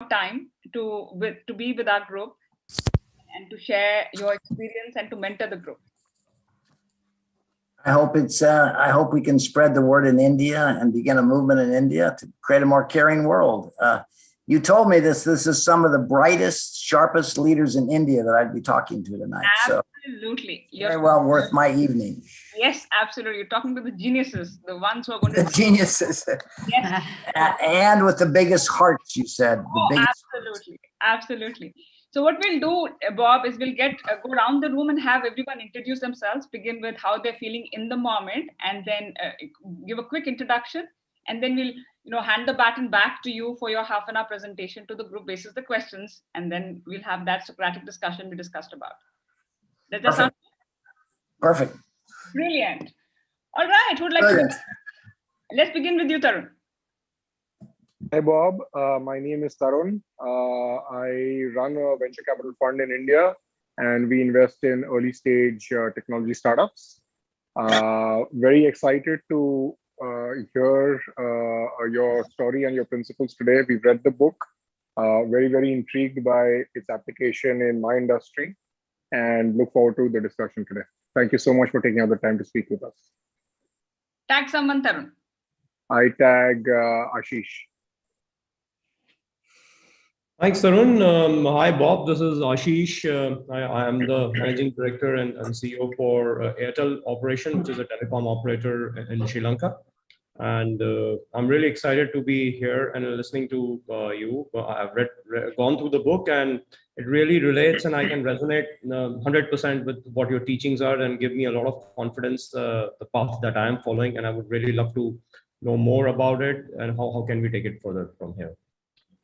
time to be with our group and to share your experience and to mentor the group. I hope we can spread the word in India and begin a movement in India to create a more caring world. You told me this is some of the brightest, sharpest leaders in India that I'd be talking to tonight. Absolutely. So very well worth my evening. Yes, absolutely. You're talking to the geniuses, the ones who are going to... The geniuses. Yes. And with the biggest hearts, you said. Absolutely. Absolutely. So what we'll do, Bob, is we'll go around the room and have everyone introduce themselves, begin with how they're feeling in the moment, and then give a quick introduction. And then we'll hand the baton back to you for your half-an-hour presentation to the group basis the questions, and then we'll have that Socratic discussion we discussed about. Does that sound perfect? Brilliant. All right. Who'd like to? Let's begin with you, Tarun. Hi, Bob. My name is Tarun. I run a venture capital fund in India, and we invest in early stage technology startups. Very excited to hear your story and your principles today. We've read the book, very, very intrigued by its application in my industry, and look forward to the discussion today. Thank you so much for taking out the time to speak with us. Tag someone, Tarun. I tag Ashish. Thanks, Tarun. Hi, Bob. This is Ashish. I am the Managing Director and CEO for Airtel Operation, which is a telecom operator in Sri Lanka. And I'm really excited to be here and listening to you. I've gone through the book, and it really relates, and I can resonate 100% with what your teachings are and give me a lot of confidence, the path that I am following. And I would really love to know more about it and how can we take it further from here.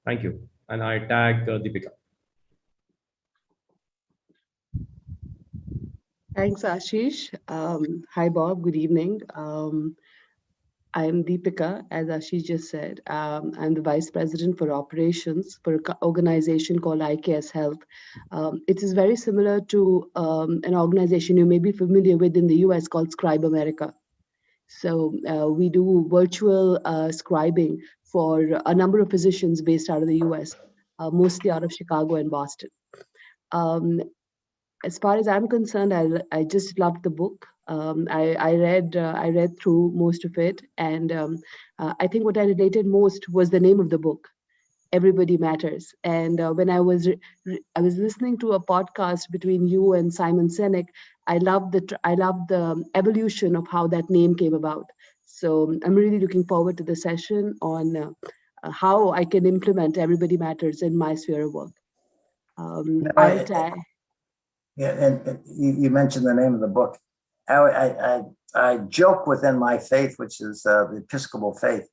Thank you. And I tag Deepika. Thanks, Ashish. Hi, Bob. Good evening. I'm Deepika, as Ashish just said. I'm the Vice President for Operations for an organization called IKS Health. It is very similar to an organization you may be familiar with in the US called Scribe America. So we do virtual scribing for a number of physicians based out of the US, mostly out of Chicago and Boston. As far as I'm concerned, I just loved the book. I read through most of it, and I think what I related most was the name of the book, Everybody Matters. And when I was listening to a podcast between you and Simon Sinek, I loved the evolution of how that name came about. So I'm really looking forward to the session on how I can implement Everybody Matters in my sphere of work. Yeah, and you mentioned the name of the book. I joke within my faith, which is the Episcopal faith,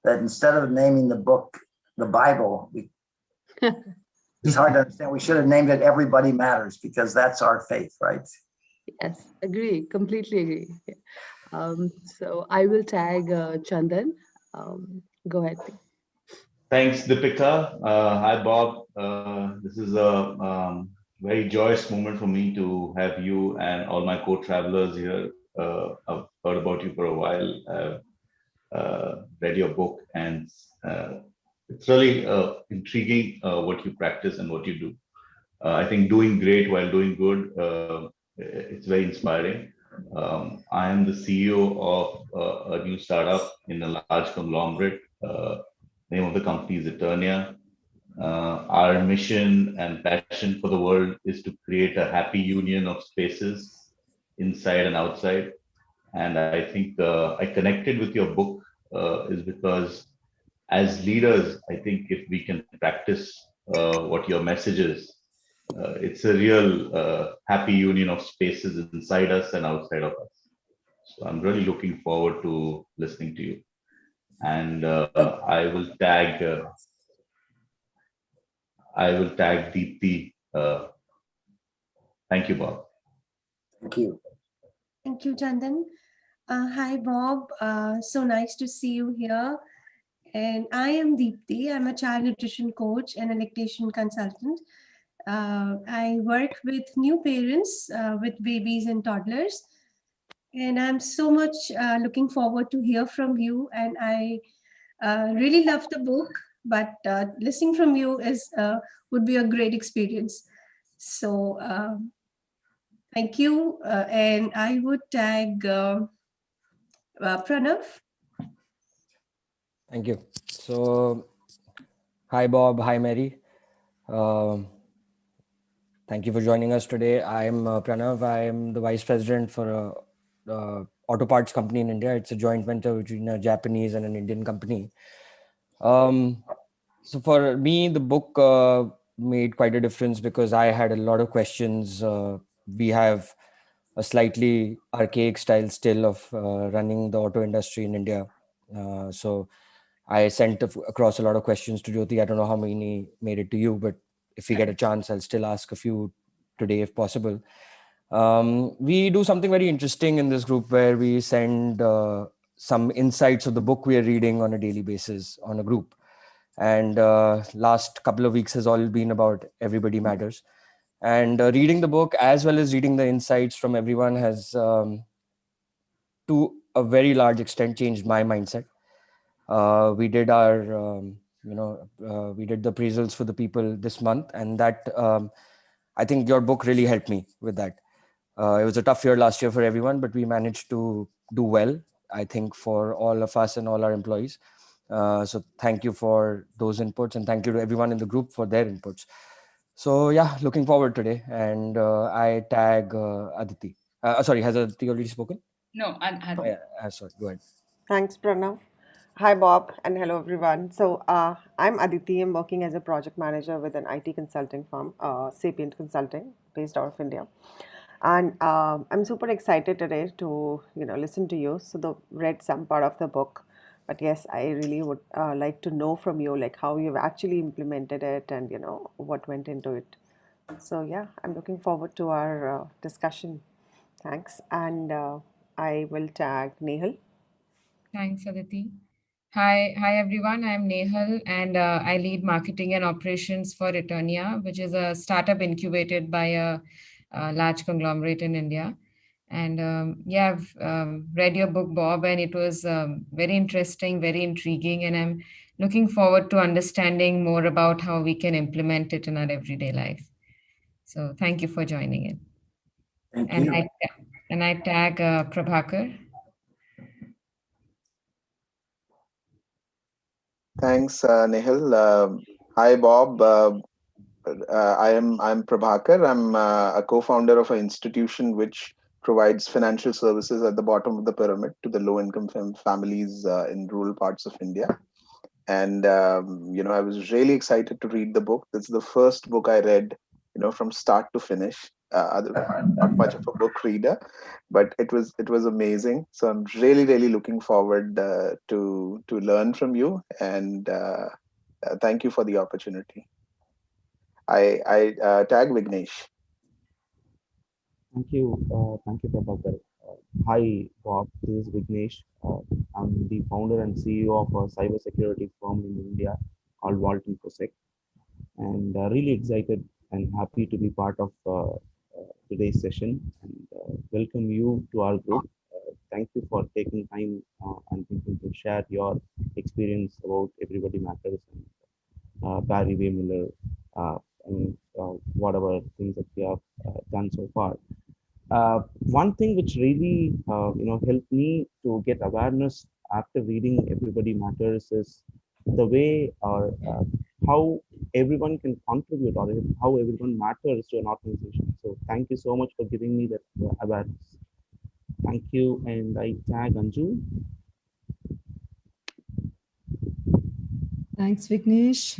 that instead of naming the book the Bible, it's hard to understand. We should have named it Everybody Matters, because that's our faith, right? Yes, agree, completely agree. So I will tag Chandan. Go ahead. Thanks, Deepika. Hi, Bob. This is a very joyous moment for me to have you and all my co-travelers here. I've heard about you for a while. I've read your book, and it's really intriguing what you practice and what you do. I think doing great while doing good, it's very inspiring. I am the CEO of a new startup in a large conglomerate. Name of the company is Eternia. Our mission and passion for the world is to create a happy union of spaces inside and outside. And I think I connected with your book is because as leaders, I think if we can practice what your message is, it's a real happy union of spaces inside us and outside of us. So I'm really looking forward to listening to you. And I will tag Deepti. Thank you, Bob. Thank you. Thank you, Chandan. Hi, Bob. So nice to see you here. And I am Deepti. I'm a child nutrition coach and a lactation consultant. I work with new parents with babies and toddlers. And I'm so much looking forward to hear from you. And I really love the book. but listening from you would be a great experience. So thank you. And I would tag Pranav. Thank you. So, hi Bob, hi Mary. Um Thank you for joining us today. I'm Pranav. I am the vice president for a auto parts company in India. It's a joint venture between a Japanese and an Indian company. So for me, the book made quite a difference because I had a lot of questions. We have a slightly archaic style still of running the auto industry in India. So I sent across a lot of questions to Jyoti. I don't know how many made it to you, but if we get a chance, I'll still ask a few today if possible. We do something very interesting in this group where we send some insights of the book we are reading on a daily basis on a group. And last couple of weeks has all been about Everybody Matters. And reading the book as well as reading the insights from everyone has, to a very large extent, changed my mindset. We did our, we did the appraisals for the people this month, and that I think your book really helped me with that. It was a tough year last year for everyone, but we managed to do well, I think, for all of us and all our employees. So thank you for those inputs, and thank you to everyone in the group for their inputs. So yeah, looking forward today, and I tag Aditi. Sorry, has Aditi already spoken? No, Oh, yeah, sorry, go ahead. Thanks, Pranav. Hi, Bob, and hello, everyone. So, I'm Aditi. I'm working as a project manager with an IT consulting firm, Sapient Consulting, based out of India. And I'm super excited today to, listen to you. So, read some part of the book, but yes, I really would like to know from you, like how you've actually implemented it, and what went into it. So, yeah, I'm looking forward to our discussion. Thanks, and I will tag Nehal. Thanks, Aditi. Hi everyone. I'm Nehal, and I lead marketing and operations for Eternia, which is a startup incubated by a large conglomerate in India. And yeah, I've read your book, Bob, and it was very interesting, very intriguing, and I'm looking forward to understanding more about how we can implement it in our everyday life. So thank you for joining in. Thank And you. I tag Prabhakar. Thanks, Nehal. Hi, Bob. I'm Prabhakar. I'm a co-founder of an institution which provides financial services at the bottom of the pyramid to the low-income families in rural parts of India. And I was really excited to read the book. This is the first book I read, from start to finish. I'm not much of a book reader, but it was amazing. So I'm really looking forward to learn from you, and thank you for the opportunity. I tag Vignesh. Thank you, Prabhakar. Hi, Bob. This is Vignesh. I'm the founder and CEO of a cybersecurity firm in India called Vault InfoSec, and really excited and happy to be part of today's session, and welcome you to our group. Thank you for taking time and thinking to share your experience about Everybody Matters and Barry-Wehmiller and whatever things that we have done so far. One thing which really helped me to get awareness after reading Everybody Matters is the way or how everyone can contribute or how everyone matters to an organization. So thank you so much for giving me that awareness. Thank you, and I tag Anju. Thanks, Vignesh.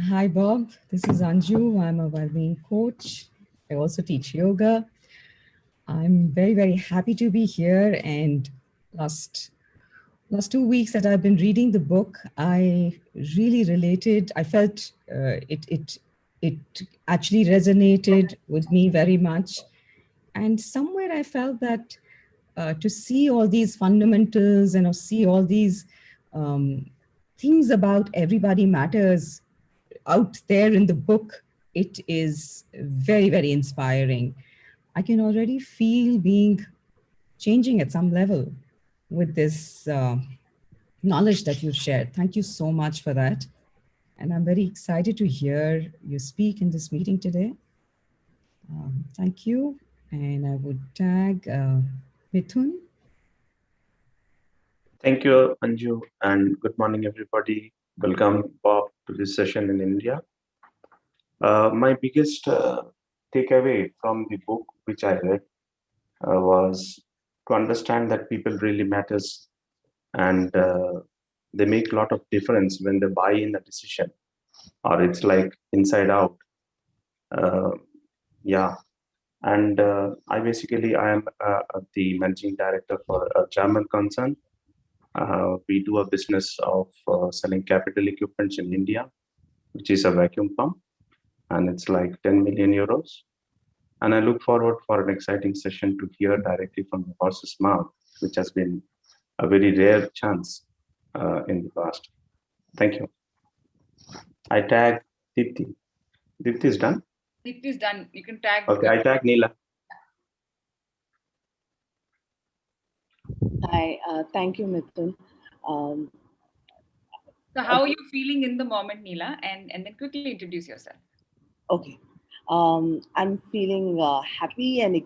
Hi, Bob. This is Anju. I'm a well-being coach. I also teach yoga. I'm very happy to be here. And last 2 weeks that I've been reading the book, I really related. I felt it actually resonated with me very much. And somewhere I felt that to see all these fundamentals and see all these things about Everybody Matters out there in the book, it is very inspiring. I can already feel being changing at some level with this knowledge that you've shared. Thank you so much for that. and I'm very excited to hear you speak in this meeting today. Thank you. And I would tag Mithun. Thank you, Anju, and good morning, everybody. Welcome, Bob, to this session in India. My biggest takeaway from the book which I read was to understand that people really matters, and they make a lot of difference when they buy in a decision, or it's like inside out. Yeah, and I am the managing director for a German concern. We do a business of selling capital equipments in India, which is a vacuum pump, and it's like 10 million euros. And I look forward for an exciting session to hear directly from the horse's mouth, which has been a very rare chance in the past. Thank you. I tag Deepthi. Deepthi is done? Deepthi is done. You can tag. Okay, I tag Neela. Hi, thank you, Mithun. So how are you feeling in the moment, Neela? And then quickly introduce yourself. Okay. I'm feeling happy and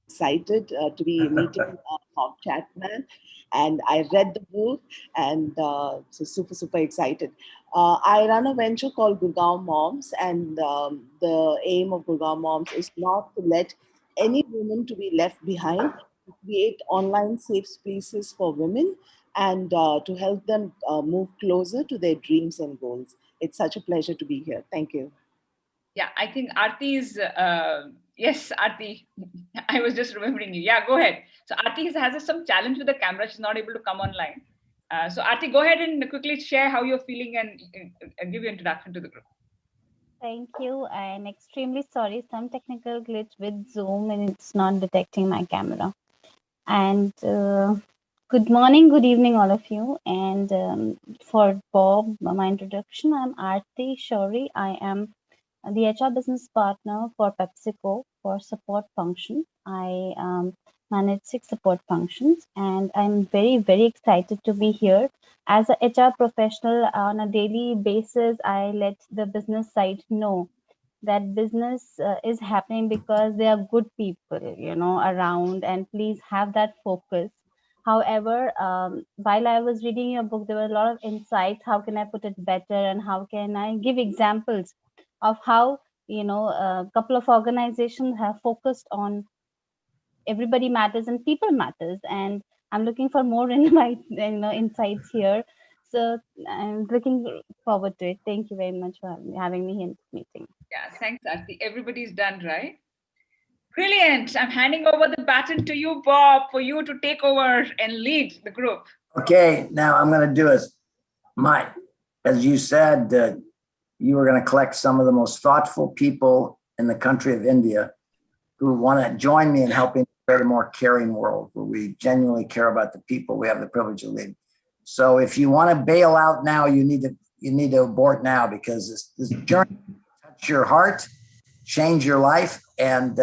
excited to be meeting Bob Chapman. And I read the book and so super excited. I run a venture called Gurgaon Moms, and the aim of Gurgaon Moms is not to let any woman to be left behind, to create online safe spaces for women and to help them move closer to their dreams and goals. It's such a pleasure to be here. Thank you. Yeah, I think Aarti is, yes, Aarti, I was just remembering you. Yeah, go ahead. So Aarti has some challenge with the camera. She's not able to come online. So Aarti, go ahead and quickly share how you're feeling and give your introduction to the group. Thank you. I'm extremely sorry. Some technical glitch with Zoom and it's not detecting my camera. And good morning, good evening, all of you. And for Bob, my introduction, I'm Aarti Shourie. I am the HR business partner for PepsiCo for support function. I manage 6 support functions, and I'm very excited to be here. As a HR professional, on a daily basis, I let the business side know that business is happening because there are good people, around, and please have that focus. However, while I was reading your book, there were a lot of insights. How can I put it better, and how can I give examples of how a couple of organizations have focused on everybody matters and people matters, and I'm looking for more insights here. So I'm looking forward to it. Thank you very much for having me in this meeting. Yeah, thanks, Aarti. Everybody's done, right? Brilliant. I'm handing over the baton to you, Bob, for you to take over and lead the group. Okay, now I'm going to do as you said, you were going to collect some of the most thoughtful people in the country of India who want to join me in helping create a more caring world where we genuinely care about the people we have the privilege of leading. So if you want to bail out now, you need to abort now, because this journey touch your heart, change your life, and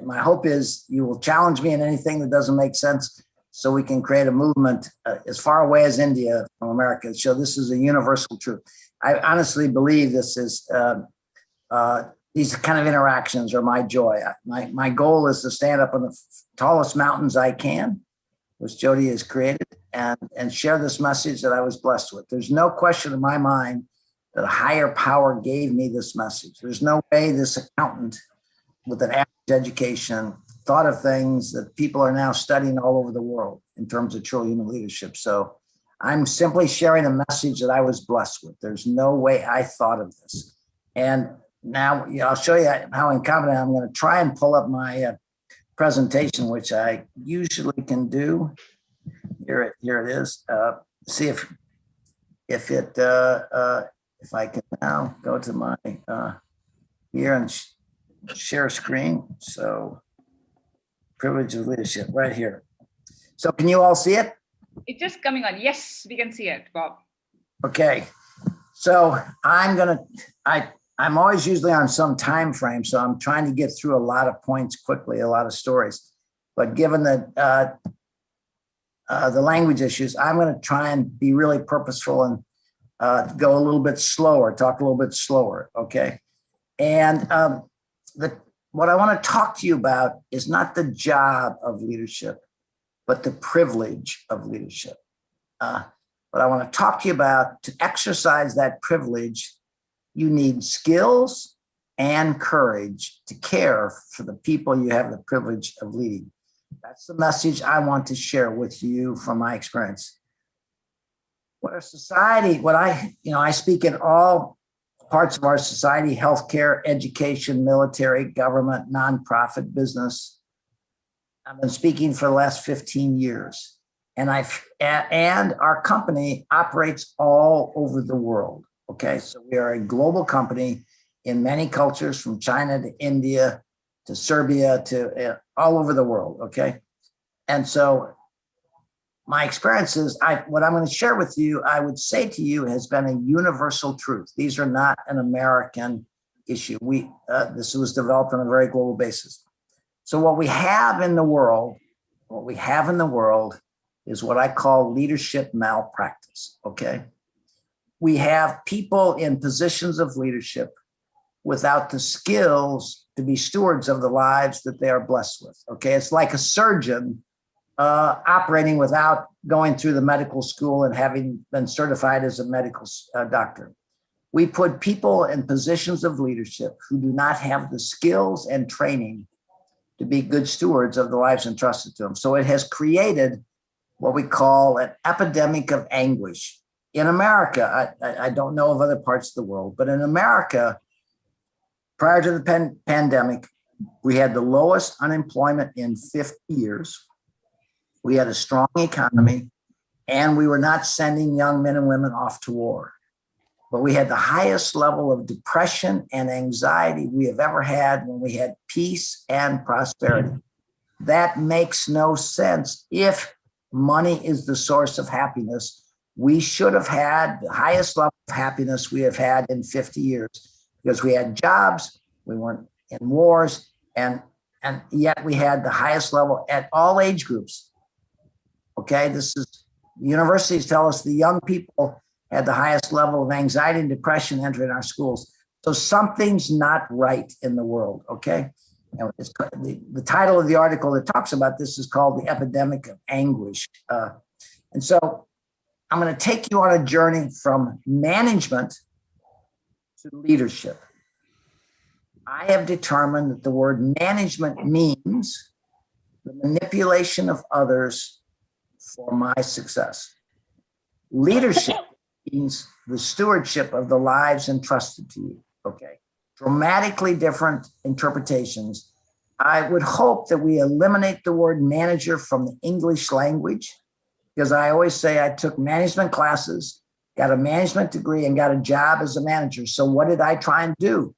my hope is you will challenge me in anything that doesn't make sense, so we can create a movement as far away as India from America. So this is a universal truth. I honestly believe this is these kind of interactions are my joy. My goal is to stand up on the tallest mountains I can, which Jody has created, and share this message that I was blessed with. There's no question in my mind that a higher power gave me this message. There's no way this accountant with an average education thought of things that people are now studying all over the world in terms of true human leadership. So I'm simply sharing a message that I was blessed with. There's no way I thought of this. And now I'll show you how incompetent I'm going to try and pull up my presentation, which I usually can do. Here it is. See if I can now go to my here and share screen. So privilege of leadership right here. So can you all see it? It's just coming on. Yes, we can see it, Bob. Okay. So I'm always usually on some time frame, so I'm trying to get through a lot of points quickly, a lot of stories. But given the language issues, I'm going to try and be really purposeful and go a little bit slower, talk a little bit slower, okay? And what I want to talk to you about is not the job of leadership, but the privilege of leadership. What I want to talk to you about, to exercise that privilege, you need skills and courage to care for the people you have the privilege of leading. That's the message I want to share with you from my experience. What our society, I speak in all parts of our society: healthcare, education, military, government, nonprofit, business. I've been speaking for the last 15 years, and our company operates all over the world. Okay, so we are a global company in many cultures, from China to India to Serbia to all over the world. Okay, and so my experience is, what I'm going to share with you, I would say to you, has been a universal truth. These are not an American issue. This was developed on a very global basis. So what we have in the world is what I call leadership malpractice. Okay, we have people in positions of leadership without the skills to be stewards of the lives that they are blessed with. Okay, it's like a surgeon operating without going through the medical school and having been certified as a medical doctor. We put people in positions of leadership who do not have the skills and training to be good stewards of the lives entrusted to them. So it has created what we call an epidemic of anguish. In America, I don't know of other parts of the world, but in America, prior to the pandemic, we had the lowest unemployment in 50 years. We had a strong economy, and we were not sending young men and women off to war. But we had the highest level of depression and anxiety we have ever had when we had peace and prosperity. That makes no sense. If money is the source of happiness, we should have had the highest level of happiness we have had in 50 years, because we had jobs, we weren't in wars, and yet we had the highest level at all age groups. Okay, universities tell us the young people had the highest level of anxiety and depression entering our schools. So something's not right in the world, okay? And the title of the article that talks about this is called The Epidemic of Anguish. And so I'm going to take you on a journey from management to leadership. I have determined that the word management means the manipulation of others for my success. Leadership means the stewardship of the lives entrusted to you. Okay, dramatically different interpretations. I would hope that we eliminate the word manager from the English language, because I always say I took management classes, got a management degree, and got a job as a manager. So what did I try and do?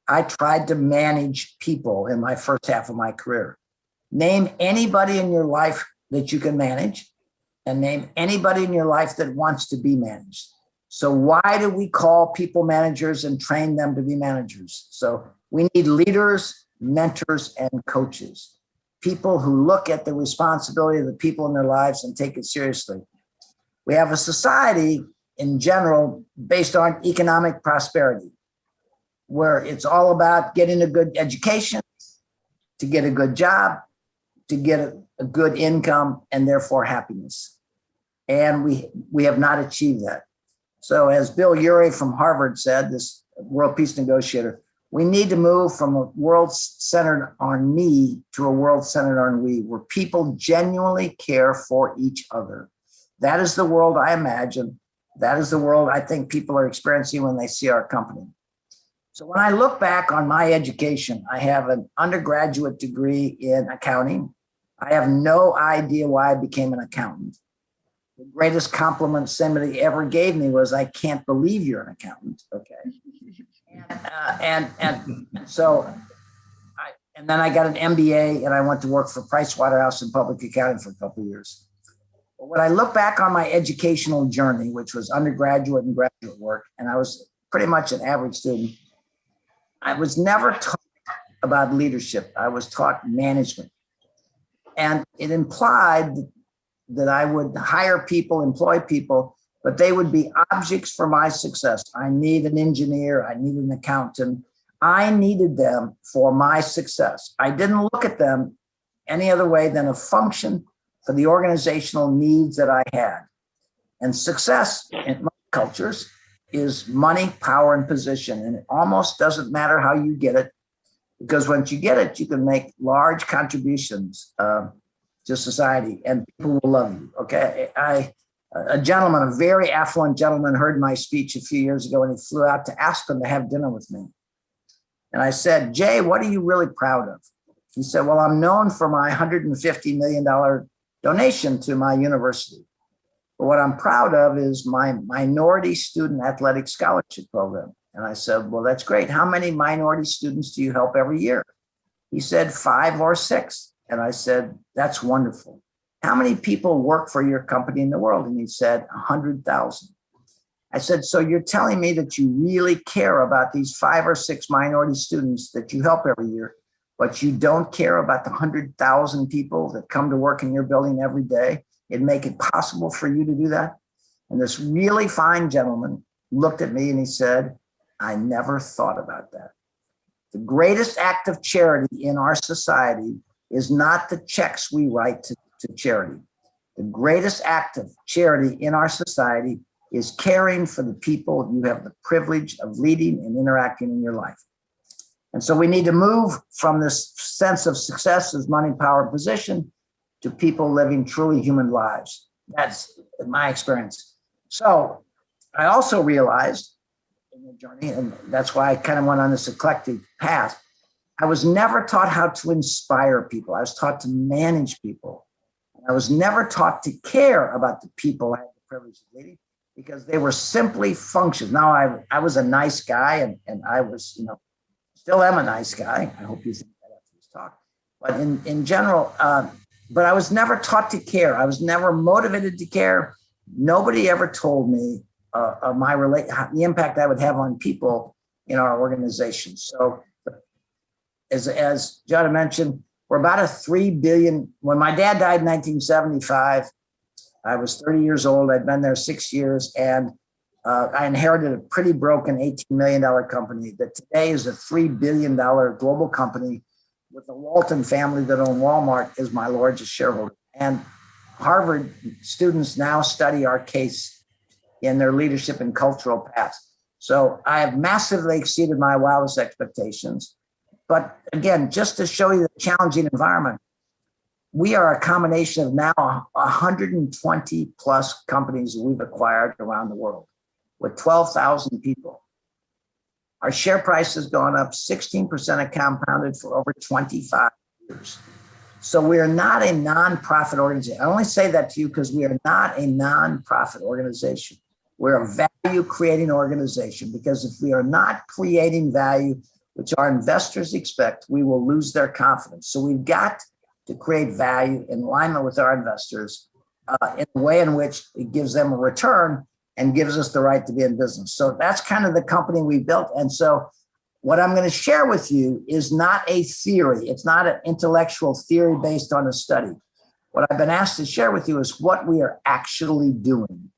I tried to manage people in my first half of my career. Name anybody in your life that you can manage, and name anybody in your life that wants to be managed. So why do we call people managers and train them to be managers? So we need leaders, mentors, and coaches, people who look at the responsibility of the people in their lives and take it seriously. We have a society in general based on economic prosperity, where it's all about getting a good education, to get a good job, to get a good income, and therefore happiness. And we have not achieved that. So as Bill Urey from Harvard said, this world peace negotiator, we need to move from a world centered on me to a world centered on we, where people genuinely care for each other. That is the world I imagine. That is the world I think people are experiencing when they see our company. So when I look back on my education, I have an undergraduate degree in accounting. I have no idea why I became an accountant. The greatest compliment somebody ever gave me was, I can't believe you're an accountant. Okay. And then I got an MBA, and I went to work for Pricewaterhouse in public accounting for a couple of years. But when I look back on my educational journey, which was undergraduate and graduate work, and I was pretty much an average student, I was never taught about leadership. I was taught management. And it implied that I would hire people, employ people, but they would be objects for my success. I need an engineer. I need an accountant. I needed them for my success. I didn't look at them any other way than a function for the organizational needs that I had. And success in most cultures is money, power, and position. And it almost doesn't matter how you get it, because once you get it, you can make large contributions to society and people will love you. Okay. A gentleman, a very affluent gentleman, heard my speech a few years ago and he flew out to Aspen to have dinner with me. And I said, Jay, what are you really proud of? He said, well, I'm known for my $150 million donation to my university. But what I'm proud of is my minority student athletic scholarship program. And I said, well, that's great. How many minority students do you help every year? He said 5 or 6. And I said, that's wonderful. How many people work for your company in the world? And he said, 100,000. I said, so you're telling me that you really care about these 5 or 6 minority students that you help every year, but you don't care about the 100,000 people that come to work in your building every day and make it possible for you to do that? And this really fine gentleman looked at me and he said, I never thought about that. The greatest act of charity in our society is not the checks we write to charity. The greatest act of charity in our society is caring for the people you have the privilege of leading and interacting in your life. And so we need to move from this sense of success as money, power, position to people living truly human lives. That's my experience. So I also realized in the journey, and that's why I kind of went on this eclectic path, I was never taught how to inspire people. I was taught to manage people. I was never taught to care about the people I had the privilege of leading because they were simply functions. Now, I was a nice guy and I was, still am a nice guy. I hope you think that after this talk. But in general, but I was never taught to care. I was never motivated to care. Nobody ever told me the impact I would have on people in our organization. So as John mentioned, we're about a 3 billion. When my dad died in 1975, I was 30 years old. I'd been there 6 years, and I inherited a pretty broken $18 million company that today is a $3 billion global company with the Walton family that own Walmart as my largest shareholder. And Harvard students now study our case in their leadership and cultural paths. So I have massively exceeded my wildest expectations. But again, just to show you the challenging environment, we are a combination of now 120 plus companies we've acquired around the world with 12,000 people. Our share price has gone up 16% compounded for over 25 years. So we are not a nonprofit organization. I only say that to you because we are not a nonprofit organization. We're a value creating organization, because if we are not creating value, which our investors expect, we will lose their confidence. So we've got to create value in alignment with our investors in a way in which it gives them a return and gives us the right to be in business. So that's kind of the company we built. And so what I'm going to share with you is not a theory. It's not an intellectual theory based on a study. What I've been asked to share with you is what we are actually doing.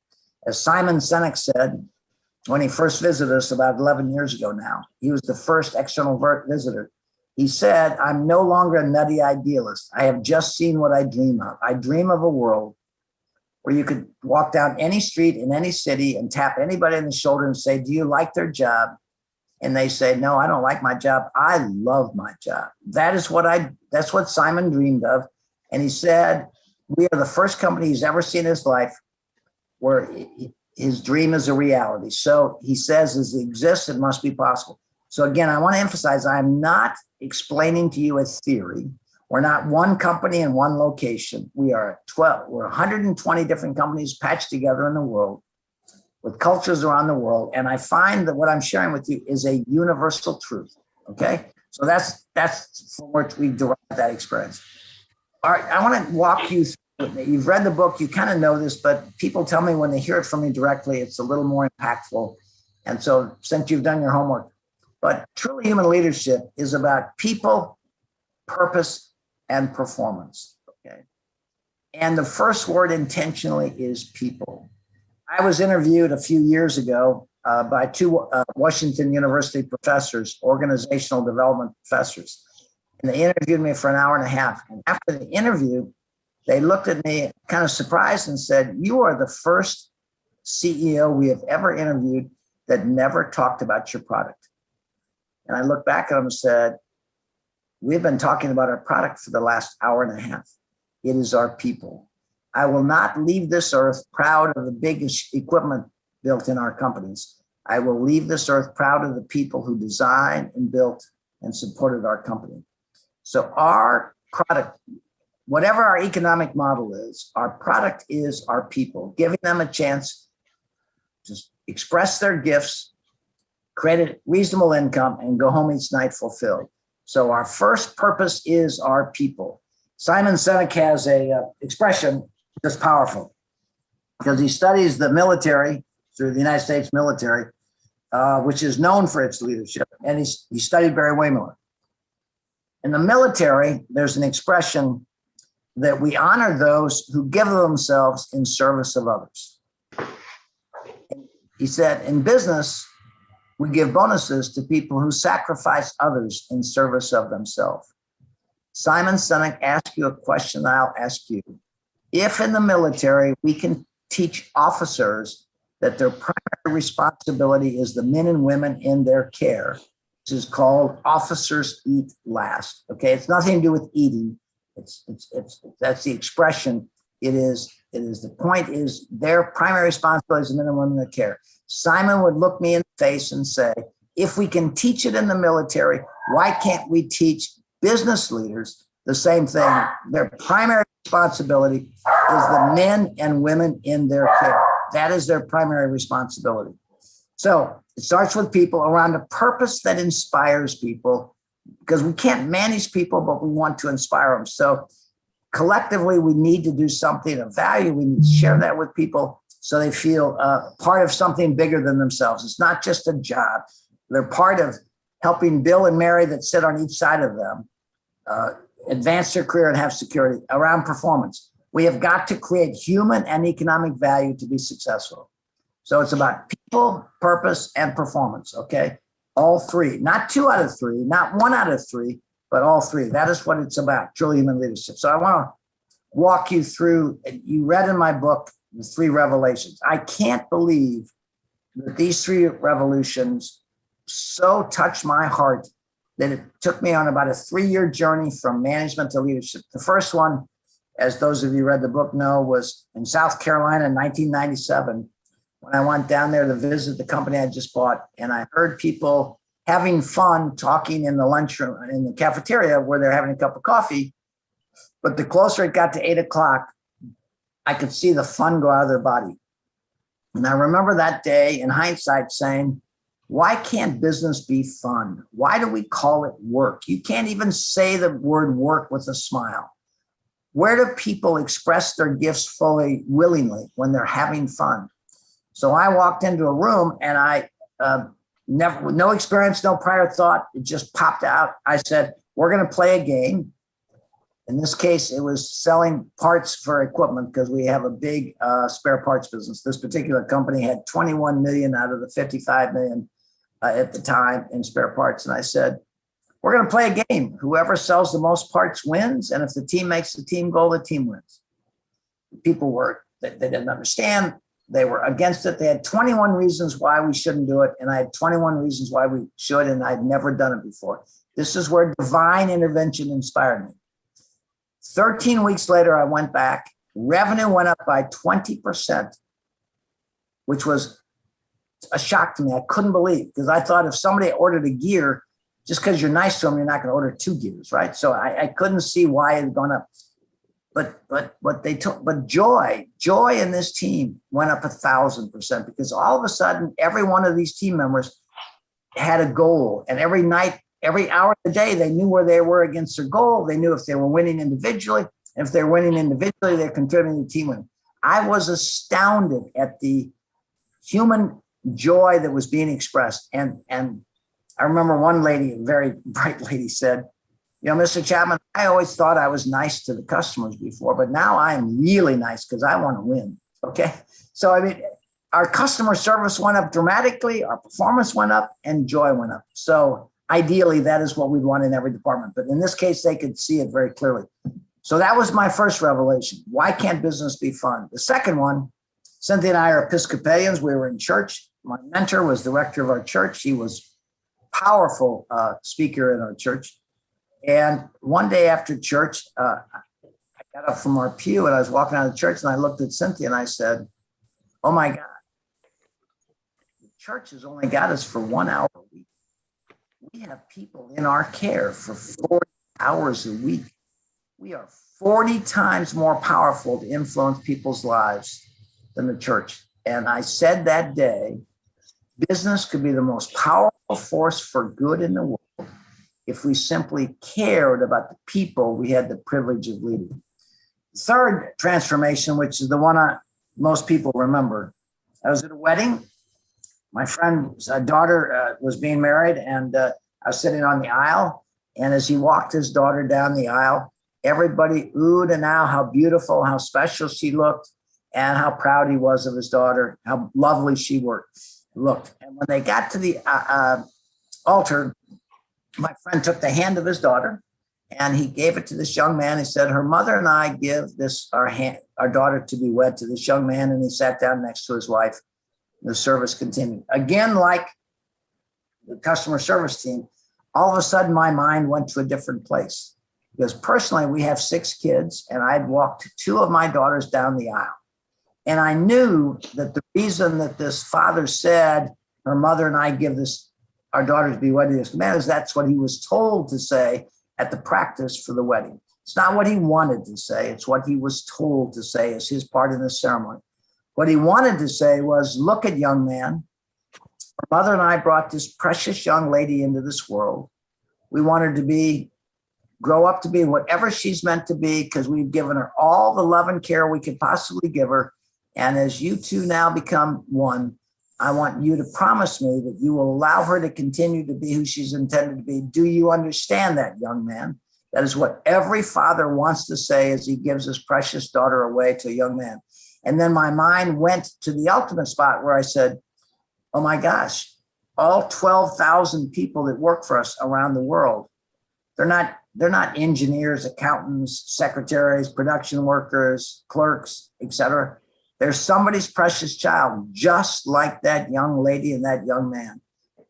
As Simon Sinek said, when he first visited us about 11 years ago now, he was the first external visitor. He said, I'm no longer a nutty idealist. I have just seen what I dream of. I dream of a world where you could walk down any street in any city and tap anybody on the shoulder and say, do you like their job? And they say, no, I don't like my job. I love my job. That's what Simon dreamed of. And he said, we are the first company he's ever seen in his life where his dream is a reality. So he says, as it exists, it must be possible. So again, I want to emphasize, I'm not explaining to you a theory. We're not one company in one location. We're 120 different companies patched together in the world with cultures around the world. And I find that what I'm sharing with you is a universal truth. Okay. So that's from which we derived that experience. All right. I want to walk you through. You've read the book, you kind of know this, but people tell me when they hear it from me directly, it's a little more impactful. And so since you've done your homework, but truly human leadership is about people, purpose, and performance. Okay. And the first word intentionally is people. I was interviewed a few years ago by two Washington University professors, organizational development professors. And they interviewed me for an hour and a half. And after the interview, they looked at me kind of surprised and said, "You are the first CEO we have ever interviewed that never talked about your product." And I looked back at them and said, "We've been talking about our product for the last hour and a half. It is our people. I will not leave this earth proud of the biggest equipment built in our companies. I will leave this earth proud of the people who designed and built and supported our company." So our product, whatever our economic model is, our product is our people, giving them a chance to express their gifts, create a reasonable income, and go home each night fulfilled. So our first purpose is our people. Simon Sinek has a expression that's powerful because he studies the military through the United States military, which is known for its leadership. And he studied Barry-Wehmiller. In the military, there's an expression that we honor those who give themselves in service of others. He said, in business, we give bonuses to people who sacrifice others in service of themselves. Simon Sinek asked you a question I'll ask you. If in the military, we can teach officers that their primary responsibility is the men and women in their care, which is called officers eat last. Okay, it's nothing to do with eating. It's that's the expression. It is the point is their primary responsibility is the men and women in their care. Simon would look me in the face and say, if we can teach it in the military, why can't we teach business leaders the same thing? Their primary responsibility is the men and women in their care. That is their primary responsibility. So it starts with people around a purpose that inspires people, because we can't manage people, but we want to inspire them. So collectively, we need to do something of value. We need to share that with people so they feel part of something bigger than themselves. It's not just a job. They're part of helping Bill and Mary that sit on each side of them advance their career and have security around performance. We have got to create human and economic value to be successful. So it's about people, purpose, and performance, okay? All three, not 2 out of 3, not 1 out of 3, but all three. That is what it's about, truly human leadership. So I want to walk you through, you read in my book, the 3 revelations. I can't believe that these 3 revolutions so touched my heart that it took me on about a 3-year journey from management to leadership. The first one, as those of you who read the book know, was in South Carolina in 1997, when I went down there to visit the company I just bought, and I heard people having fun talking in the lunchroom, in the cafeteria where they're having a cup of coffee. But the closer it got to 8 o'clock, I could see the fun go out of their body. And I remember that day in hindsight saying, why can't business be fun? Why do we call it work? You can't even say the word work with a smile. Where do people express their gifts fully, willingly, when they're having fun? So I walked into a room and I never, no experience, no prior thought, it just popped out. I said, we're going to play a game. In this case, it was selling parts for equipment because we have a big spare parts business. This particular company had 21 million out of the 55 million at the time in spare parts. And I said, we're going to play a game. Whoever sells the most parts wins. And if the team makes the team goal, the team wins. People were, they didn't understand. They were against it. They had 21 reasons why we shouldn't do it. And I had 21 reasons why we should. And I'd never done it before. This is where divine intervention inspired me. 13 weeks later, I went back. Revenue went up by 20%, which was a shock to me. I couldn't believe, because I thought if somebody ordered a gear, just because you're nice to them, you're not going to order 2 gears, right? So I couldn't see why it had gone up. But joy in this team went up 1,000%, because all of a sudden, every one of these team members had a goal, and every night, every hour of the day, they knew where they were against their goal. They knew if they were winning individually. And if they're winning individually, they're contributing to the team win. I was astounded at the human joy that was being expressed. And I remember one lady, a very bright lady, said, you know, Mr. Chapman, I always thought I was nice to the customers before, but now I am really nice because I want to win. Okay. So, I mean, our customer service went up dramatically, our performance went up, and joy went up. So ideally, that is what we'd want in every department. But in this case, they could see it very clearly. So that was my first revelation. Why can't business be fun? The second one, Cynthia and I are Episcopalians. We were in church. My mentor was the rector of our church. He was a powerful speaker in our church. And one day after church, I got up from our pew and I was walking out of the church and I looked at Cynthia and I said, oh my God, the church has only got us for 1 hour a week. We have people in our care for 40 hours a week. We are 40 times more powerful to influence people's lives than the church. And I said that day, business could be the most powerful force for good in the world if we simply cared about the people we had the privilege of leading. Third transformation, which is the one most people remember. I was at a wedding. My friend's daughter was being married, and I was sitting on the aisle. And as he walked his daughter down the aisle, everybody oohed and ahhed how beautiful, how special she looked, and how proud he was of his daughter, how lovely she looked. And when they got to the altar, my friend took the hand of his daughter and he gave it to this young man. He said, her mother and I give this our daughter to be wed to this young man. And he sat down next to his wife. The service continued. Again, like the customer service team, all of a sudden my mind went to a different place. Because personally, we have 6 kids and I'd walked 2 of my daughters down the aisle. And I knew that the reason that this father said, her mother and I give our daughter to be wedded to this man, is that's what he was told to say at the practice for the wedding. It's not what he wanted to say. It's what he was told to say as his part in the ceremony. What he wanted to say was, look at young man, her mother and I brought this precious young lady into this world. We want her to grow up to be whatever she's meant to be, because we've given her all the love and care we could possibly give her. And as you two now become one, I want you to promise me that you will allow her to continue to be who she's intended to be. Do you understand that, young man? That is what every father wants to say as he gives his precious daughter away to a young man. And then my mind went to the ultimate spot where I said, oh my gosh, all 12,000 people that work for us around the world, they're not engineers, accountants, secretaries, production workers, clerks, etc. They're somebody's precious child, just like that young lady and that young man.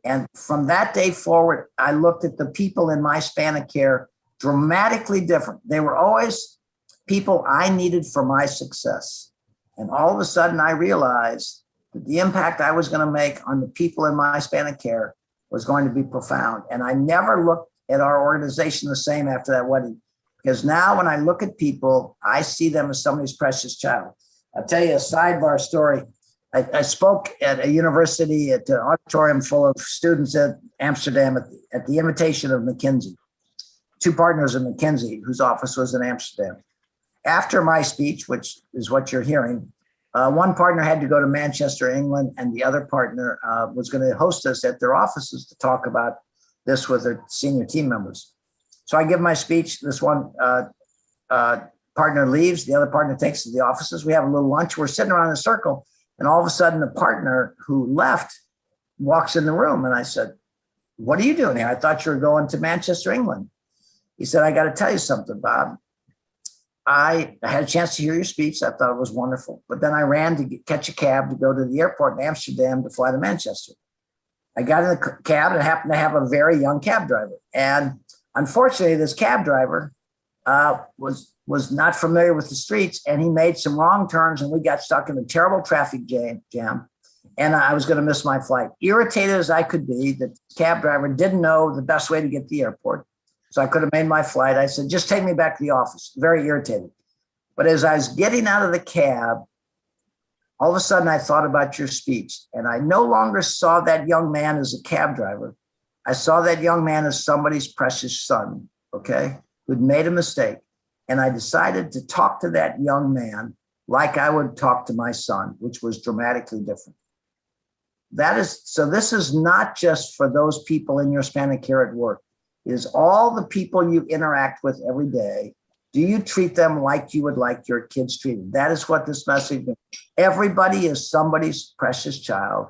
And from that day forward, I looked at the people in my span of care dramatically different. They were always people I needed for my success. And all of a sudden, I realized that the impact I was going to make on the people in my span of care was going to be profound. And I never looked at our organization the same after that wedding, because now when I look at people, I see them as somebody's precious child. I'll tell you a sidebar story. I spoke at a university at an auditorium full of students at Amsterdam at the invitation of McKinsey, 2 partners of McKinsey whose office was in Amsterdam. After my speech, which is what you're hearing, one partner had to go to Manchester, England, and the other partner was going to host us at their offices to talk about this with their senior team members. So I give my speech. This one partner leaves. The other partner takes to the offices. We have a little lunch. We're sitting around in a circle. And all of a sudden, the partner who left walks in the room. And I said, what are you doing here? I thought you were going to Manchester, England. He said, I got to tell you something, Bob. I had a chance to hear your speech. I thought it was wonderful. But then I ran to catch a cab to go to the airport in Amsterdam to fly to Manchester. I got in the cab and happened to have a very young cab driver. And unfortunately, this cab driver was not familiar with the streets, and he made some wrong turns, and we got stuck in a terrible traffic jam. And I was going to miss my flight. Irritated as I could be, the cab driver didn't know the best way to get to the airport. So I could have made my flight. I said, just take me back to the office. Very irritated. But as I was getting out of the cab, all of a sudden I thought about your speech, and I no longer saw that young man as a cab driver. I saw that young man as somebody's precious son, okay, who'd made a mistake. And I decided to talk to that young man like I would talk to my son, which was dramatically different. So this is not just for those people in your span of care at work. It is all the people you interact with every day. Do you treat them like you would like your kids treated? That is what this message means. Everybody is somebody's precious child,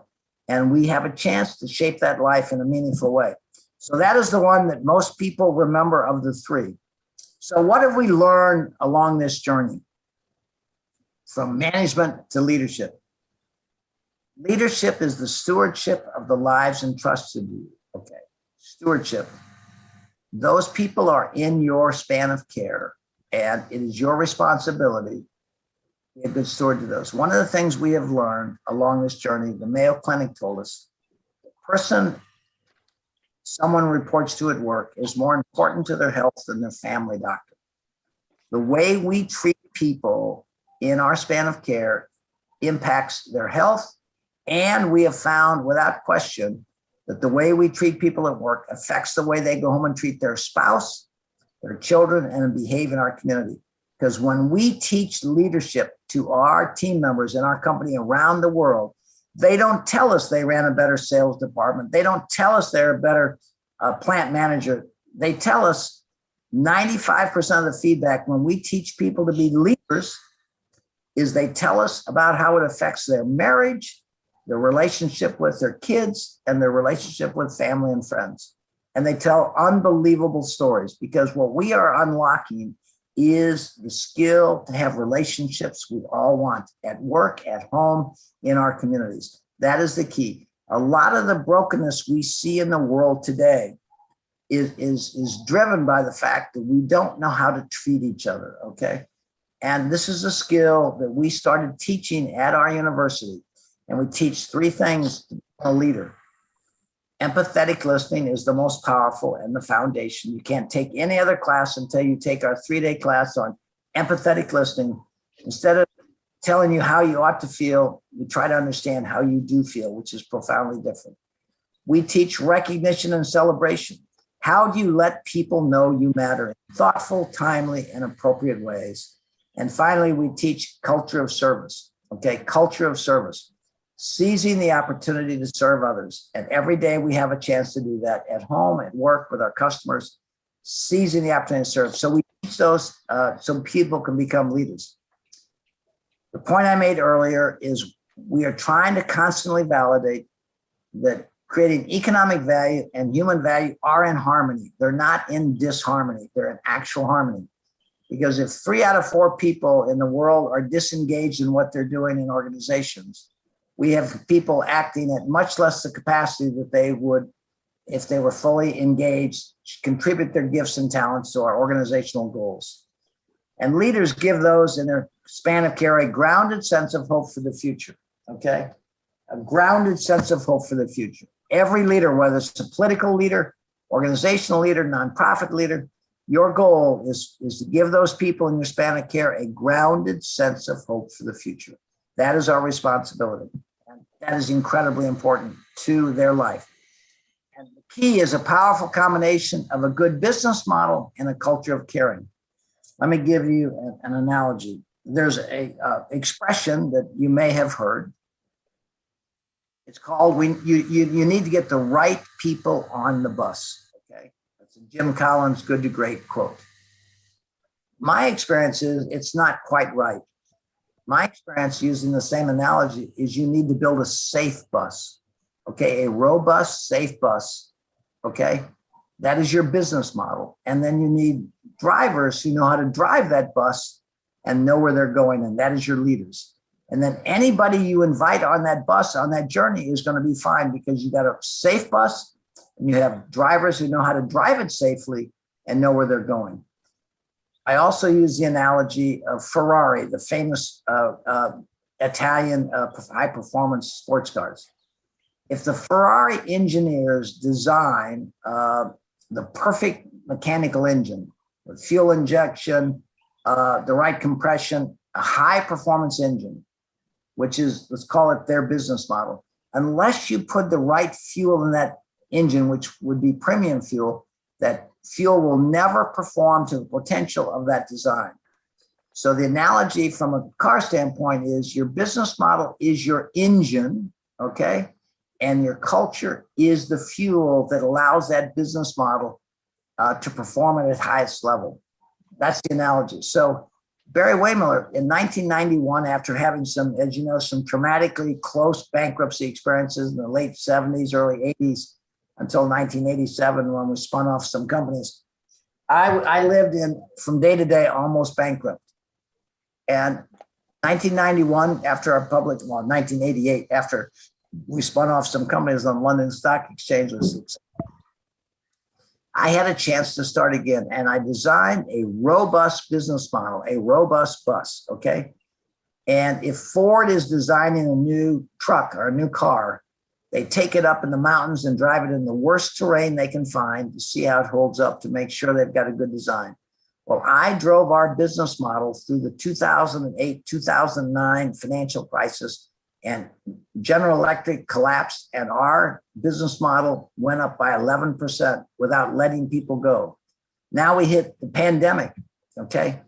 and we have a chance to shape that life in a meaningful way. So that is the one that most people remember of the three. So what have we learned along this journey? From management to leadership. Leadership is the stewardship of the lives entrusted to you. Okay, stewardship. Those people are in your span of care, and it is your responsibility to be a good steward to those. One of the things we have learned along this journey, the Mayo Clinic told us, the person someone reports to at work is more important to their health than their family doctor. The way we treat people in our span of care impacts their health, and we have found without question that the way we treat people at work affects the way they go home and treat their spouse, their children, and behave in our community. Because when we teach leadership to our team members in our company around the world, they don't tell us they ran a better sales department. They don't tell us they're a better plant manager. They tell us 95% of the feedback when we teach people to be leaders is they tell us about how it affects their marriage, their relationship with their kids, and their relationship with family and friends. And they tell unbelievable stories, because what we are unlocking is the skill to have relationships we all want at work, at home, in our communities. That is the key. A lot of the brokenness we see in the world today is driven by the fact that we don't know how to treat each other, okay? And this is a skill that we started teaching at our university. And we teach three things to be a leader. Empathetic listening is the most powerful and the foundation. You can't take any other class until you take our 3-day class on empathetic listening. Instead of telling you how you ought to feel, we try to understand how you do feel, which is profoundly different. We teach recognition and celebration. How do you let people know you matter in thoughtful, timely, and appropriate ways? And finally, we teach culture of service. Okay, culture of service. Seizing the opportunity to serve others. And every day we have a chance to do that at home, at work, with our customers, seizing the opportunity to serve. So we teach those so people can become leaders. The point I made earlier is we are trying to constantly validate that creating economic value and human value are in harmony. They're not in disharmony. They're in actual harmony. Because if 3 out of 4 people in the world are disengaged in what they're doing in organizations, we have people acting at much less the capacity that they would if they were fully engaged, contribute their gifts and talents to our organizational goals. And leaders give those in their span of care a grounded sense of hope for the future, okay? A grounded sense of hope for the future. Every leader, whether it's a political leader, organizational leader, nonprofit leader, your goal is to give those people in your span of care a grounded sense of hope for the future. That is our responsibility. And that is incredibly important to their life. And the key is a powerful combination of a good business model and a culture of caring. Let me give you an analogy. There's a expression that you may have heard. It's called, you need to get the right people on the bus, okay? That's a Jim Collins Good to Great quote. My experience is it's not quite right. My experience using the same analogy is you need to build a safe bus, okay? A robust, safe bus, okay? That is your business model. And then you need drivers who know how to drive that bus and know where they're going, and that is your leaders. And then anybody you invite on that bus, on that journey, is going to be fine because you got a safe bus and you have drivers who know how to drive it safely and know where they're going. I also use the analogy of Ferrari, the famous Italian high-performance sports cars. If the Ferrari engineers design the perfect mechanical engine with fuel injection, the right compression, a high-performance engine, which is, let's call it their business model, unless you put the right fuel in that engine, which would be premium fuel, that fuel will never perform to the potential of that design. So the analogy from a car standpoint is your business model is your engine, okay? And your culture is the fuel that allows that business model to perform at its highest level. That's the analogy. So Barry-Wehmiller in 1991, after having some, as you know, some traumatically close bankruptcy experiences in the late 70s, early 80s, until 1987 when we spun off some companies, I lived in from day to day almost bankrupt. And 1991, after our public, well, 1988, after we spun off some companies on London Stock Exchange, I had a chance to start again. And I designed a robust business model, a robust bus, okay? And if Ford is designing a new truck or a new car, they take it up in the mountains and drive it in the worst terrain they can find to see how it holds up, to make sure they've got a good design. Well, I drove our business model through the 2008, 2009 financial crisis, and General Electric collapsed, and our business model went up by 11% without letting people go. Now we hit the pandemic, okay?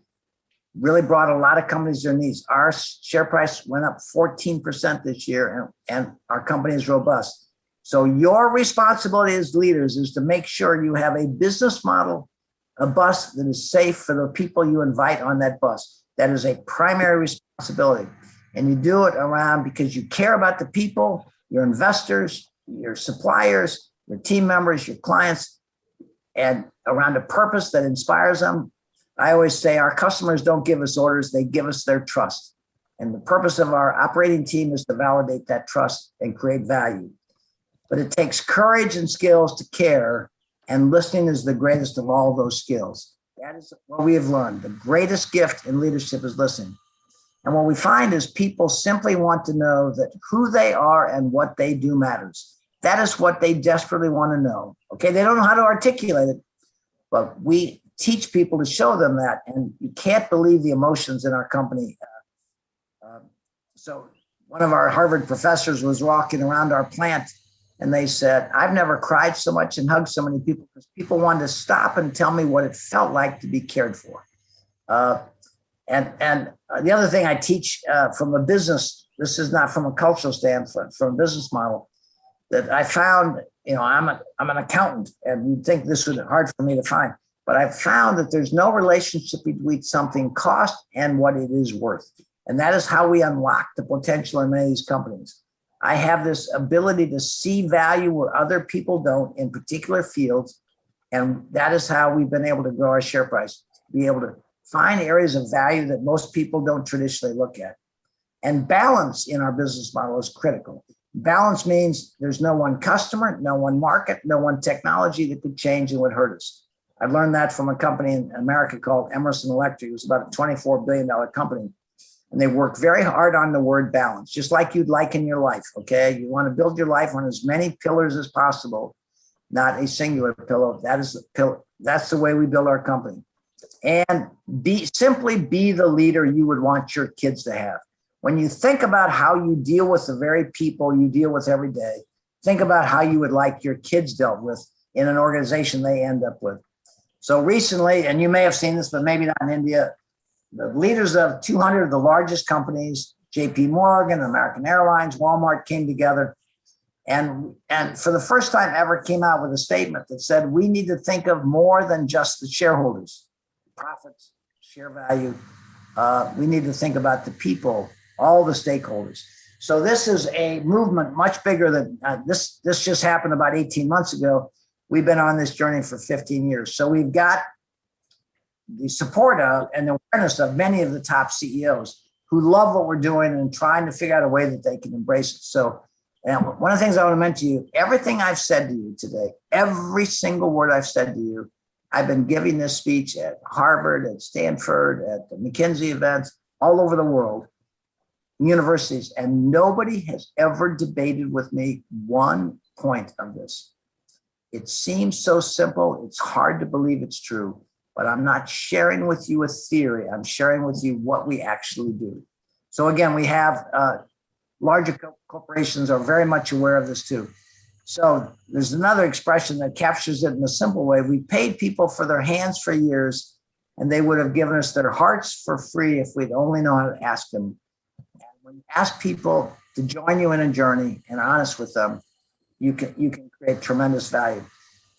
Really brought a lot of companies to their knees. Our share price went up 14% this year, and our company is robust. So your responsibility as leaders is to make sure you have a business model, a bus that is safe for the people you invite on that bus. That is a primary responsibility. And you do it around because you care about the people, your investors, your suppliers, your team members, your clients, and around a purpose that inspires them. I always say our customers don't give us orders, they give us their trust. And the purpose of our operating team is to validate that trust and create value. But it takes courage and skills to care, and listening is the greatest of all those skills. That is what we have learned. The greatest gift in leadership is listening. And what we find is people simply want to know that who they are and what they do matters. That is what they desperately want to know. Okay, they don't know how to articulate it, but we teach people to show them that. And you can't believe the emotions in our company. So one of our Harvard professors was walking around our plant, and they said, I've never cried so much and hugged so many people, because people wanted to stop and tell me what it felt like to be cared for. And the other thing I teach from a business, this is not from a cultural standpoint, from a business model, that I found, you know, I'm an accountant, and you'd think this would be hard for me to find, but I've found that there's no relationship between something cost and what it is worth. And that is how we unlock the potential in many of these companies. I have this ability to see value where other people don't in particular fields. And that is how we've been able to grow our share price, be able to find areas of value that most people don't traditionally look at. And balance in our business model is critical. Balance means there's no one customer, no one market, no one technology that could change and would hurt us. I learned that from a company in America called Emerson Electric. It was about a $24 billion company. And they work very hard on the word balance, just like you'd like in your life, okay? You want to build your life on as many pillars as possible, not a singular pillar. That's the way we build our company. And simply be the leader you would want your kids to have. When you think about how you deal with the very people you deal with every day, think about how you would like your kids dealt with in an organization they end up with. So recently, and you may have seen this, but maybe not in India, the leaders of 200 of the largest companies, JP Morgan, American Airlines, Walmart, came together and for the first time ever came out with a statement that said, we need to think of more than just the shareholders, profits, share value. We need to think about the people, all the stakeholders. So this is a movement much bigger than this. This just happened about 18 months ago. We've been on this journey for 15 years. So we've got the support of and the awareness of many of the top CEOs who love what we're doing and trying to figure out a way that they can embrace it. So and one of the things I want to mention to you, everything I've said to you today, every single word I've said to you, I've been giving this speech at Harvard, at Stanford, at the McKinsey events, all over the world, universities, and nobody has ever debated with me one point of this. It seems so simple. It's hard to believe it's true, but I'm not sharing with you a theory. I'm sharing with you what we actually do. So again, we have larger corporations are very much aware of this too. So there's another expression that captures it in a simple way. We paid people for their hands for years, and they would have given us their hearts for free if we'd only know how to ask them. And when you ask people to join you in a journey and are honest with them, you can create tremendous value.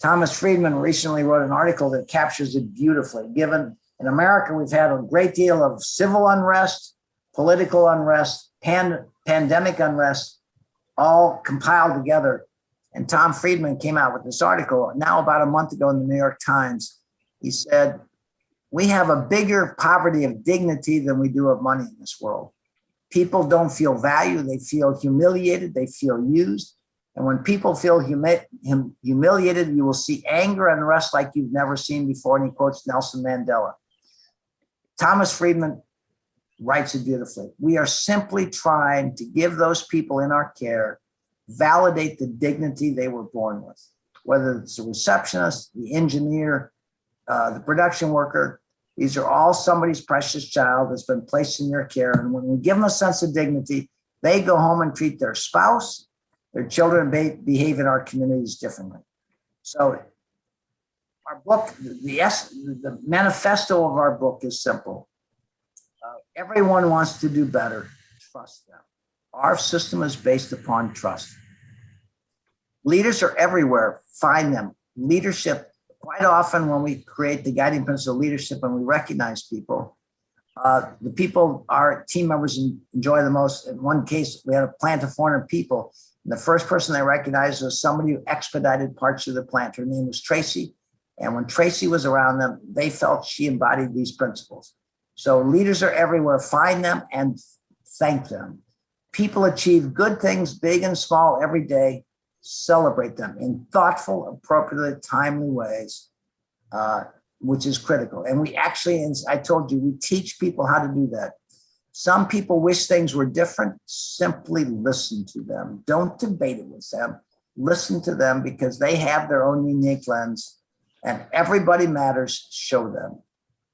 Thomas Friedman recently wrote an article that captures it beautifully. Given In America, we've had a great deal of civil unrest, political unrest, pandemic unrest, all compiled together. And Tom Friedman came out with this article now about a month ago in the New York Times. He said, we have a bigger poverty of dignity than we do of money in this world. People don't feel value. They feel humiliated. They feel used. And when people feel humiliated, you will see anger and unrest like you've never seen before. And he quotes Nelson Mandela. Thomas Friedman writes it beautifully. We are simply trying to give those people in our care, validate the dignity they were born with, whether it's the receptionist, the engineer, the production worker. These are all somebody's precious child that's been placed in your care. And when we give them a sense of dignity, they go home and treat their spouse, their children, behave in our communities differently. So our book, the manifesto of our book is simple. Everyone wants to do better. Trust them. Our system is based upon trust. Leaders are everywhere. Find them. Leadership, quite often when we create the guiding principle of leadership and we recognize people, the people our team members enjoy the most. In one case, we had a plant of 400 people. And the first person they recognized was somebody who expedited parts of the plant. Her name was Tracy. And when Tracy was around them, they felt she embodied these principles. So leaders are everywhere. Find them and thank them. People achieve good things, big and small, every day. Celebrate them in thoughtful, appropriately, timely ways, which is critical. And we actually, as I told you, we teach people how to do that. Some people wish things were different. Simply listen to them. Don't debate it with them. Listen to them because they have their own unique lens, and everybody matters. Show them.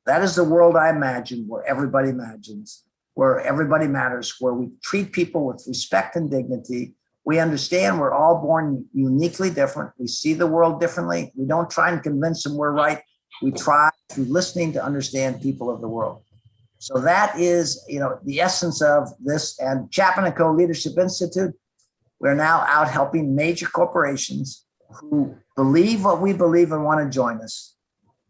That is the world I imagine, where everybody imagines, where everybody matters, where we treat people with respect and dignity. We understand we're all born uniquely different. We see the world differently. We don't try and convince them we're right. We try through listening to understand people of the world. So that is, the essence of this. And Chapman & Co. Leadership Institute, we're now out helping major corporations who believe what we believe and want to join us.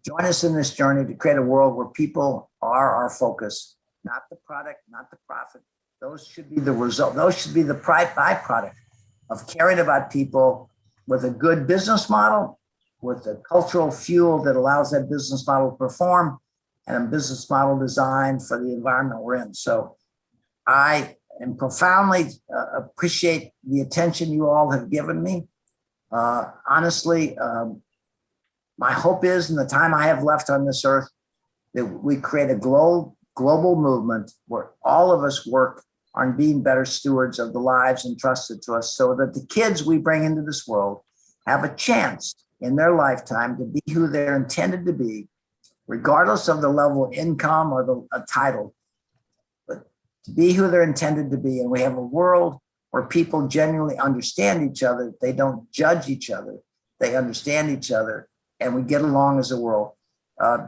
Join us in this journey to create a world where people are our focus, not the product, not the profit. Those should be the result. Those should be the byproduct of caring about people with a good business model, with a cultural fuel that allows that business model to perform, and a business model designed for the environment we're in. So I am profoundly appreciate the attention you all have given me. Honestly, my hope is in the time I have left on this earth that we create a global movement where all of us work on being better stewards of the lives entrusted to us so that the kids we bring into this world have a chance in their lifetime to be who they're intended to be, regardless of the level of income or the title, but to be who they're intended to be. And we have a world where people genuinely understand each other. They don't judge each other. They understand each other, and we get along as a world.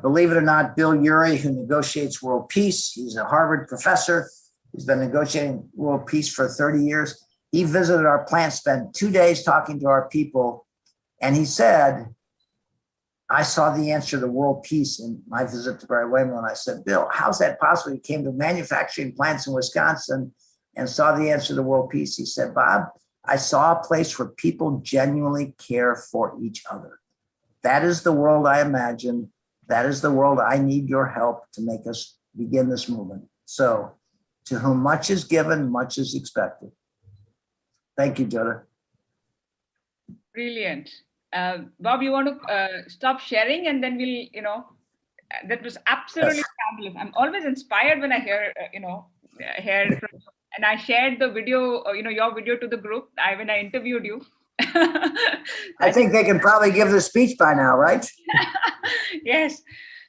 Believe it or not, Bill Urey, who negotiates world peace, he's a Harvard professor. He's been negotiating world peace for 30 years. He visited our plant, spent 2 days talking to our people, and he said, I saw the answer to world peace in my visit to Barry-Wehmiller. And I said, Bill, how's that possible? He came to manufacturing plants in Wisconsin and saw the answer to world peace. He said, Bob, I saw a place where people genuinely care for each other. That is the world I imagine. That is the world I need your help to make us begin this movement. So, to whom much is given, much is expected. Thank you, Jyoda. Brilliant. Bob, you want to stop sharing and then we'll, that was absolutely fabulous. I'm always inspired when I hear, hear from, and I shared the video, your video to the group when I interviewed you. I think they can probably give the speech by now, right? Yes.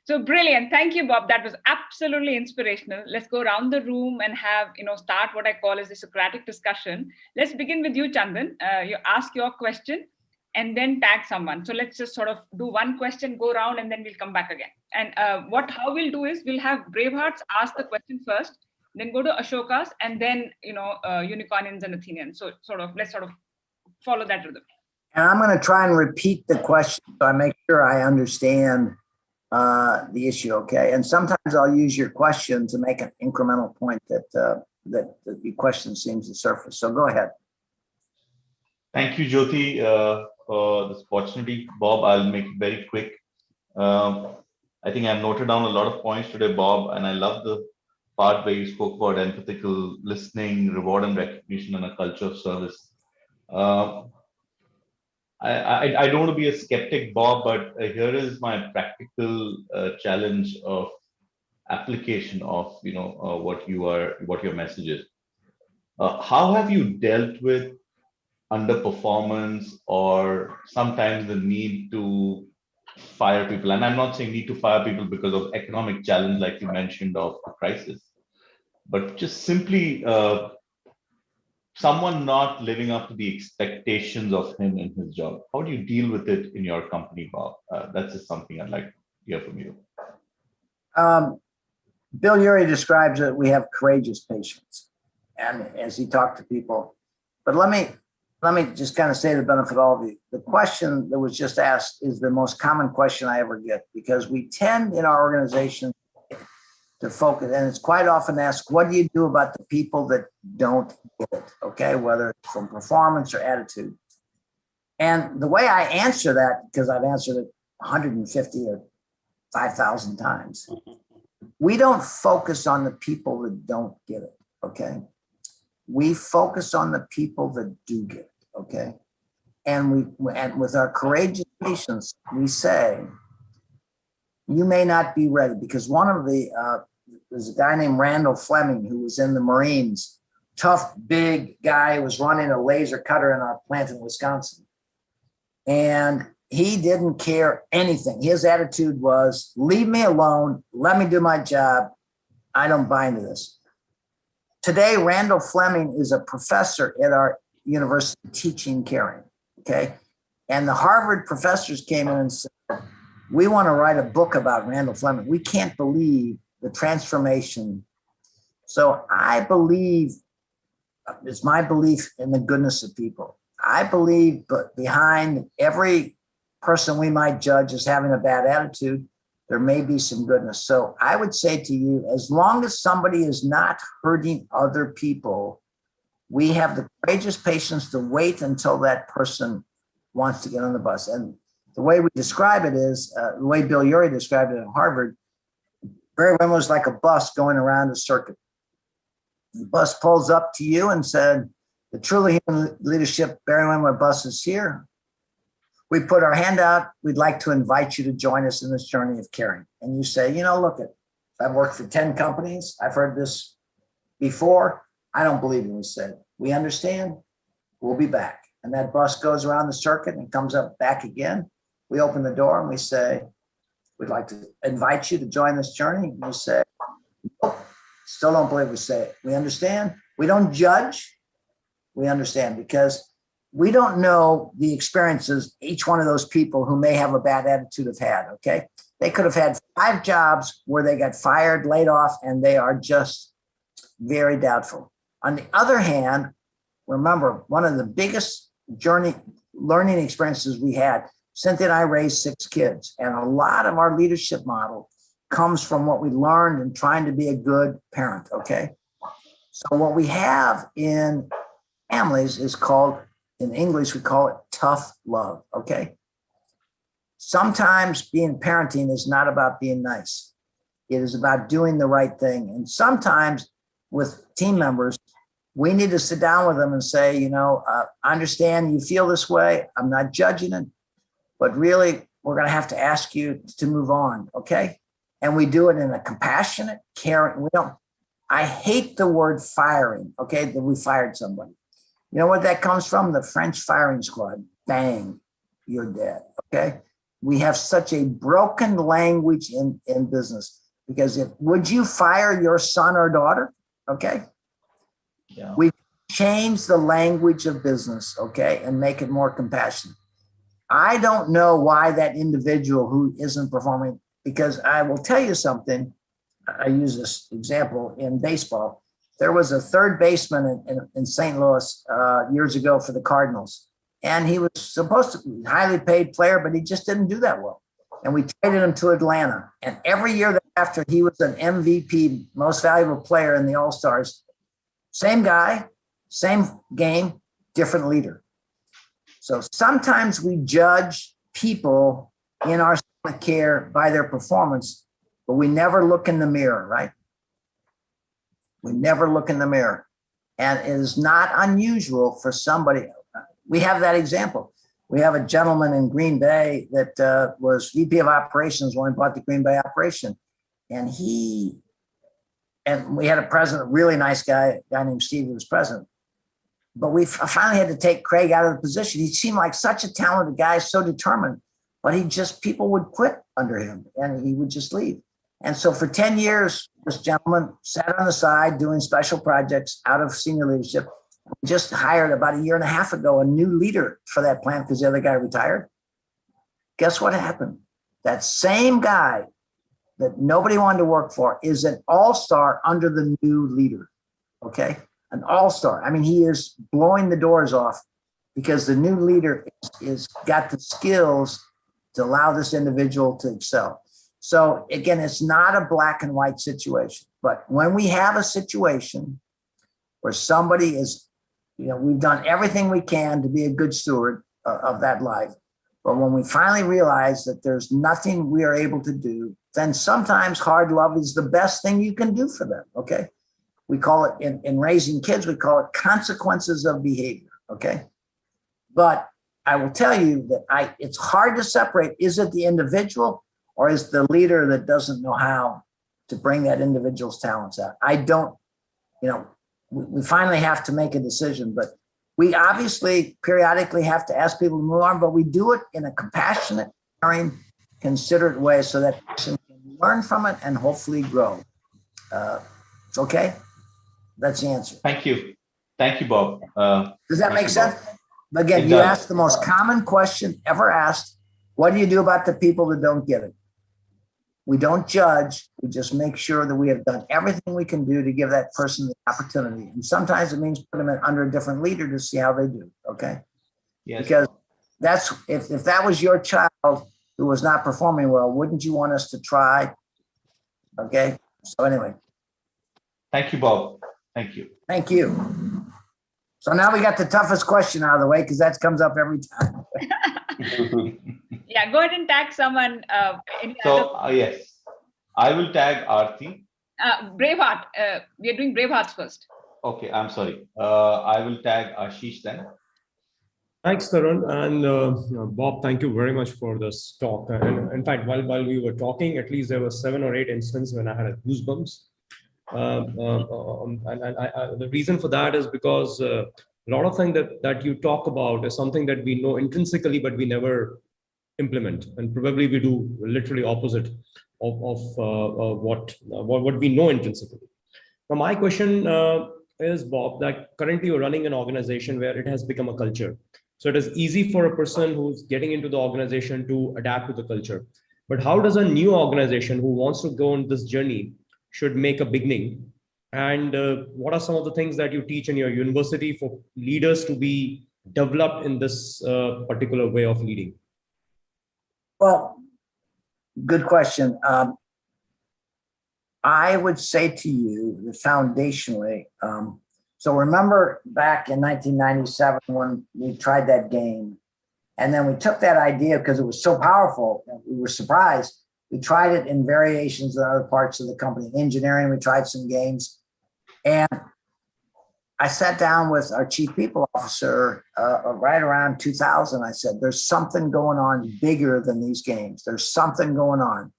So brilliant. Thank you, Bob. That was absolutely inspirational. Let's go around the room and have, start what I call as the Socratic discussion. Let's begin with you, Chandan. You ask your question and then tag someone. So let's just sort of do one question, go around, and then we'll come back again. And how we'll do is we'll have Bravehearts ask the question first, then go to Ashokas, and then, Unicornians and Athenians. So let's follow that rhythm. And I'm going to try and repeat the question so I make sure I understand the issue, okay? And sometimes I'll use your question to make an incremental point that the question seems to surface. So go ahead. Thank you, Jyoti, for this opportunity. Bob, I'll make it very quick. I think I've noted down a lot of points today, Bob, and I love the part where you spoke about empathetical listening, reward and recognition, and a culture of service. I don't want to be a skeptic, Bob, but here is my practical challenge of application of what your message is. How have you dealt with underperformance or sometimes the need to fire people? And I'm not saying need to fire people because of economic challenge, like you mentioned, of a crisis, but just simply someone not living up to the expectations of him in his job. How do you deal with it in your company, Bob? That's just something I'd like to hear from you. Bill Urey describes that we have courageous patience, and as he talked to people. But let me just kind of say the benefit of all of you. The question that was just asked is the most common question I ever get, because we tend in our organization to focus, and it's quite often asked, what do you do about the people that don't get it, okay, whether it's from performance or attitude? And the way I answer that, because I've answered it 150 or 5,000 times, we don't focus on the people that don't get it, okay? We focus on the people that do get it, okay? And with our courageous patience, we say, you may not be ready, because one of the, there's a guy named Randall Fleming who was in the Marines, tough, big guy who was running a laser cutter in our plant in Wisconsin. And he didn't care anything. His attitude was, leave me alone, let me do my job. I don't buy into this. Today, Randall Fleming is a professor at our university teaching caring, okay? And the Harvard professors came in and said, we want to write a book about Randall Fleming. We can't believe the transformation. So I believe, it's my belief in the goodness of people. I believe, but behind every person we might judge as having a bad attitude, there may be some goodness. So I would say to you, as long as somebody is not hurting other people, we have the courageous patience to wait until that person wants to get on the bus. And the way we describe it is, the way Bill Urey described it at Harvard, Barry-Wehmiller was like a bus going around a circuit. The bus pulls up to you and said, the truly human leadership Barry-Wehmiller bus is here. We put our hand out. We'd like to invite you to join us in this journey of caring. And you say, look, I've worked for 10 companies. I've heard this before. I don't believe in this. Said, we understand. We'll be back. And that bus goes around the circuit and comes up back again. We open the door and we say, we'd like to invite you to join this journey. You say, nope, still don't believe we say it. We understand. We don't judge. We understand, because we don't know the experiences each one of those people who may have a bad attitude have had, okay? They could have had 5 jobs where they got fired, laid off, and they are just very doubtful. On the other hand, remember, one of the biggest learning experiences we had, Cynthia and I raised 6 kids, and a lot of our leadership model comes from what we learned in trying to be a good parent, okay? So what we have in families is called, in English, we call it tough love, okay? Sometimes being parenting is not about being nice. It is about doing the right thing. And sometimes with team members, we need to sit down with them and say, I understand you feel this way. I'm not judging it, but really, we're going to have to ask you to move on, okay? And we do it in a compassionate, caring. I hate the word firing, okay, that we fired somebody. You know what that comes from? The French firing squad. Bang, you're dead, okay? We have such a broken language in business, because would you fire your son or daughter, okay? Yeah. We change the language of business, okay, and make it more compassionate. I don't know why that individual who isn't performing, because I will tell you something. I use this example in baseball. There was a third baseman in St. Louis years ago for the Cardinals, and he was supposed to be a highly paid player, but he just didn't do that well. and we traded him to Atlanta. And every year thereafter, he was an MVP, most valuable player in the All-Stars. Same guy, same game, different leader. So sometimes we judge people in our care by their performance, but we never look in the mirror, right? We never look in the mirror. And it is not unusual for somebody. We have that example. We have a gentleman in Green Bay that was VP of operations when we bought the Green Bay operation. And we had a president, really nice guy, a guy named Steve, who was president. But we finally had to take Craig out of the position. He seemed like such a talented guy, so determined, but people would quit under him and he would just leave. And so for 10 years, this gentleman sat on the side doing special projects out of senior leadership. We just hired about a year and a half ago a new leader for that plant because the other guy retired. Guess what happened? That same guy that nobody wanted to work for is an all-star under the new leader, okay? An all-star. I mean, he is blowing the doors off because the new leader is got the skills to allow this individual to excel. So again, it's not a black and white situation, but when we have a situation where somebody is, we've done everything we can to be a good steward of that life. But when we finally realize that there's nothing we are able to do, then sometimes hard love is the best thing you can do for them, okay? We call it, in raising kids, we call it consequences of behavior, okay? But I will tell you that it's hard to separate, is it the individual or is the leader that doesn't know how to bring that individual's talents out? I don't, we finally have to make a decision, but we obviously periodically have to ask people to move on, but we do it in a compassionate, caring, considerate way so that person can learn from it and hopefully grow. It's okay? That's the answer. Thank you. Thank you, Bob. Does that make sense? Again, you asked the most common question ever asked. What do you do about the people that don't get it? We don't judge. We just make sure that we have done everything we can do to give that person the opportunity. And sometimes it means putting them under a different leader to see how they do. Okay. Yes. Because that's, if that was your child who was not performing well, wouldn't you want us to try? Okay. So anyway. Thank you, Bob. Thank you. Thank you. So now we got the toughest question out of the way because that comes up every time. Yeah, go ahead and tag someone. Yes, I will tag Aarti. Braveheart. We are doing Bravehearts first. Okay, I'm sorry. I will tag Ashish then. Thanks, Tarun. And Bob, thank you very much for this talk. And in fact, while we were talking, at least there were 7 or 8 instances when I had goosebumps. The reason for that is because a lot of things that you talk about is something that we know intrinsically, but we never implement, and probably we do literally opposite of what we know intrinsically. Now, my question is, Bob, that currently you're running an organization where it has become a culture. So it is easy for a person who's getting into the organization to adapt to the culture. But how does a new organization who wants to go on this journey should make a beginning? And what are some of the things that you teach in your university for leaders to be developed in this particular way of leading? Well, good question. I would say to you that foundationally, so remember back in 1997 when we tried that game, and then we took that idea because it was so powerful, and we were surprised. We tried it in variations in other parts of the company. Engineering, we tried some games. And I sat down with our chief people officer right around 2000. I said, there's something going on bigger than these games. There's something going on.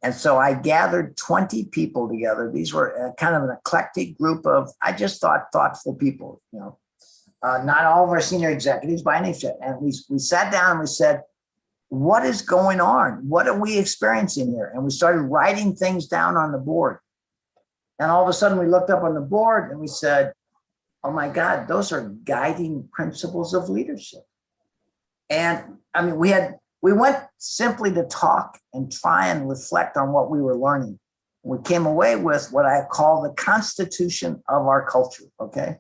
And so I gathered 20 people together. These were kind of an eclectic group of, I just thought, thoughtful people, not all of our senior executives by any stretch. And we sat down and we said, what is going on? What are we experiencing here? And we started writing things down on the board. And all of a sudden we looked up on the board and we said, oh my God, those are guiding principles of leadership. And I mean, we went simply to talk and try and reflect on what we were learning. We came away with what I call the constitution of our culture, okay?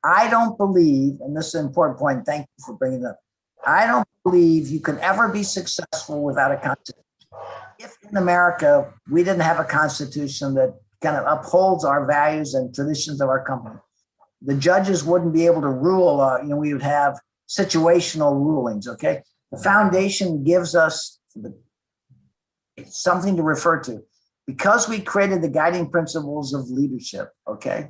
I don't believe, and this is an important point, thank you for bringing it up. I don't believe you can ever be successful without a constitution. If in America we didn't have a constitution that kind of upholds our values and traditions of our company, the judges wouldn't be able to rule. We would have situational rulings. Okay, the foundation gives us something to refer to because we created the guiding principles of leadership. Okay,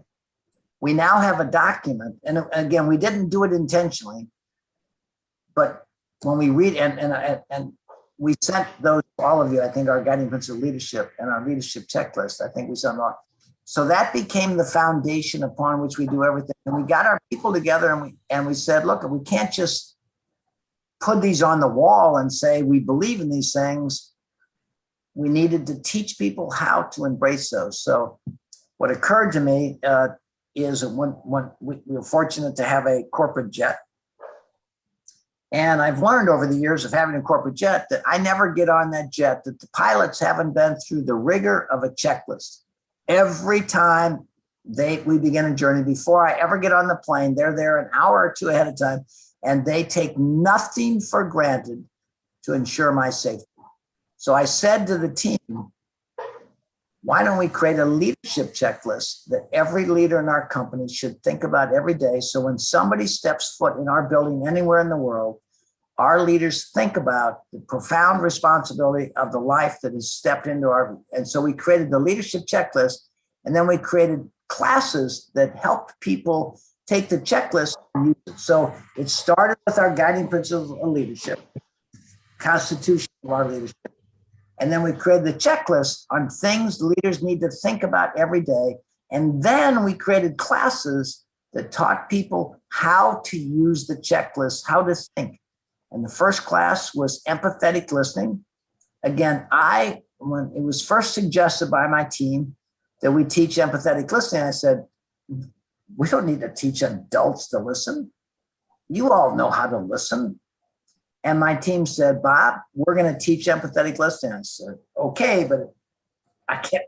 we now have a document, and again, we didn't do it intentionally, but when we read and we sent those to all of you, I think, our guiding principle of leadership and our leadership checklist. I think we sent them all. So that became the foundation upon which we do everything. And we got our people together and we said, look, we can't just put these on the wall and say we believe in these things. We needed to teach people how to embrace those. So what occurred to me is when we were fortunate to have a corporate jet. And I've learned over the years of having a corporate jet that I never get on that jet, that the pilots haven't been through the rigor of a checklist. Every time we begin a journey, before I ever get on the plane, they're there an hour or two ahead of time, and they take nothing for granted to ensure my safety. So I said to the team, why don't we create a leadership checklist that every leader in our company should think about every day? So when somebody steps foot in our building anywhere in the world, our leaders think about the profound responsibility of the life that has stepped into our, and so we created the leadership checklist, and then we created classes that helped people take the checklist and use it. So it started with our guiding principles of leadership, constitution of our leadership. And then we created the checklist on things leaders need to think about every day. And then we created classes that taught people how to use the checklist, how to think. And the first class was empathetic listening. Again, when it was first suggested by my team that we teach empathetic listening, I said, we don't need to teach adults to listen. You all know how to listen. And my team said, Bob, we're going to teach empathetic listening. I said, okay, but I can't,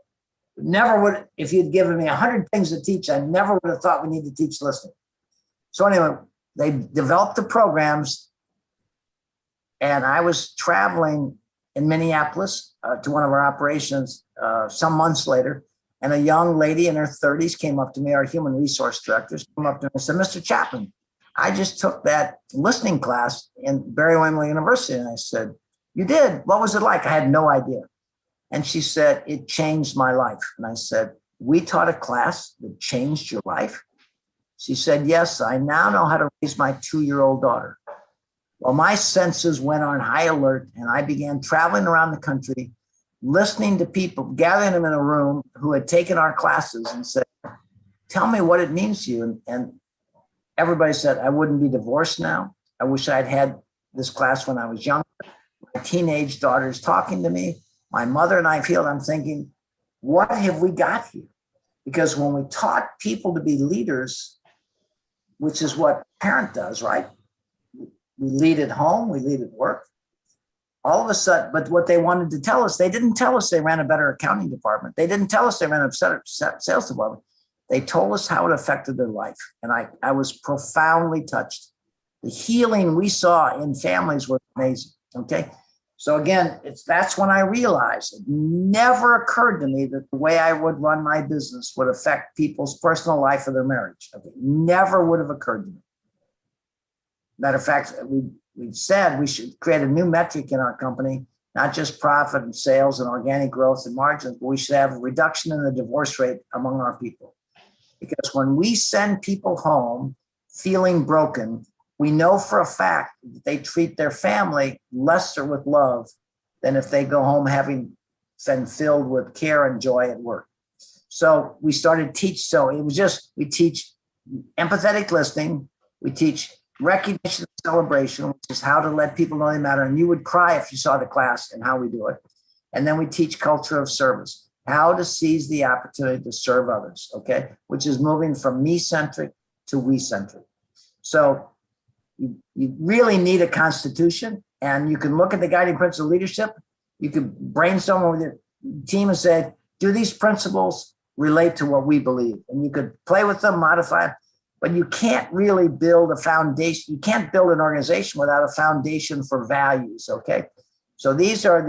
never would, if you'd given me 100 things to teach, I never would have thought we need to teach listening. So anyway, they developed the programs, and I was traveling in Minneapolis to one of our operations some months later, and a young lady in her 30s came up to me, our human resource directors came up to me and said, Mr. Chapman, I just took that listening class in Barry-Wehmiller University. And I said, you did? What was it like? I had no idea. And she said, it changed my life. And I said, we taught a class that changed your life? She said, yes, I now know how to raise my 2-year-old daughter. Well, my senses went on high alert, and I began traveling around the country, listening to people, gathering them in a room who had taken our classes and said, tell me what it means to you. And everybody said, I wouldn't be divorced now. I wish I'd had this class when I was younger. My teenage daughter's talking to me. My mother and I feel, I'm thinking, what have we got here? Because when we taught people to be leaders, which is what a parent does, right? We lead at home, we lead at work. All of a sudden, but what they wanted to tell us, they didn't tell us they ran a better accounting department. They didn't tell us they ran a better sales department. They told us how it affected their life. And I was profoundly touched. The healing we saw in families was amazing. Okay. So again, that's when I realized it never occurred to me that the way I would run my business would affect people's personal life or their marriage. Okay. Never would have occurred to me. Matter of fact, we said we should create a new metric in our company, not just profit and sales and organic growth and margins, but we should have a reduction in the divorce rate among our people. Because when we send people home feeling broken, we know for a fact that they treat their family lesser with love than if they go home having been filled with care and joy at work. So we started teach. So it was just, we teach empathetic listening. We teach recognition and celebration, which is how to let people know they matter. And you would cry if you saw the class and how we do it. And then we teach culture of service, how to seize the opportunity to serve others, okay? Which is moving from me-centric to we-centric. So you really need a constitution, and you can look at the guiding principle of leadership. You could brainstorm with your team and say, do these principles relate to what we believe? And you could play with them, modify them. but you can't really build a foundation. You can't build an organization without a foundation for values, okay? So these are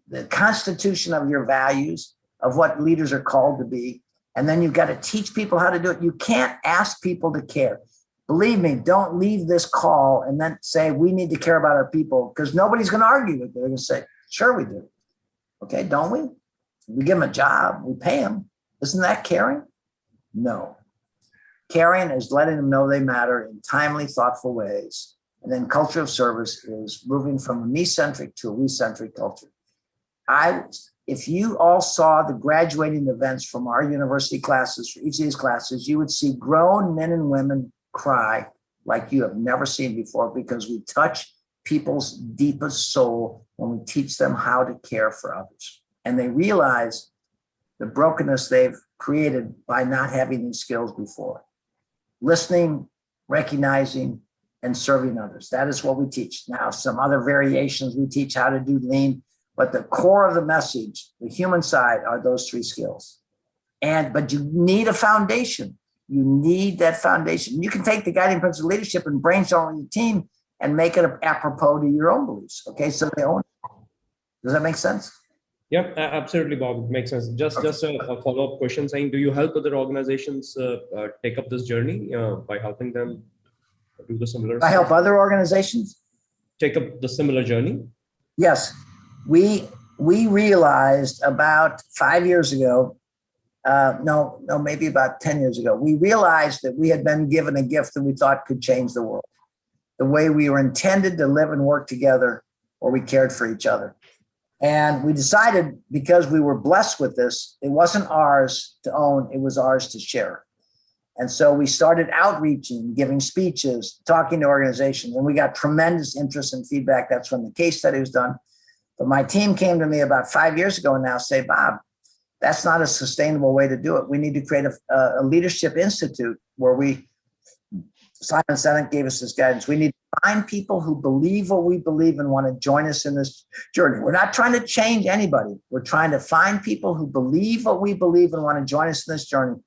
the constitution of your values, of what leaders are called to be. And then you've got to teach people how to do it. You can't ask people to care. Believe me, don't leave this call and then say, we need to care about our people, because nobody's going to argue with you. They're going to say, sure we do. Okay, don't we? We give them a job, we pay them. Isn't that caring? No. Caring is letting them know they matter in timely, thoughtful ways. And then culture of service is moving from a me-centric to a we-centric culture. If you all saw the graduating events from our university classes, for each of these classes, you would see grown men and women cry like you have never seen before, because we touch people's deepest soul when we teach them how to care for others. And they realize the brokenness they've created by not having these skills before. Listening, recognizing, and serving others. That is what we teach. Now, some other variations, we teach how to do lean, but the core of the message, the human side, are those three skills. But you need a foundation. You need that foundation. You can take the guiding principle of leadership and brainstorm with your team and make it apropos to your own beliefs. Okay, so they own it. Does that make sense? Yeah, absolutely, Bob. It makes sense. Just a follow-up question saying, do you help other organizations take up this journey by helping them do the similar? I help other organizations take up the similar journey. Yes, we realized about 5 years ago, maybe about 10 years ago, we realized that we had been given a gift that we thought could change the world. The way we were intended to live and work together, or we cared for each other. And we decided, because we were blessed with this, it wasn't ours to own, it was ours to share. And so we started outreaching, giving speeches, talking to organizations, and we got tremendous interest and feedback. That's when the case study was done. But my team came to me about 5 years ago and now say, Bob, that's not a sustainable way to do it. We need to create a leadership institute where Simon Sinek gave us this guidance. We need to find people who believe what we believe and want to join us in this journey. We're not trying to change anybody. We're trying to find people who believe what we believe and want to join us in this journey.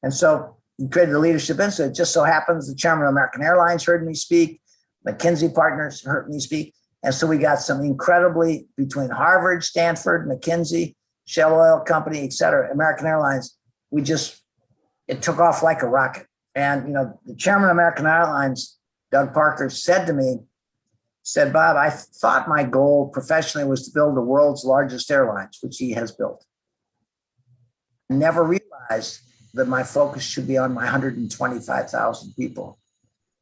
And so we created the Leadership Institute. It just so happens the chairman of American Airlines heard me speak. McKinsey Partners heard me speak. And so we got some incredibly, between Harvard, Stanford, McKinsey, Shell Oil Company, et cetera, American Airlines, it took off like a rocket. And, the chairman of American Airlines, Doug Parker, said to me, Bob, I thought my goal professionally was to build the world's largest airlines, which he has built. I never realized that my focus should be on my 125,000 people.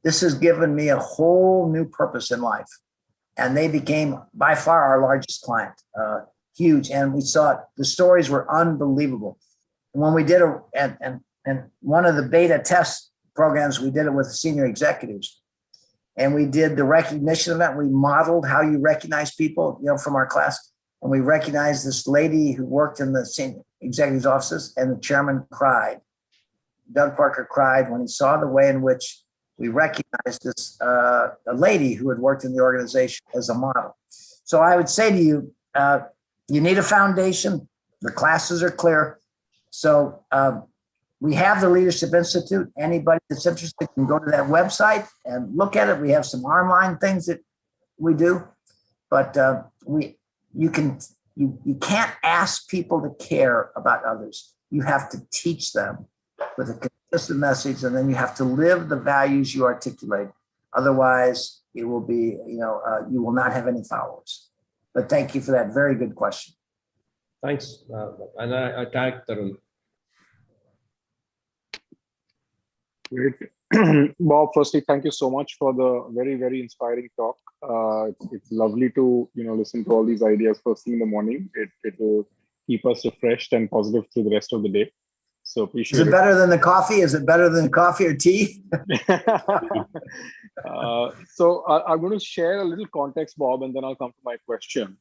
This has given me a whole new purpose in life. And they became by far our largest client, huge. And we saw the stories were unbelievable. And when we did and one of the beta test programs, we did it with senior executives. And we did the recognition event. We modeled how you recognize people, from our class. And we recognized this lady who worked in the senior executive's offices, and the chairman cried. Doug Parker cried when he saw the way in which we recognized this a lady who had worked in the organization as a model. So I would say to you, you need a foundation. The classes are clear. So we have the Leadership Institute. Anybody that's interested can go to that website and look at it. We have some online things that we do, but you can't ask people to care about others. You have to teach them with a consistent message, and then you have to live the values you articulate. Otherwise, it will be, you will not have any followers. But thank you for that very good question. Thanks. And I tagged Tarun. Great. Bob, firstly, thank you so much for the very, very inspiring talk. It's lovely to, listen to all these ideas first thing in the morning. It will keep us refreshed and positive through the rest of the day. So appreciate it. Is it better than the coffee? Is it better than coffee or tea? So I'm going to share a little context, Bob, and then I'll come to my question.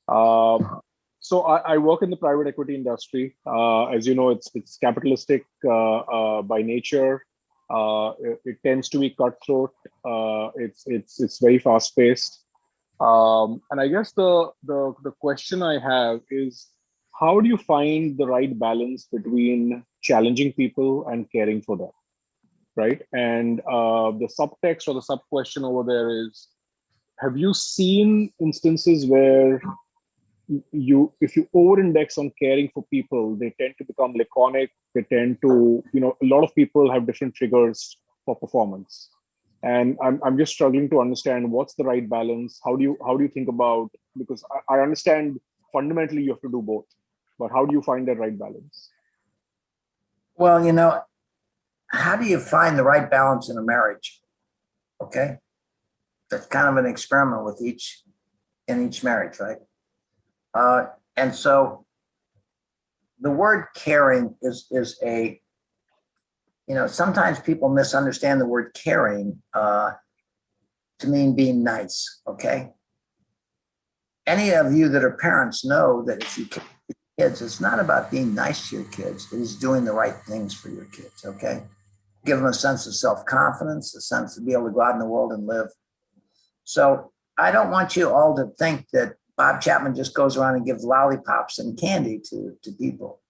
So I work in the private equity industry. As you know, it's capitalistic by nature. It tends to be cutthroat. It's very fast paced. And I guess the question I have is, how do you find the right balance between challenging people and caring for them? right? And the subtext or the sub question over there is, have you seen instances where if you over-index on caring for people, they tend to become laconic. They tend to, a lot of people have different triggers for performance. And I'm just struggling to understand what's the right balance. How do you think about, because I understand fundamentally you have to do both, but how do you find that right balance? Well, how do you find the right balance in a marriage? Okay. That's kind of an experiment with each marriage, right? And so the word caring is a, sometimes people misunderstand the word caring to mean being nice, okay? Any of you that are parents know that if you care for your kids, it's not about being nice to your kids, it is doing the right things for your kids, okay? Give them a sense of self-confidence, a sense to be able to go out in the world and live. So I don't want you all to think that Bob Chapman just goes around and gives lollipops and candy to people.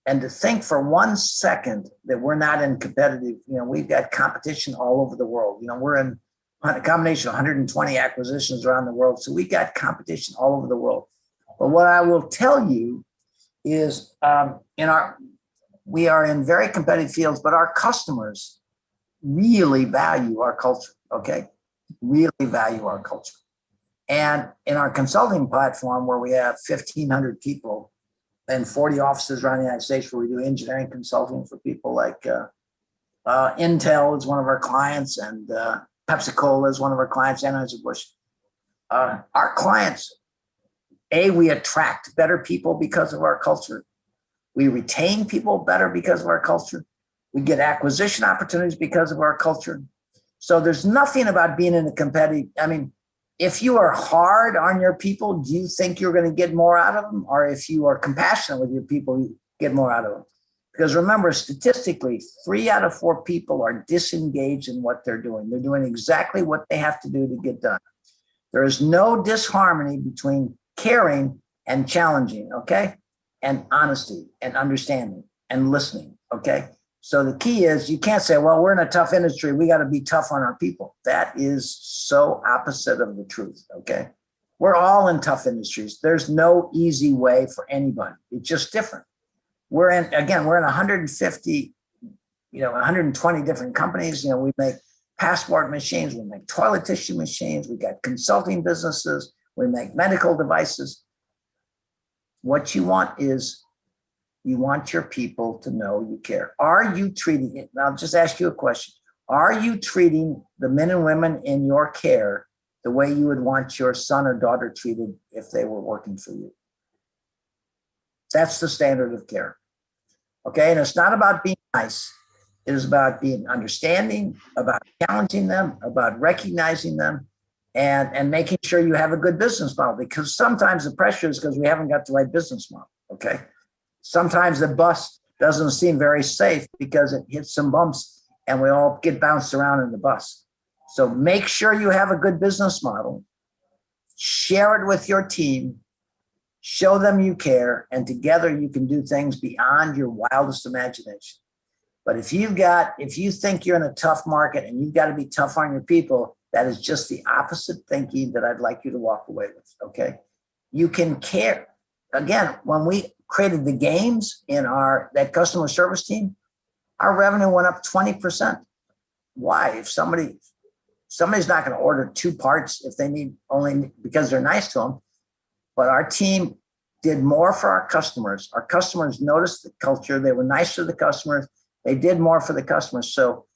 And to think for 1 second that we're not in competitive, we've got competition all over the world. We're in a combination of 120 acquisitions around the world. So we got competition all over the world. But what I will tell you is we are in very competitive fields, but our customers really value our culture, okay? Really value our culture. And in our consulting platform, where we have 1,500 people and 40 offices around the United States, where we do engineering consulting for people like Intel is one of our clients, and Pepsi-Cola is one of our clients, Anheuser-Busch. Our clients, we attract better people because of our culture. We retain people better because of our culture. We get acquisition opportunities because of our culture. So there's nothing about being in a competitive, if you are hard on your people, do you think you're going to get more out of them? Or if you are compassionate with your people, you get more out of them? Because remember, statistically, 3 out of 4 people are disengaged in what they're doing. They're doing exactly what they have to do to get done. There is no disharmony between caring and challenging, okay? And honesty and understanding and listening, okay? So the key is you can't say, well, we're in a tough industry, we got to be tough on our people. That is so opposite of the truth, okay? We're all in tough industries. There's no easy way for anybody. It's just different. We're in 150, 120 different companies. We make passport machines, we make toilet tissue machines, we got consulting businesses, we make medical devices. What you want is, you want your people to know you care. Are you treating it? I'll just ask you a question. Are you treating the men and women in your care the way you would want your son or daughter treated if they were working for you? That's the standard of care. Okay, and it's not about being nice. It is about being understanding, about challenging them, about recognizing them, and making sure you have a good business model, because sometimes the pressure is because we haven't got the right business model, okay? Sometimes the bus doesn't seem very safe because it hits some bumps and we all get bounced around in the bus. So make sure you have a good business model, share it with your team, show them you care, and together you can do things beyond your wildest imagination. But if you think you're in a tough market and you've got to be tough on your people, that is just the opposite thinking that I'd like you to walk away with, okay? You can care. Again, when we created the games in that customer service team, our revenue went up 20%. Why? If somebody's not going to order 2 parts if they need only because they're nice to them, but our team did more for our customers. Our customers noticed the culture. They were nice to the customers. They did more for the customers. So,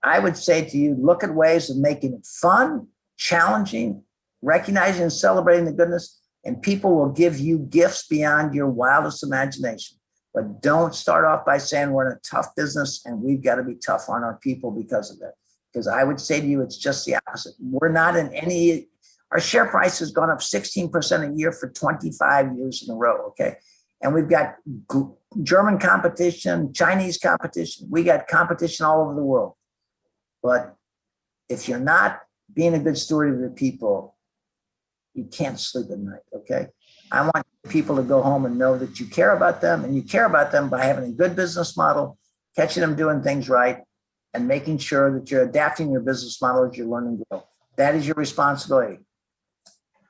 I would say to you, look at ways of making it fun, challenging, recognizing and celebrating the goodness, and people will give you gifts beyond your wildest imagination. But don't start off by saying we're in a tough business and we've got to be tough on our people because of that. Because I would say to you, it's just the opposite. We're not in our share price has gone up 16% a year for 25 years in a row, okay? And we've got German competition, Chinese competition. We got competition all over the world. But if you're not being a good steward of your people, you can't sleep at night, okay? I want people to go home and know that you care about them, and you care about them by having a good business model, catching them doing things right, and making sure that you're adapting your business model as you learn and grow. That is your responsibility.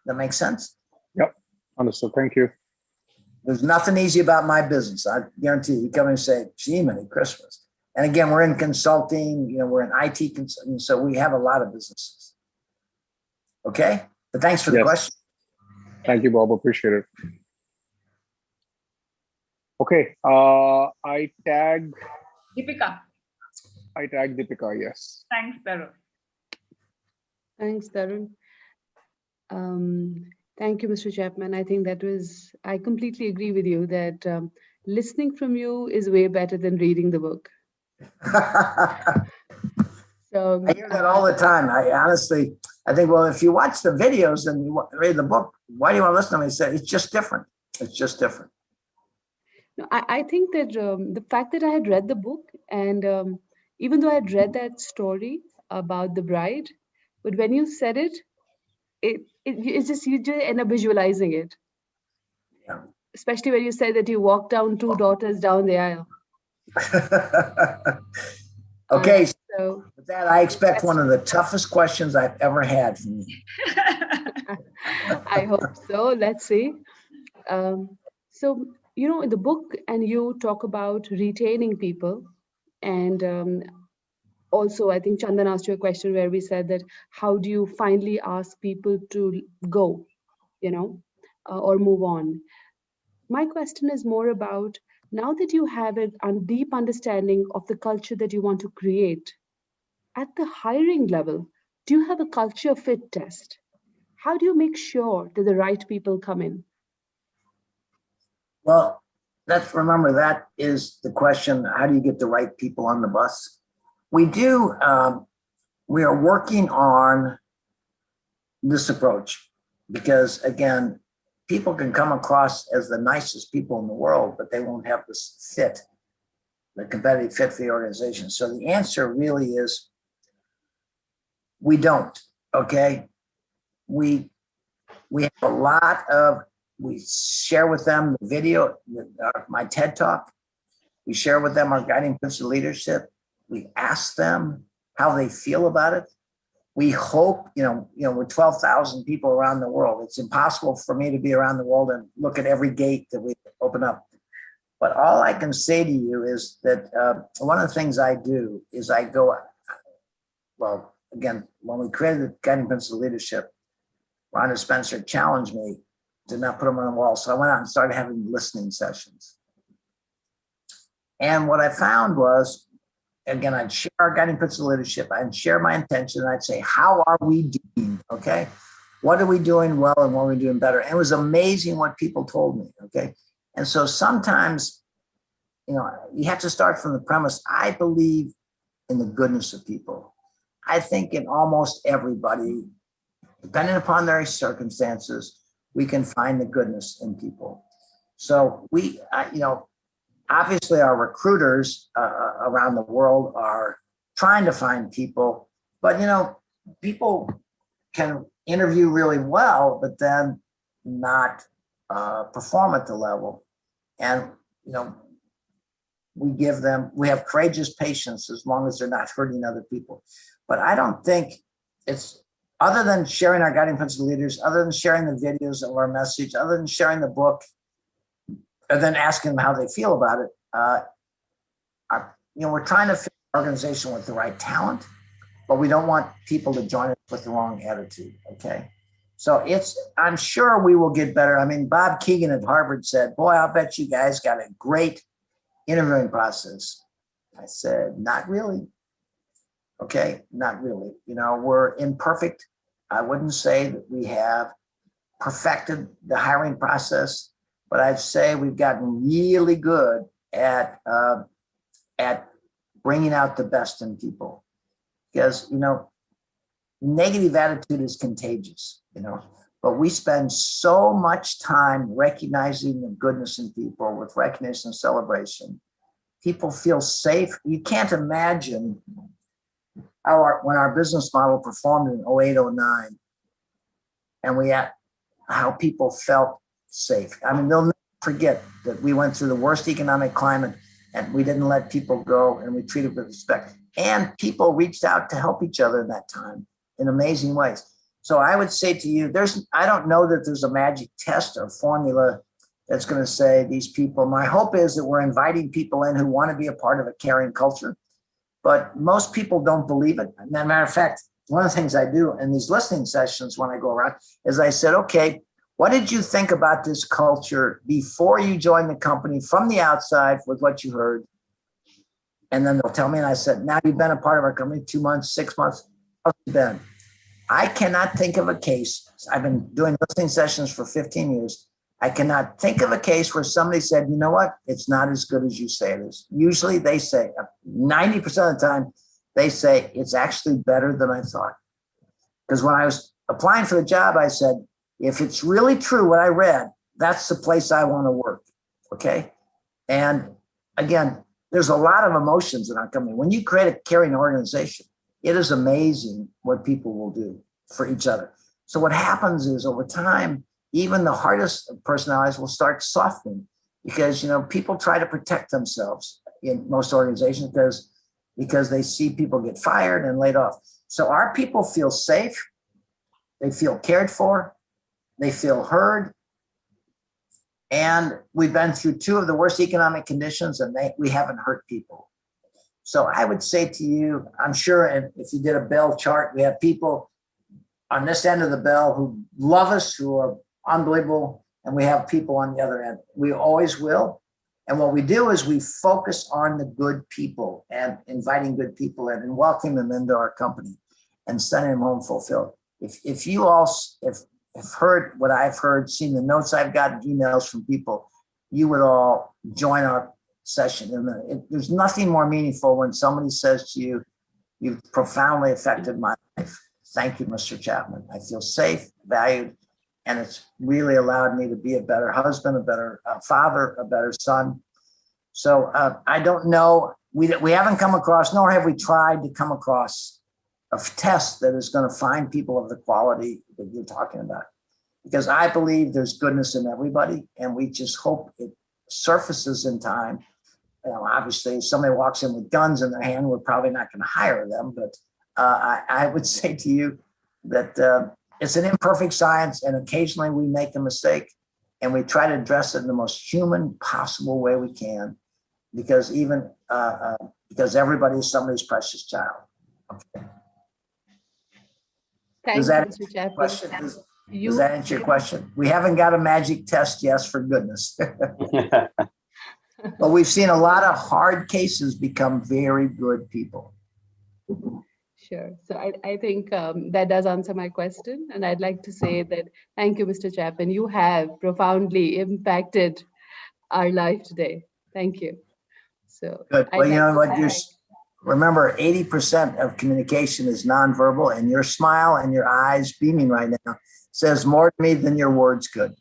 That makes sense? Yep. Understood. Thank you. There's nothing easy about my business. I guarantee you come in and say, gee, Merry Christmas. And again, we're in consulting, we're in IT consulting, so we have a lot of businesses. Okay? But thanks for the question. Thank you, Bob. Appreciate it. Okay. I tagged Deepika. Deepika, yes. Thanks, Tarun. Thanks, Tarun. Thank you, Mr. Chapman. I think I completely agree with you that listening from you is way better than reading the book. So I hear that all the time. I think, well, if you watch the videos and you read the book, why do you want to listen to me? Say it's just different. It's just different. No, I think that the fact that I had read the book, and even though I had read that story about the bride, but when you said it, it's just you just end up visualizing it. Yeah. Especially when you said that you walked down two daughters down the aisle. Okay, so with that, I expect one of the toughest questions I've ever had from you. I hope so. Let's see. So, in the book, and you talk about retaining people, and also, I think Chandan asked you a question where we said that how do you finally ask people to go, or move on? My question is more about now that you have a deep understanding of the culture that you want to create, at the hiring level, do you have a culture fit test? How do you make sure that the right people come in? Well, remember that is the question. How do you get the right people on the bus? We do. We are working on this approach because, again, people can come across as the nicest people in the world, but they won't have this fit, the competitive fit for the organization. So the answer really is we don't, okay? We have a lot of, we share with them the video, my TED Talk. We share with them our guiding principle of leadership. We ask them how they feel about it. We hope, with 12,000 people around the world, it's impossible for me to be around the world and look at every gate that we open up. But all I can say to you is that one of the things I do is I go, well, again, when we created the guiding principle of leadership, Rhonda Spencer challenged me to not put them on the wall. So I went out and started having listening sessions. And what I found was, again, I'd share our guiding principle of leadership. I'd share my intention. And I'd say, how are we doing? Okay. What are we doing well and what are we doing better? And it was amazing what people told me. Okay. And so sometimes, you have to start from the premise, I believe in the goodness of people. I think in almost everybody, depending upon their circumstances, we can find the goodness in people. So we, obviously our recruiters around the world are trying to find people, but people can interview really well, but then not perform at the level. And we have courageous patience as long as they're not hurting other people. But I don't think it's, other than sharing our guiding principle leaders, other than sharing the videos of our message, other than sharing the book, and then asking them how they feel about it, we're trying to fit an organization with the right talent, but we don't want people to join us with the wrong attitude, okay? So I'm sure we will get better. I mean, Bob Keegan at Harvard said, boy, I'll bet you guys got a great interviewing process. I said, not really. Okay, not really. We're imperfect. I wouldn't say that we have perfected the hiring process, but I'd say we've gotten really good at bringing out the best in people. Because, negative attitude is contagious, but we spend so much time recognizing the goodness in people with recognition and celebration. People feel safe. You can't imagine when our business model performed in 08, 09, and how people felt safe. I mean, they'll never forget that we went through the worst economic climate and we didn't let people go, and we treated with respect. And people reached out to help each other in that time in amazing ways. So I would say to you, I don't know that there's a magic test or formula that's going to say these people. My hope is that we're inviting people in who want to be a part of a caring culture, but most people don't believe it. As a matter of fact, one of the things I do in these listening sessions when I go around is I said, okay, what did you think about this culture before you joined the company from the outside with what you heard? And then they'll tell me, and I said, now you've been a part of our company 2 months, 6 months, how's it been? I cannot think of a case. I've been doing listening sessions for 15 years. I cannot think of a case where somebody said, you know what, it's not as good as you say it is. Usually they say, 90% of the time, they say it's actually better than I thought. Because when I was applying for the job, I said, if it's really true what I read, that's the place I want to work. Okay. And again, there's a lot of emotions in our company. When you create a caring organization, it is amazing what people will do for each other. So what happens is over time, even the hardest personalities will start softening because, people try to protect themselves in most organizations because they see people get fired and laid off. So our people feel safe. They feel cared for. They feel heard. And we've been through 2 of the worst economic conditions and we haven't hurt people. So I would say to you, I'm sure if you did a bell chart, we have people on this end of the bell who love us, who are unbelievable, and we have people on the other end. We always will. And what we do is we focus on the good people and inviting good people in and welcoming them into our company and sending them home fulfilled. If you all have heard what I've heard, seen the notes I've gotten, emails from people, you would all join our session. And there's nothing more meaningful when somebody says to you, you've profoundly affected my life. Thank you, Mr. Chapman. I feel safe, valued, and it's really allowed me to be a better husband, a better father, a better son. So I don't know. We haven't come across, nor have we tried to come across a test that is going to find people of the quality that you're talking about. Because I believe there's goodness in everybody, and we just hope it surfaces in time. Obviously, if somebody walks in with guns in their hand, we're probably not going to hire them. But I would say to you that it's an imperfect science, and occasionally we make a mistake, and we try to address it in the most human possible way we can, because because everybody is somebody's precious child. Okay. Thank you, Mr. Chapman. Does that answer your question? We haven't got a magic test, yes, for goodness. But we've seen a lot of hard cases become very good people. Sure. So I think that does answer my question. And I'd like to say that thank you, Mr. Chapman. You have profoundly impacted our life today. Thank you. So good. Well, you know what? Remember, 80% of communication is nonverbal, and your smile and your eyes beaming right now says more to me than your words could.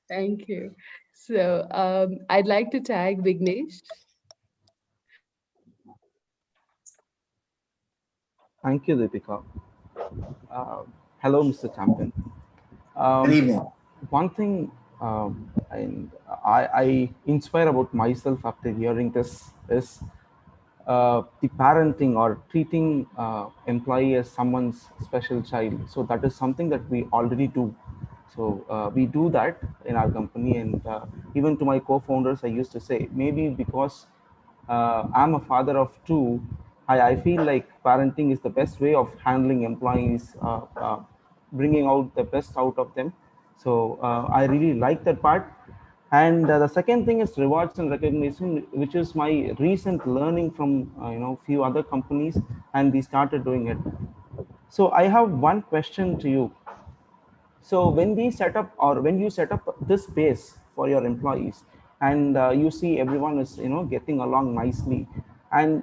Thank you. So I'd like to tag Vignesh. Thank you, Deepika. Hello, Mr. Chapman. Good evening. One thing I inspire about myself after hearing this is the parenting or treating employee as someone's special child. So that is something that we already do. So we do that in our company, and even to my co-founders, I used to say, maybe because I'm a father of 2, I feel like parenting is the best way of handling employees, bringing out the best out of them. So I really like that part. And the second thing is rewards and recognition, which is my recent learning from few other companies, and we started doing it. So I have one question to you. So when we set up, or when you set up this space for your employees, and you see everyone is getting along nicely, and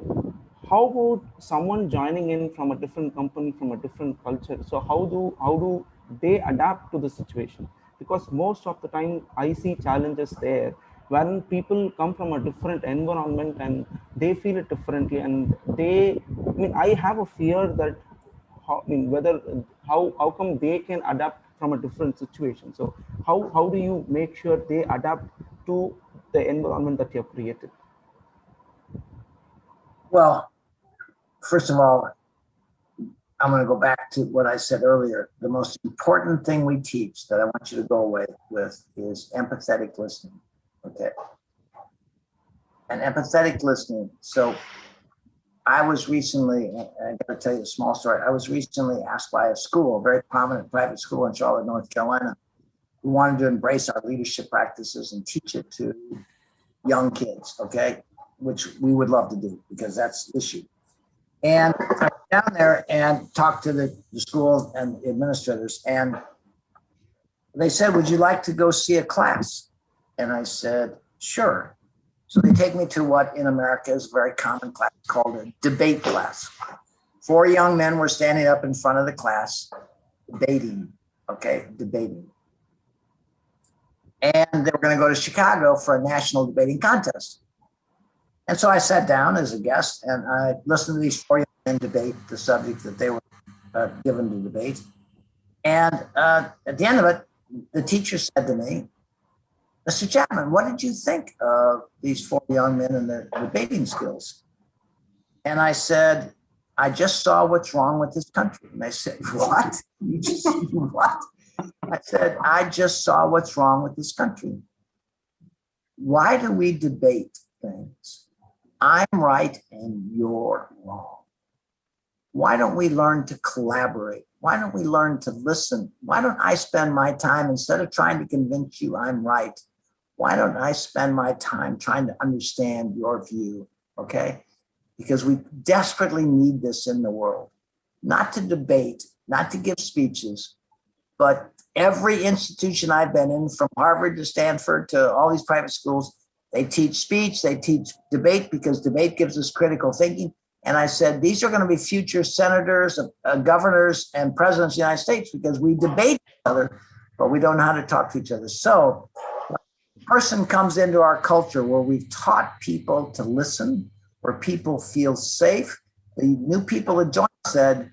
how about someone joining in from a different company, from a different culture? So how do they adapt to the situation? Because most of the time I see challenges there when people come from a different environment and they feel it differently, and I have a fear that how come they can adapt from a different situation? So how do you make sure they adapt to the environment that you have created? Well, first of all, I'm going to go back to what I said earlier. The most important thing we teach that I want you to go away with is empathetic listening. Okay. And empathetic listening. So I was recently, I got to tell you a small story. I was recently asked by a school, a very prominent private school in Charlotte, North Carolina, who wanted to embrace our leadership practices and teach it to young kids, okay, which we would love to do because that's the issue. And I went down there and talked to the school and the administrators, and they said, would you like to go see a class? And I said, sure. So they take me to what in America is a very common class called a debate class. 4 young men were standing up in front of the class, debating. And they were going to go to Chicago for a national debating contest. And so I sat down as a guest and I listened to these 4 young men debate the subject that they were given to debate. And at the end of it, the teacher said to me, Mr. Chapman, what did you think of these 4 young men and their debating skills? And I said, I just saw what's wrong with this country. And they said, what? You just what? I said, I just saw what's wrong with this country. Why do we debate things? I'm right and you're wrong. Why don't we learn to collaborate? Why don't we learn to listen? Why don't I spend my time, instead of trying to convince you I'm right, why don't I spend my time trying to understand your view, okay? Because we desperately need this in the world. Not to debate, not to give speeches, but every institution I've been in, from Harvard to Stanford to all these private schools, they teach speech, they teach debate, because debate gives us critical thinking. And I said, these are going to be future senators, governors, and presidents of the United States, because we debate each other, but we don't know how to talk to each other. So a person comes into our culture where we've taught people to listen, where people feel safe. The new people that joined said,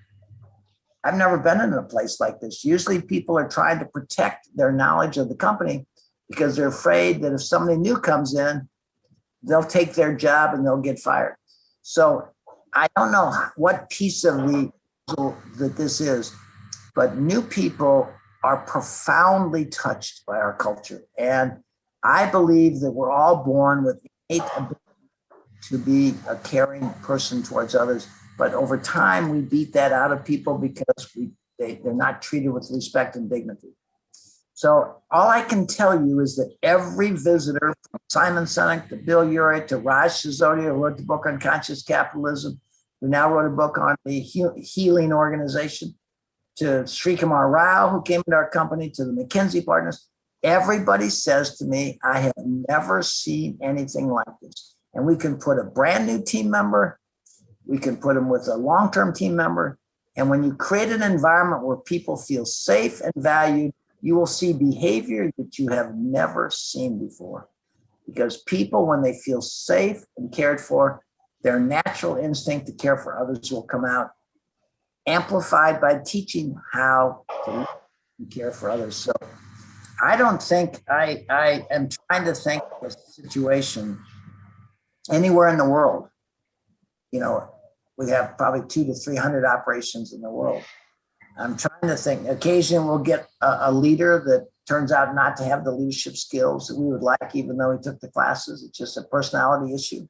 I've never been in a place like this. Usually people are trying to protect their knowledge of the company because they're afraid that if somebody new comes in, they'll take their job and they'll get fired. So I don't know what piece of the that this is, but new people are profoundly touched by our culture. And I believe that we're all born with innate ability to be a caring person towards others. But over time, we beat that out of people because they're not treated with respect and dignity. So all I can tell you is that every visitor, from Simon Sinek to Bill Urey to Raj Sisodia, who wrote the book on Conscious Capitalism, who now wrote a book on the healing organization, to Srikumar Rao, who came into our company, to the McKinsey partners, everybody says to me, I have never seen anything like this. And we can put a brand new team member, we can put them with a long-term team member. And when you create an environment where people feel safe and valued, you will see behavior that you have never seen before. Because people, when they feel safe and cared for, their natural instinct to care for others will come out, amplified by teaching how to care for others. So I don't think, I am trying to think of a situation anywhere in the world. You know, we have probably 200 to 300 operations in the world. I'm trying to think, occasionally we'll get a leader that turns out not to have the leadership skills that we would like, even though he took the classes. It's just a personality issue.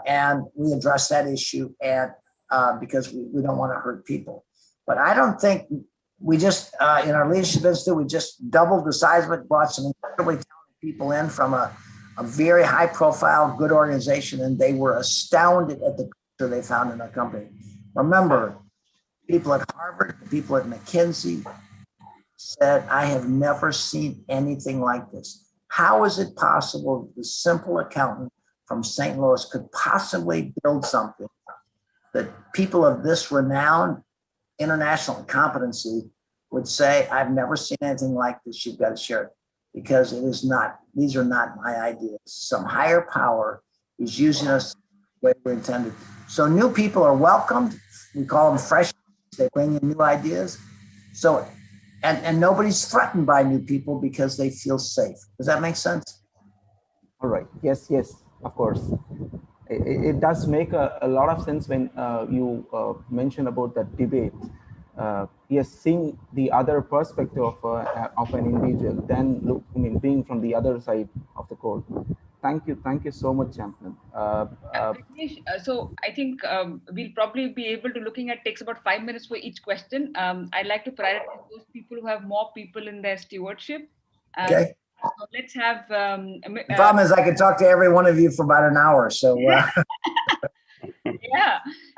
And we address that issue and because we don't want to hurt people. But I don't think we just, in our leadership institute, we just doubled the size of it, brought some incredibly talented people in from a very high profile, good organization, and they were astounded at the culture they found in our company. Remember, people at Harvard, people at McKinsey said, I have never seen anything like this. How is it possible the simple accountant from St. Louis could possibly build something that people of this renowned international competency would say, I've never seen anything like this, you've got to share it. Because it is not, these are not my ideas. Some higher power is using us the way we're intended. So new people are welcomed. We call them fresh. They bring in new ideas. So, and nobody's threatened by new people because they feel safe. Does that make sense? All right. Yes, yes, of course. It does make a lot of sense when you mention about that debate. Yes, seeing the other perspective of an individual, then being from the other side of the court. Thank you so much, Chapman. Vignesh, so I think we'll probably be able to looking at takes about 5 minutes for each question. I'd like to prioritize those people who have more people in their stewardship. Okay. So let's have. The problem is I could talk to every one of you for about an hour. So. Yeah.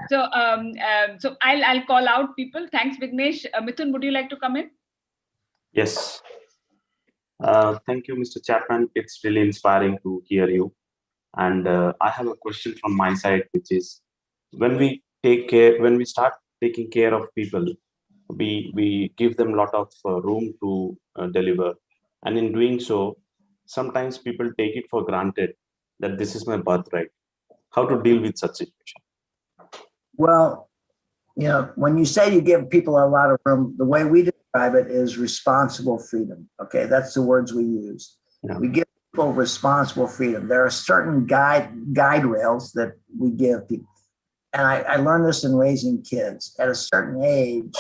So I'll call out people. Thanks, Vignesh. Mithun, would you like to come in? Yes. Thank you, Mr. Chapman. It's really inspiring to hear you. And I have a question from my side, which is when we start taking care of people, we give them a lot of room to deliver. And in doing so, sometimes people take it for granted that this is my birthright. How to deal with such situation? Well, when you say you give people a lot of room, the way we describe it is responsible freedom. Okay, that's the words we use. Yeah. We give people responsible freedom. There are certain guide rails that we give people. And I learned this in raising kids. At a certain age,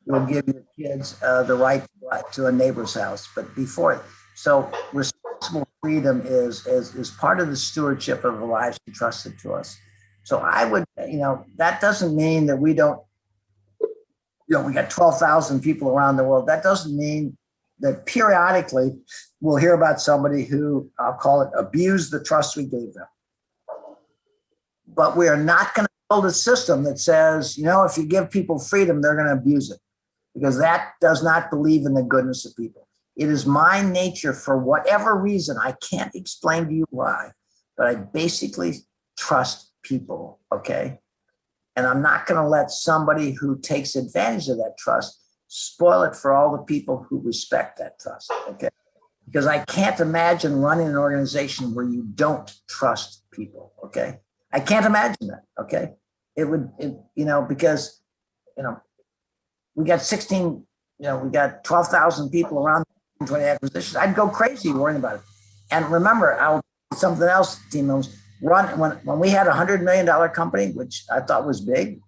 you'll give your kids the right to a neighbor's house. But before, so responsible freedom is part of the stewardship of the lives entrusted to us. So I would, that doesn't mean that we don't, we got 12,000 people around the world. That doesn't mean that periodically we'll hear about somebody who, I'll call it, abused the trust we gave them. But we are not going to build a system that says, if you give people freedom, they're going to abuse it, because that does not believe in the goodness of people. It is my nature, for whatever reason, I can't explain to you why, but I basically trust people, okay? And I'm not going to let somebody who takes advantage of that trust spoil it for all the people who respect that trust, okay? Because I can't imagine running an organization where you don't trust people, okay? I can't imagine that, okay? Because, we got 16, we got 12,000 people around 20 acquisitions. I'd go crazy worrying about it. And remember, something else, team members, when we had $100 million company, which I thought was big,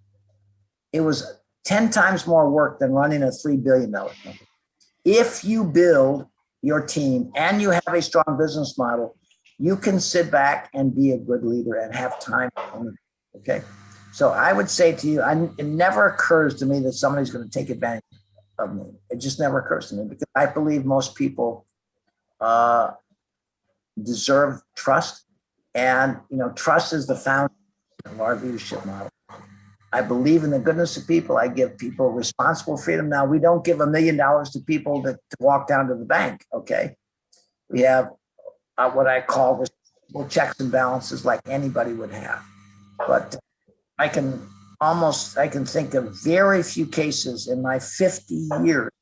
it was 10 times more work than running a $3 billion company. If you build your team and you have a strong business model, you can sit back and be a good leader and have time. Okay. So I would say to you, it never occurs to me that somebody's going to take advantage of me. It just never occurs to me, because I believe most people deserve trust. And, trust is the foundation of our leadership model. I believe in the goodness of people. I give people responsible freedom. Now, we don't give $1 million to people to walk down to the bank, okay? We have what I call responsible checks and balances like anybody would have. But I can think of very few cases in my 50 years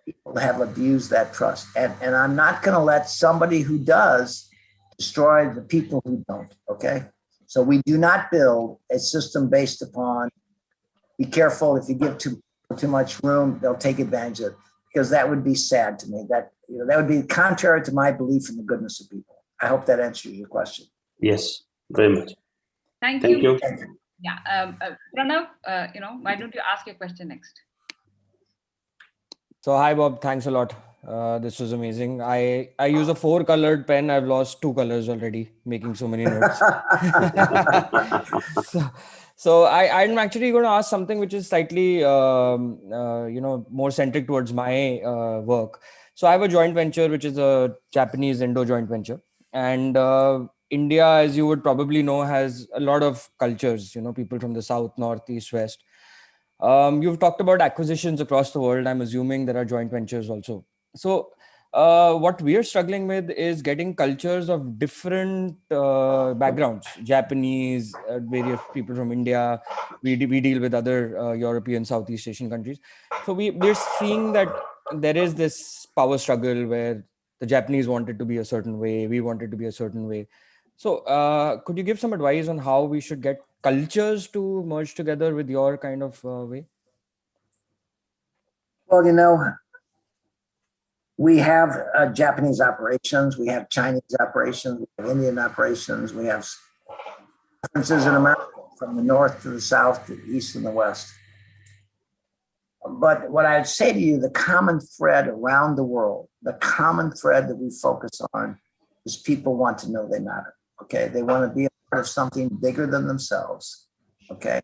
people have abused that trust. And I'm not going to let somebody who does destroy the people who don't, okay? So we do not build a system based upon, be careful, if you give too much room, they'll take advantage of it, because that would be sad to me. That would be contrary to my belief in the goodness of people. I hope that answers your question. Yes, very much. Thank you. Yeah, Pranav, why don't you ask your question next? So hi, Bob. Thanks a lot. This was amazing. I use a 4-colored pen. I've lost 2 colors already, making so many notes. so I'm actually going to ask something which is slightly, more centric towards my work. So I have a joint venture, which is a Japanese Indo joint venture. And India, as you would probably know, has a lot of cultures, people from the south, north, east, west. You've talked about acquisitions across the world. I'm assuming there are joint ventures also. So what we are struggling with is getting cultures of different backgrounds, Japanese, various people from India. We deal with other European, Southeast Asian countries. So we're seeing that there is this power struggle where the Japanese wanted to be a certain way, we wanted to be a certain way. So could you give some advice on how we should get cultures to merge together with your kind of way? Well, we have Japanese operations, we have Chinese operations, we have Indian operations, we have differences in America from the north to the south, to the east and the west. But what I'd say to you, the common thread around the world, the common thread that we focus on is people want to know they matter. Okay. They want to be a part of something bigger than themselves. Okay.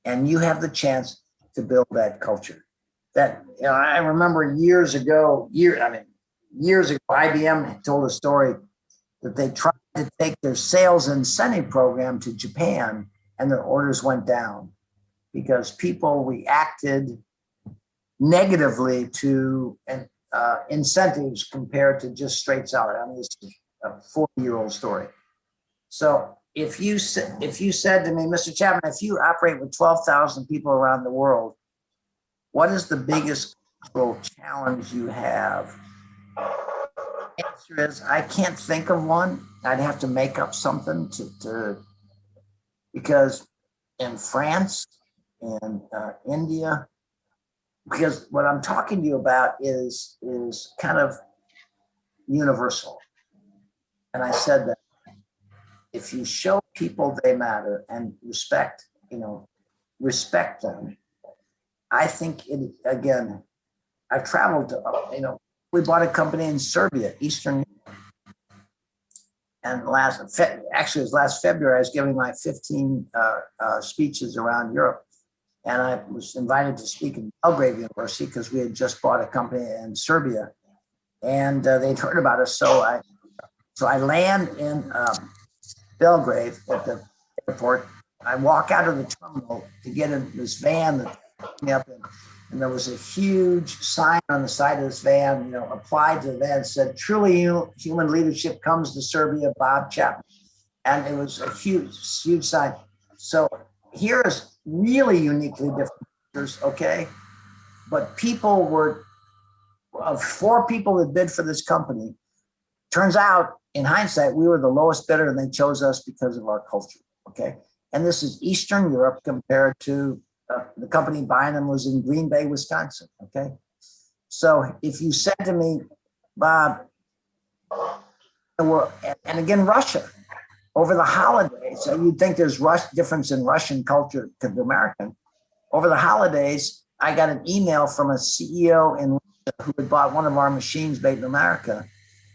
And you have the chance to build that culture. That, you know, I remember years ago, IBM told a story that they tried to take their sales incentive program to Japan and their orders went down because people reacted negatively to incentives compared to just straight salary. I mean, this is a 40-year-old story. So if you said to me, Mr. Chapman, if you operate with 12,000 people around the world, what is the biggest cultural challenge you have? The answer is, I can't think of one. I'd have to make up something because in France and India, because what I'm talking to you about is kind of universal. And I said that if you show people they matter and respect them, I think again, I've traveled to, we bought a company in Serbia, Eastern Europe. And it was last February, I was giving my 15 speeches around Europe. And I was invited to speak in Belgrade University because we had just bought a company in Serbia. And they'd heard about us. So I land in Belgrade at the airport. I walk out of the terminal to get in this van that picked me up in. And there was a huge sign on the side of this van, applied to the van, said, "Truly human leadership comes to Serbia, Bob Chapman." And it was a huge, huge sign. So here is really uniquely different, okay? But of 4 people that bid for this company, turns out, in hindsight, we were the lowest bidder and they chose us because of our culture, okay? And this is Eastern Europe compared to the company buying them was in Green Bay, Wisconsin, okay? So if you said to me, Bob, and again, Russia, over the holidays, so you'd think there's difference in Russian culture to the American. Over the holidays, I got an email from a CEO in Russia who had bought one of our machines made in America.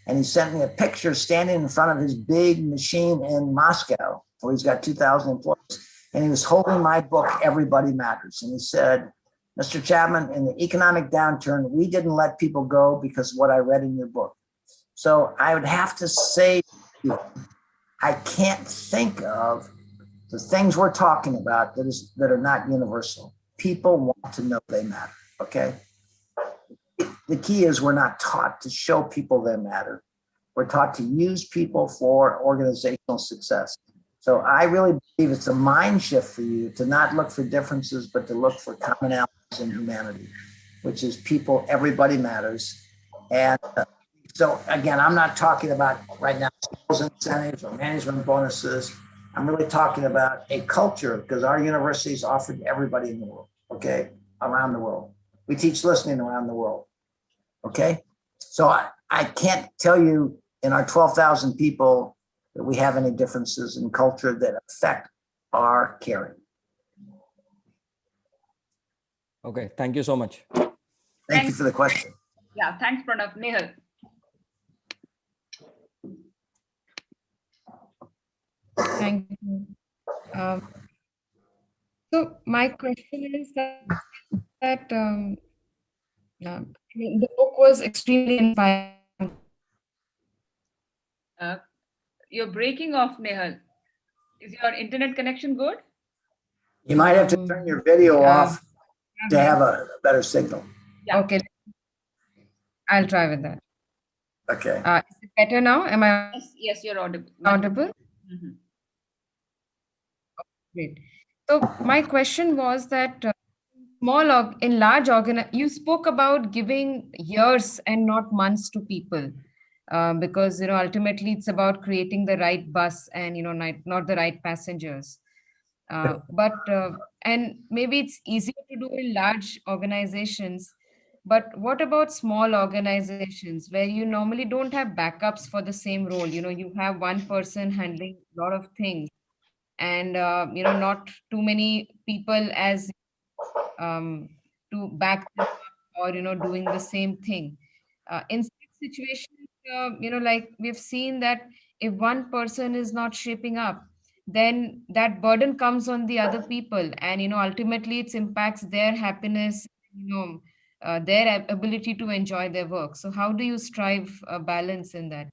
And he sent me a picture standing in front of his big machine in Moscow, where he's got 2,000 employees. And he was holding my book, Everybody Matters. And he said, "Mr. Chapman, in the economic downturn, we didn't let people go because of what I read in your book." So I would have to say, I can't think of the things we're talking about that are not universal. People want to know they matter, okay? The key is we're not taught to show people they matter. We're taught to use people for organizational success. So I really believe it's a mind shift for you to not look for differences, but to look for commonalities in humanity, which is people, everybody matters. And so again, I'm not talking about right now sales incentives or management bonuses. I'm really talking about a culture because our universities offer to everybody in the world, okay, around the world. We teach listening around the world, okay? So I can't tell you in our 12,000 people that we have any differences in culture that affect our caring. Okay, thank you so much. Thank you for the question. Yeah, thanks, Pranav. Nehal. Thank you. So my question is that the book was extremely inspiring. You're breaking off, Nehal. Is your internet connection good? You might have to turn your video off to have a better signal. Yeah. Okay. I'll try with that. Okay. Is it better now? Am I? Yes, you're audible. Audible? Mm-hmm. Great. So my question was that you spoke about giving years and not months to people, because ultimately it's about creating the right bus and not the right passengers. And maybe it's easier to do in large organizations, But what about small organizations where you normally don't have backups for the same role? You have one person handling a lot of things, and not too many people as um, to back them up, or doing the same thing. In such situations, like we've seen that if one person is not shaping up, then that burden comes on the other people, and ultimately it impacts their happiness, their ability to enjoy their work. So how do you strive a balance in that?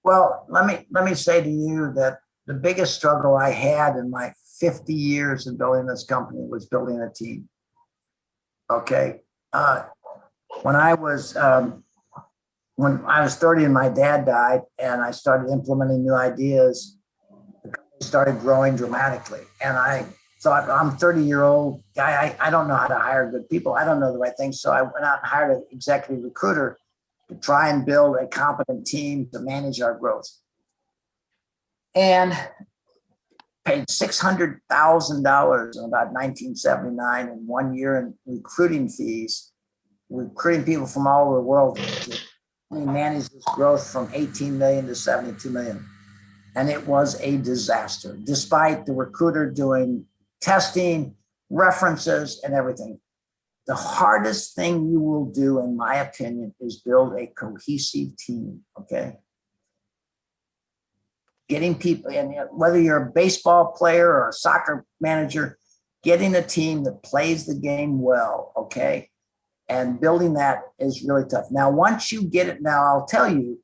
Well, let me say to you that the biggest struggle I had in my 50 years of building this company was building a team. Okay. When I was 30 and my dad died, and I started implementing new ideas, the company started growing dramatically. And I thought, I'm a 30-year-old guy. I don't know how to hire good people. I don't know the right thing. So I went out and hired an executive recruiter to try and build a competent team to manage our growth. And paid $600,000 in about 1979 in 1 year in recruiting fees, recruiting people from all over the world. We managed this growth from 18 million to 72 million. And it was a disaster, despite the recruiter doing testing, references, and everything. The hardest thing you will do, in my opinion, is build a cohesive team, okay? Getting people, and whether you're a baseball player or a soccer manager, getting a team that plays the game well, okay? And building that is really tough. Now, once you get it, now I'll tell you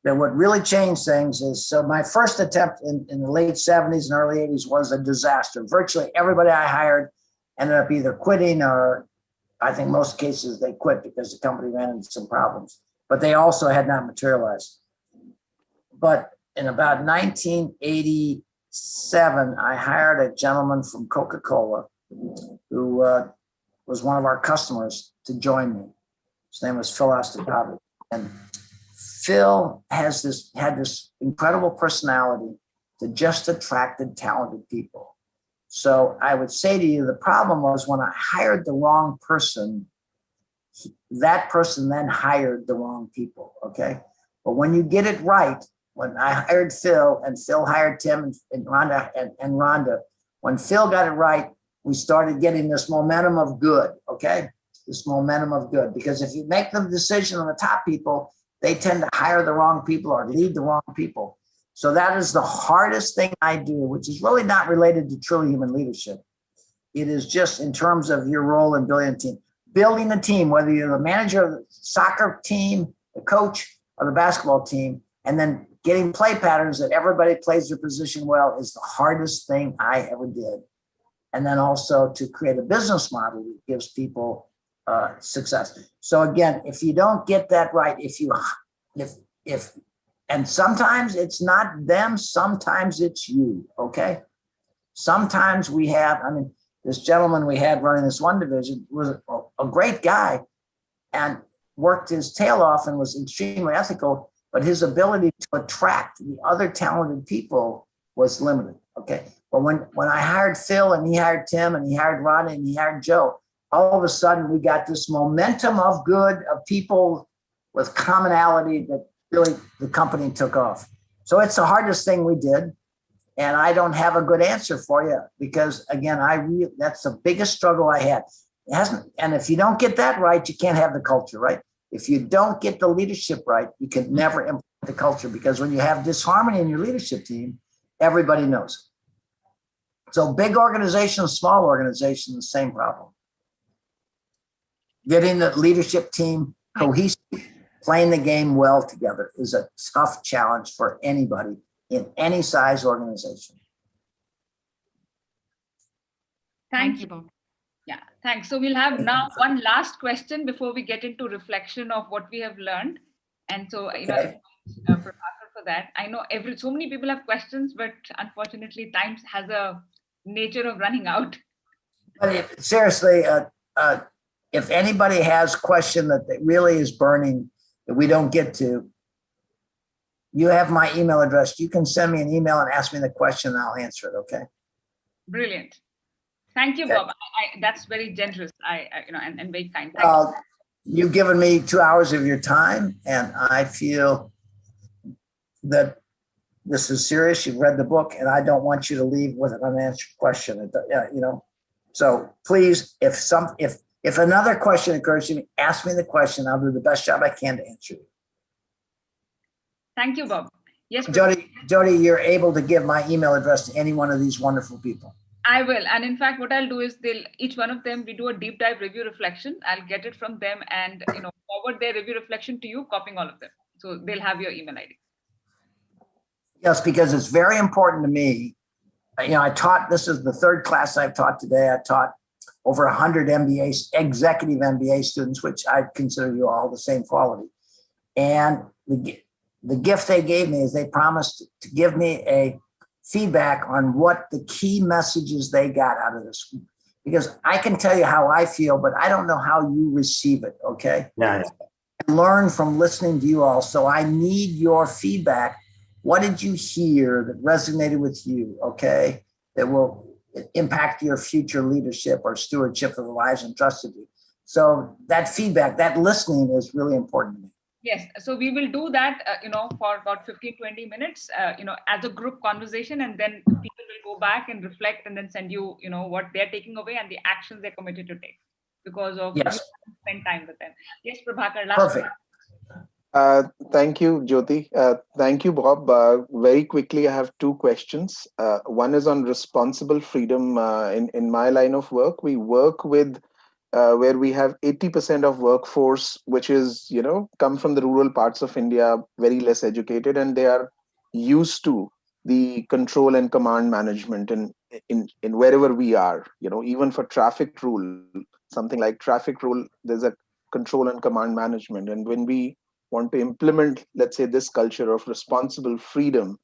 that what really changed things is, so my first attempt in the late 70s and early 80s was a disaster. Virtually everybody I hired ended up either quitting, or I think most cases they quit because the company ran into some problems, but they also had not materialized. But in about 1987, I hired a gentleman from Coca-Cola who was one of our customers to join me. His name was Phil Astagabi. And Phil had this incredible personality that just attracted talented people. So I would say to you, the problem was when I hired the wrong person, that person then hired the wrong people, okay? But when you get it right, when I hired Phil and Phil hired Tim and Rhonda and Rhonda, when Phil got it right, we started getting this momentum of good, okay? This momentum of good, because if you make the decision on the top people, they tend to hire the wrong people or lead the wrong people. So that is the hardest thing I do, which is really not related to truly human leadership. It is just in terms of your role in building a team. Building a team, whether you're the manager of the soccer team, the coach, or the basketball team, and then getting play patterns that everybody plays their position well is the hardest thing I ever did. And then also to create a business model that gives people success. So again, if you don't get that right, and sometimes it's not them, sometimes it's you, okay? Sometimes we have, this gentleman we had running this one division was a great guy and worked his tail off and was extremely ethical, but his ability to attract the other talented people was limited, okay? But when I hired Phil and he hired Tim and he hired Ronnie and he hired Joe, all of a sudden we got this momentum of good, of people with commonality that really the company took off. So it's the hardest thing we did. And I don't have a good answer for you because again, that's the biggest struggle I had. And if you don't get that right, you can't have the culture, right? If you don't get the leadership right, you can never implement the culture, because when you have disharmony in your leadership team, everybody knows. So big organizations, small organizations, the same problem. Getting the leadership team cohesive, playing the game well together is a tough challenge for anybody in any size organization. Thank you, Bob. Yeah, thanks. So we'll have now one last question before we get into reflection of what we have learned. And so, Prabhakar, for that, I know so many people have questions, but unfortunately, time has a nature of running out. But seriously, if anybody has a question that really is burning that we don't get to, you have my email address. You can send me an email and ask me the question and I'll answer it, okay? Brilliant. Thank you, Bob. That's very generous. And very kind. Thank you. You've given me 2 hours of your time, and I feel that this is serious. You've read the book, and I don't want you to leave with an unanswered question. So please, if another question occurs to me, ask me the question. I'll do the best job I can to answer you. Thank you, Bob. Yes, Jody, you're able to give my email address to any one of these wonderful people. I will. And in fact, what I'll do is each one of them, we do a deep dive review reflection. I'll get it from them and forward their review reflection to you, copying all of them. So they'll have your email ID. Yes, because it's very important to me. I taught, this is the third class I've taught today. I taught over 100 MBA, executive MBA students, which I consider you all the same quality. And the gift they gave me is they promised to give me a feedback on what the key messages they got out of this. Because I can tell you how I feel, but I don't know how you receive it, okay? Yeah. I learn from listening to you all, so I need your feedback. What did you hear that resonated with you, okay? That will impact your future leadership or stewardship of the lives entrusted to you. So that feedback, that listening is really important to me. Yes, so we will do that, for about 15, 20 minutes, as a group conversation, and then people will go back and reflect and then send you, what they're taking away and the actions they're committed to take because of you spend time with them. Yes, Prabhakar, last Perfect. Thank you, Jyoti. Thank you, Bob. Very quickly, I have two questions. One is on responsible freedom. In my line of work, we work with where we have 80% of workforce, which is, come from the rural parts of India, very less educated, and they are used to the control and command management in wherever we are, even for traffic rule, something like traffic rule, there's a control and command management. And when we want to implement, let's say, this culture of responsible freedom,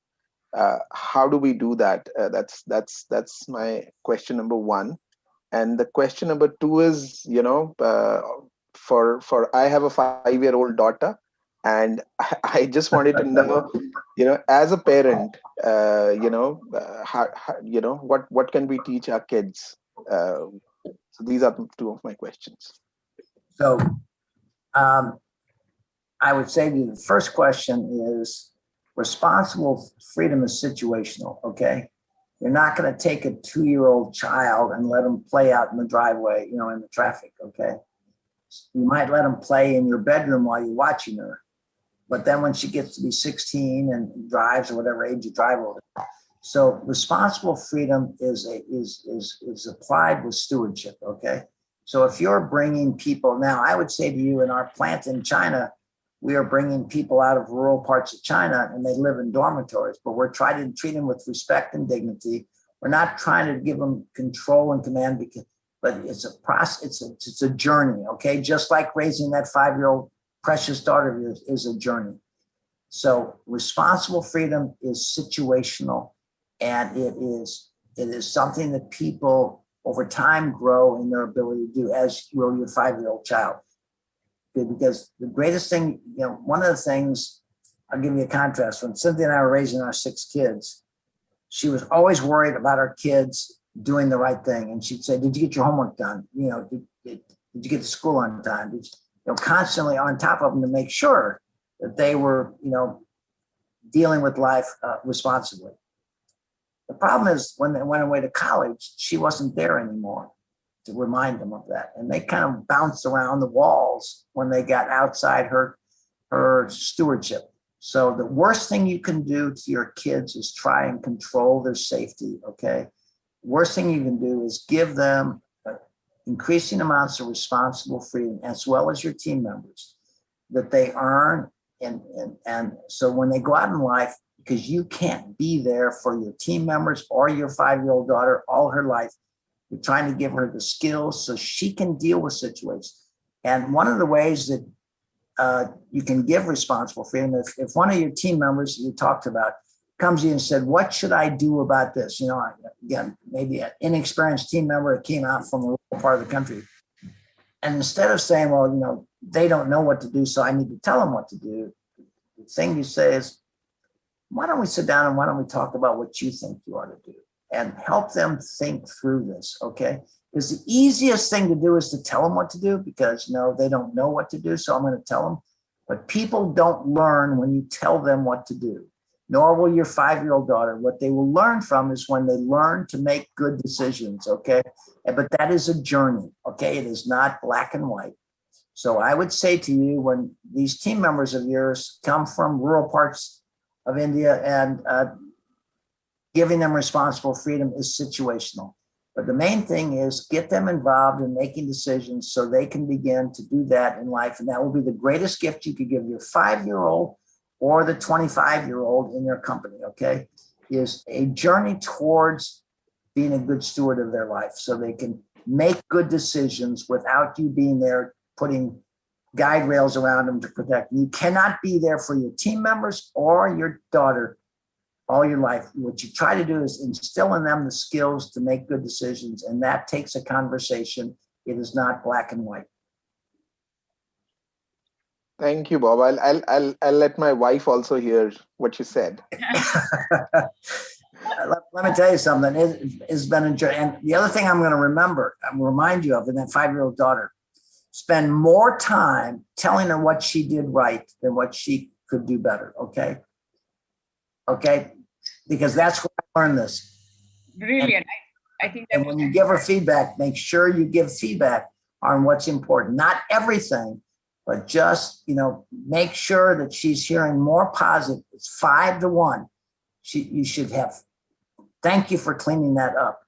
how do we do that? That's my question number one. And the question number two is, for I have a 5-year-old daughter, and I just wanted to know, as a parent, what can we teach our kids? So these are two of my questions. So I would say to you, the first question is responsible freedom is situational, okay? You're not going to take a 2-year-old child and let them play out in the driveway, in the traffic, okay? You might let them play in your bedroom while you're watching her. But then when she gets to be 16 and drives or whatever age you drive over. So responsible freedom is applied with stewardship, okay? So if you're bringing people, now I would say to you in our plant in China, we are bringing people out of rural parts of China and they live in dormitories, but we're trying to treat them with respect and dignity. We're not trying to give them control and command, but it's a process, it's a journey, okay? Just like raising that 5-year-old precious daughter of yours is a journey. So responsible freedom is situational, and it is something that people over time grow in their ability to do, as will your 5-year-old child. Because the greatest thing, one of the things, I'll give you a contrast. When Cynthia and I were raising our 6 kids, she was always worried about our kids doing the right thing. And she'd say, did you get your homework done? Did you get to school on time? Did you, constantly on top of them to make sure that they were, dealing with life responsibly. The problem is when they went away to college, she wasn't there anymore to remind them of that. And they kind of bounced around the walls when they got outside her stewardship. So the worst thing you can do to your kids is try and control their safety, okay? Worst thing you can do is give them increasing amounts of responsible freedom, as well as your team members, that they earn. And so when they go out in life, because you can't be there for your team members or your 5-year-old daughter all her life, you're trying to give her the skills so she can deal with situations. And one of the ways that you can give responsible freedom, if one of your team members you talked about comes to you and said, what should I do about this? Again, maybe an inexperienced team member that came out from a rural part of the country. And instead of saying, well, they don't know what to do, so I need to tell them what to do, the thing you say is, why don't we sit down and why don't we talk about what you think you ought to do? and help them think through this, okay? Because the easiest thing to do is to tell them what to do because, they don't know what to do, so I'm going to tell them. But people don't learn when you tell them what to do, nor will your 5-year-old daughter. What they will learn from is when they learn to make good decisions, okay? But that is a journey, okay? It is not black and white. So I would say to you, when these team members of yours come from rural parts of India and giving them responsible freedom is situational. But the main thing is get them involved in making decisions so they can begin to do that in life. And that will be the greatest gift you could give your 5-year-old or the 25-year-old in your company, okay? Is a journey towards being a good steward of their life so they can make good decisions without you being there putting guide rails around them to protect. You cannot be there for your team members or your daughter all your life. What you try to do is instill in them the skills to make good decisions, and that takes a conversation. It is not black and white. Thank you, Bob. I'll let my wife also hear what you said. Let me tell you something. It's been a journey. And the other thing I'm going to remind you of, in that 5-year-old daughter, spend more time telling her what she did right than what she could do better. Okay. Okay. Because that's where I learned this. Brilliant. I think that. And when you give her feedback, make sure you give feedback on what's important. Not everything, but just, make sure that she's hearing more positive. It's 5-1. You should have, thank you for cleaning that up.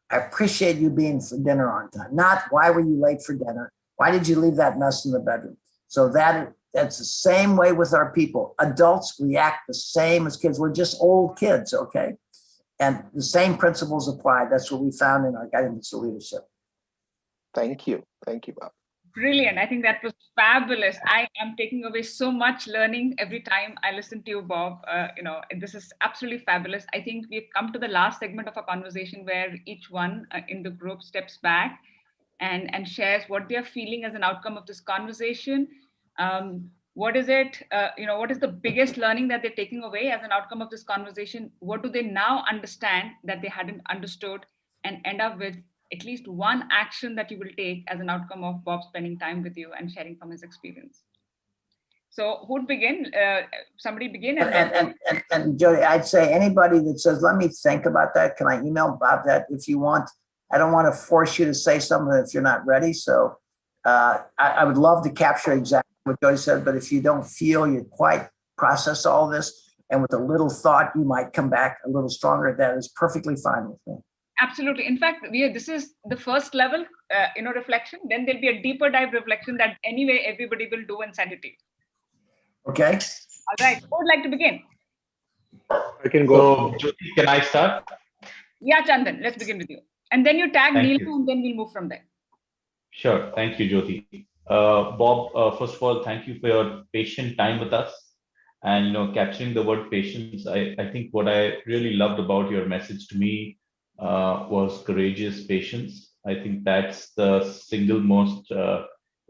I appreciate you being for dinner on time. Not, why were you late for dinner? Why did you leave that mess in the bedroom? So that's the same way with our people. Adults react the same as kids. We're just old kids, okay? And the same principles apply. That's what we found in our guidance to leadership. Thank you. Thank you, Bob. Brilliant. I think that was fabulous. I am taking away so much learning every time I listen to you, Bob. This is absolutely fabulous. I think we've come to the last segment of our conversation where each one in the group steps back and shares what they're feeling as an outcome of this conversation. What is it, what is the biggest learning that they're taking away as an outcome of this conversation? What do they now understand that they hadn't understood, and end up with at least one action that you will take as an outcome of Bob spending time with you and sharing from his experience? So who'd begin? Somebody begin. And Jody, I'd say anybody that says, let me think about that, can I email Bob that if you want? I don't want to force you to say something if you're not ready. So I would love to capture exactly what Jody said, but if you don't feel you quite process all this, and with a little thought, you might come back a little stronger, that is perfectly fine with me. Absolutely. In fact, this is the first level, reflection. Then there'll be a deeper dive reflection that anyway everybody will do and send it to you. Okay. All right. Who would like to begin? I can go. So, Jyoti, can I start? Yeah, Chandan, let's begin with you. And then you tag Neela, and then we'll move from there. Sure. Thank you, Jyoti. Bob, first of all, thank you for your patient time with us. And, capturing the word patience, I think what I really loved about your message to me was courageous patience. I think that's the single most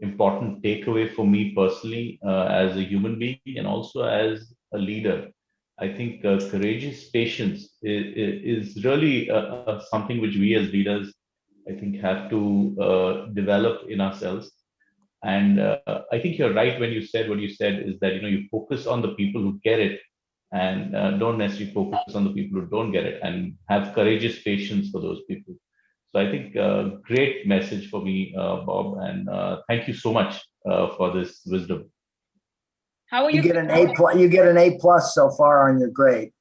important takeaway for me personally as a human being and also as a leader. I think courageous patience is really something which we as leaders, I think, have to develop in ourselves. And I think you're right when you said what you said is that, you focus on the people who get it and don't necessarily focus on the people who don't get it, and have courageous patience for those people. So I think great message for me, Bob, and thank you so much for this wisdom. How are you? You get an A+. You get an A+ so far on your grade.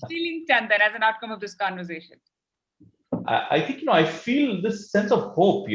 Feeling, Chandan, as an outcome of this conversation? I think, I feel this sense of hope,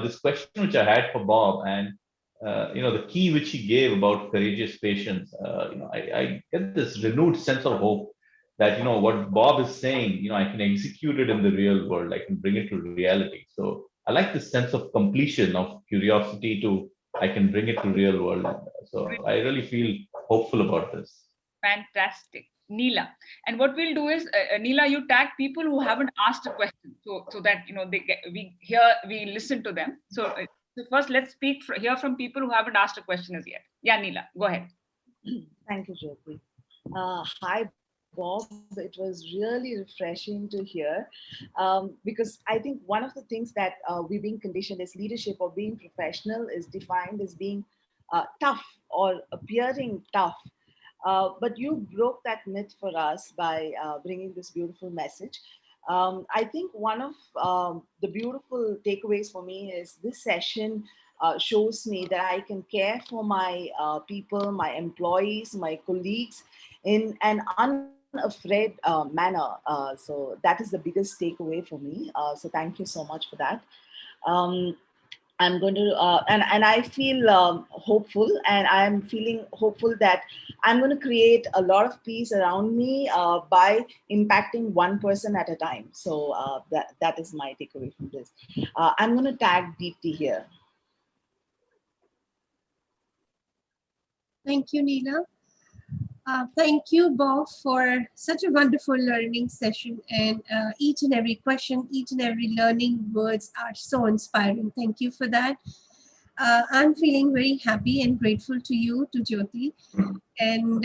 this question which I had for Bob, and, the key which he gave about courageous patience, I get this renewed sense of hope that, what Bob is saying, I can execute it in the real world. I can bring it to reality. So I like this sense of completion, of curiosity to, I can bring it to real world. So I really feel hopeful about this. Fantastic. Neela. And what we'll do is, Neela, you tag people who haven't asked a question, so that we listen to them. So first, let's hear from people who haven't asked a question as yet. Yeah, Neela, go ahead. Thank you, Jyoti. Hi, Bob. It was really refreshing to hear because I think one of the things that we've been conditioned as leadership or being professional is defined as being tough or appearing tough. But you broke that myth for us by bringing this beautiful message. I think one of the beautiful takeaways for me is this session shows me that I can care for my people, my employees, my colleagues in an unafraid manner. So that is the biggest takeaway for me. So thank you so much for that. Um, I'm going to, and I feel hopeful, and I'm feeling hopeful that I'm going to create a lot of peace around me by impacting one person at a time. So that is my takeaway from this. I'm going to tag Deepti here. Thank you, Neela. Thank you, Bob, for such a wonderful learning session. And each and every question, each and every learning words are so inspiring. Thank you for that. I'm feeling very happy and grateful to you, to Jyoti. And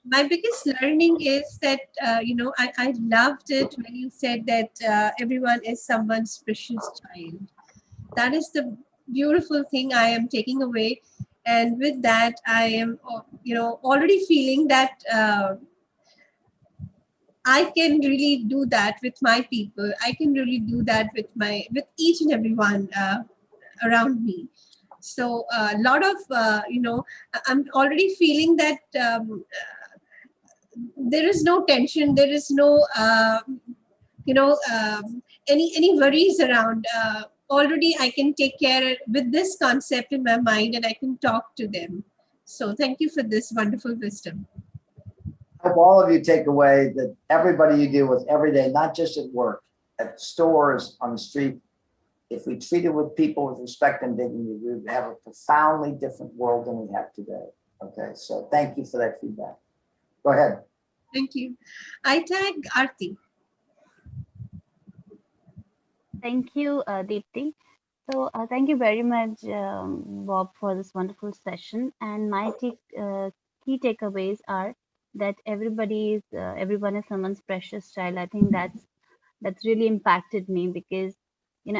my biggest learning is that, I loved it when you said that everyone is someone's precious child. That is the beautiful thing I am taking away. And with that, I am, already feeling that I can really do that with my people. I can really do that with each and everyone around me. So a lot of, I'm already feeling that there is no tension. There is no, any worries around. Already I can take care with this concept in my mind and I can talk to them. So thank you for this wonderful wisdom. I hope all of you take away that everybody you deal with every day, not just at work, at stores, on the street, if we treated with people with respect and dignity, we would have a profoundly different world than we have today. Okay, so thank you for that feedback. Go ahead. Thank you. I tag Aarti. Thank you, Deepti. So thank you very much, Bob, for this wonderful session. And my key takeaways are that everyone is someone's precious child. I think that's really impacted me because,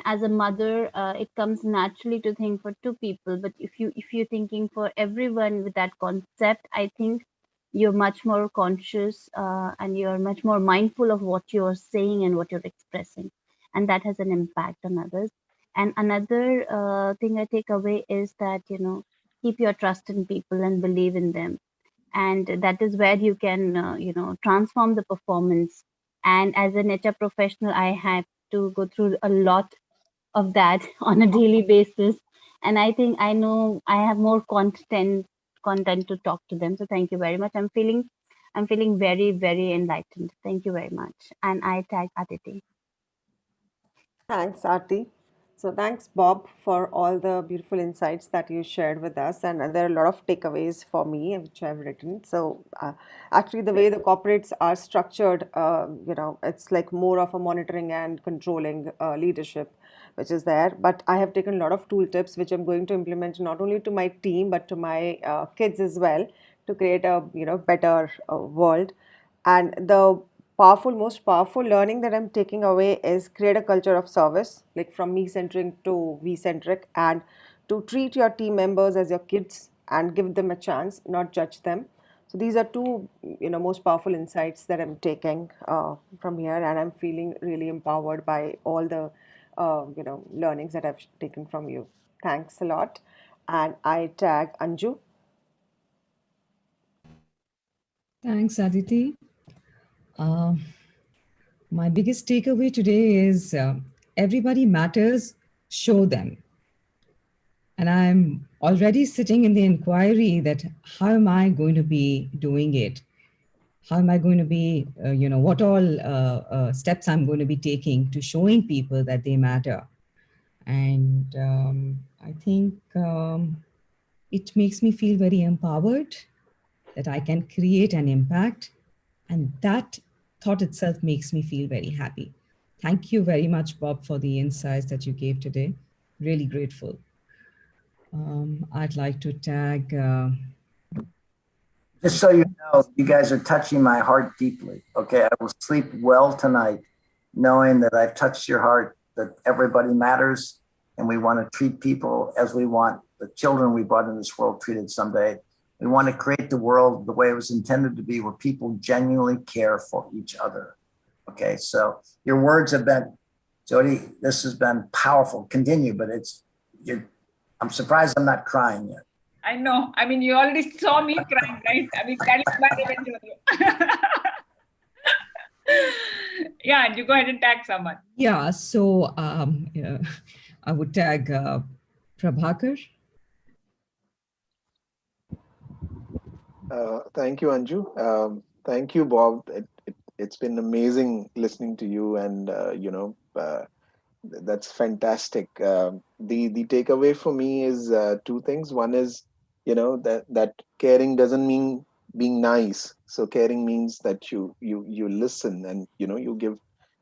as a mother, it comes naturally to think for two people. But if you're thinking for everyone with that concept, I think you're much more conscious and you're much more mindful of what you're saying and what you're expressing, and that has an impact on others. And another thing I take away is that, keep your trust in people and believe in them. And that is where you can, transform the performance. And as an HR professional, I have to go through a lot of that on a daily basis. And I think I know I have more content to talk to them. So thank you very much. I'm feeling very, very enlightened. Thank you very much. And I tag Aditi. Thanks, Aarti. So thanks, Bob, for all the beautiful insights that you shared with us. And there are a lot of takeaways for me, which I've written. So actually, the way the corporates are structured, it's like more of a monitoring and controlling leadership, which is there. But I have taken a lot of tool tips, which I'm going to implement not only to my team, but to my kids as well, to create a better world. And the most powerful learning that I'm taking away is create a culture of service, like from me-centric to we-centric, and to treat your team members as your kids and give them a chance, not judge them. So these are two, most powerful insights that I'm taking from here, and I'm feeling really empowered by all the, learnings that I've taken from you. Thanks a lot. And I tag Anju. Thanks, Aditi. My biggest takeaway today is everybody matters, show them. And I'm already sitting in the inquiry that how am I going to be doing it? How am I going to be, what all steps I'm going to be taking to showing people that they matter? And I think it makes me feel very empowered that I can create an impact. And that thought itself makes me feel very happy. Thank you very much, Bob, for the insights that you gave today. Really grateful. I'd like to tag Just so you know, you guys are touching my heart deeply. Okay, I will sleep well tonight, knowing that I've touched your heart, that everybody matters, and we want to treat people as we want the children we brought in this world treated someday. We want to create the world the way it was intended to be, where people genuinely care for each other. Okay, so your words have been, Jody, this has been powerful. Continue, but I'm surprised I'm not crying yet. I know. I mean, you already saw me crying, right? I mean, that is my revenge on you. Yeah, and you go ahead and tag someone. Yeah, so I would tag Prabhakar. Thank you, Anju. Thank you, Bob. It's been amazing listening to you, and that's fantastic. The takeaway for me is two things. One is, that caring doesn't mean being nice. So caring means that you listen, and you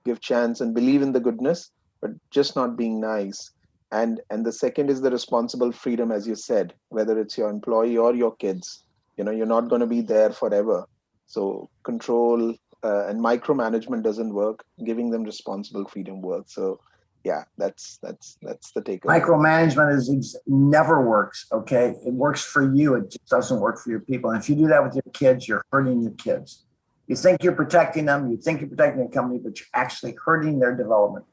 give chance and believe in the goodness, but just not being nice. And the second is the responsible freedom, as you said, whether it's your employee or your kids. You're not going to be there forever. So control and micromanagement doesn't work. Giving them responsible freedom works. So yeah, that's the takeaway. Micromanagement never works. Okay, it works for you. It just doesn't work for your people. And if you do that with your kids, you're hurting your kids. You think you're protecting them. You think you're protecting the company, but you're actually hurting their development.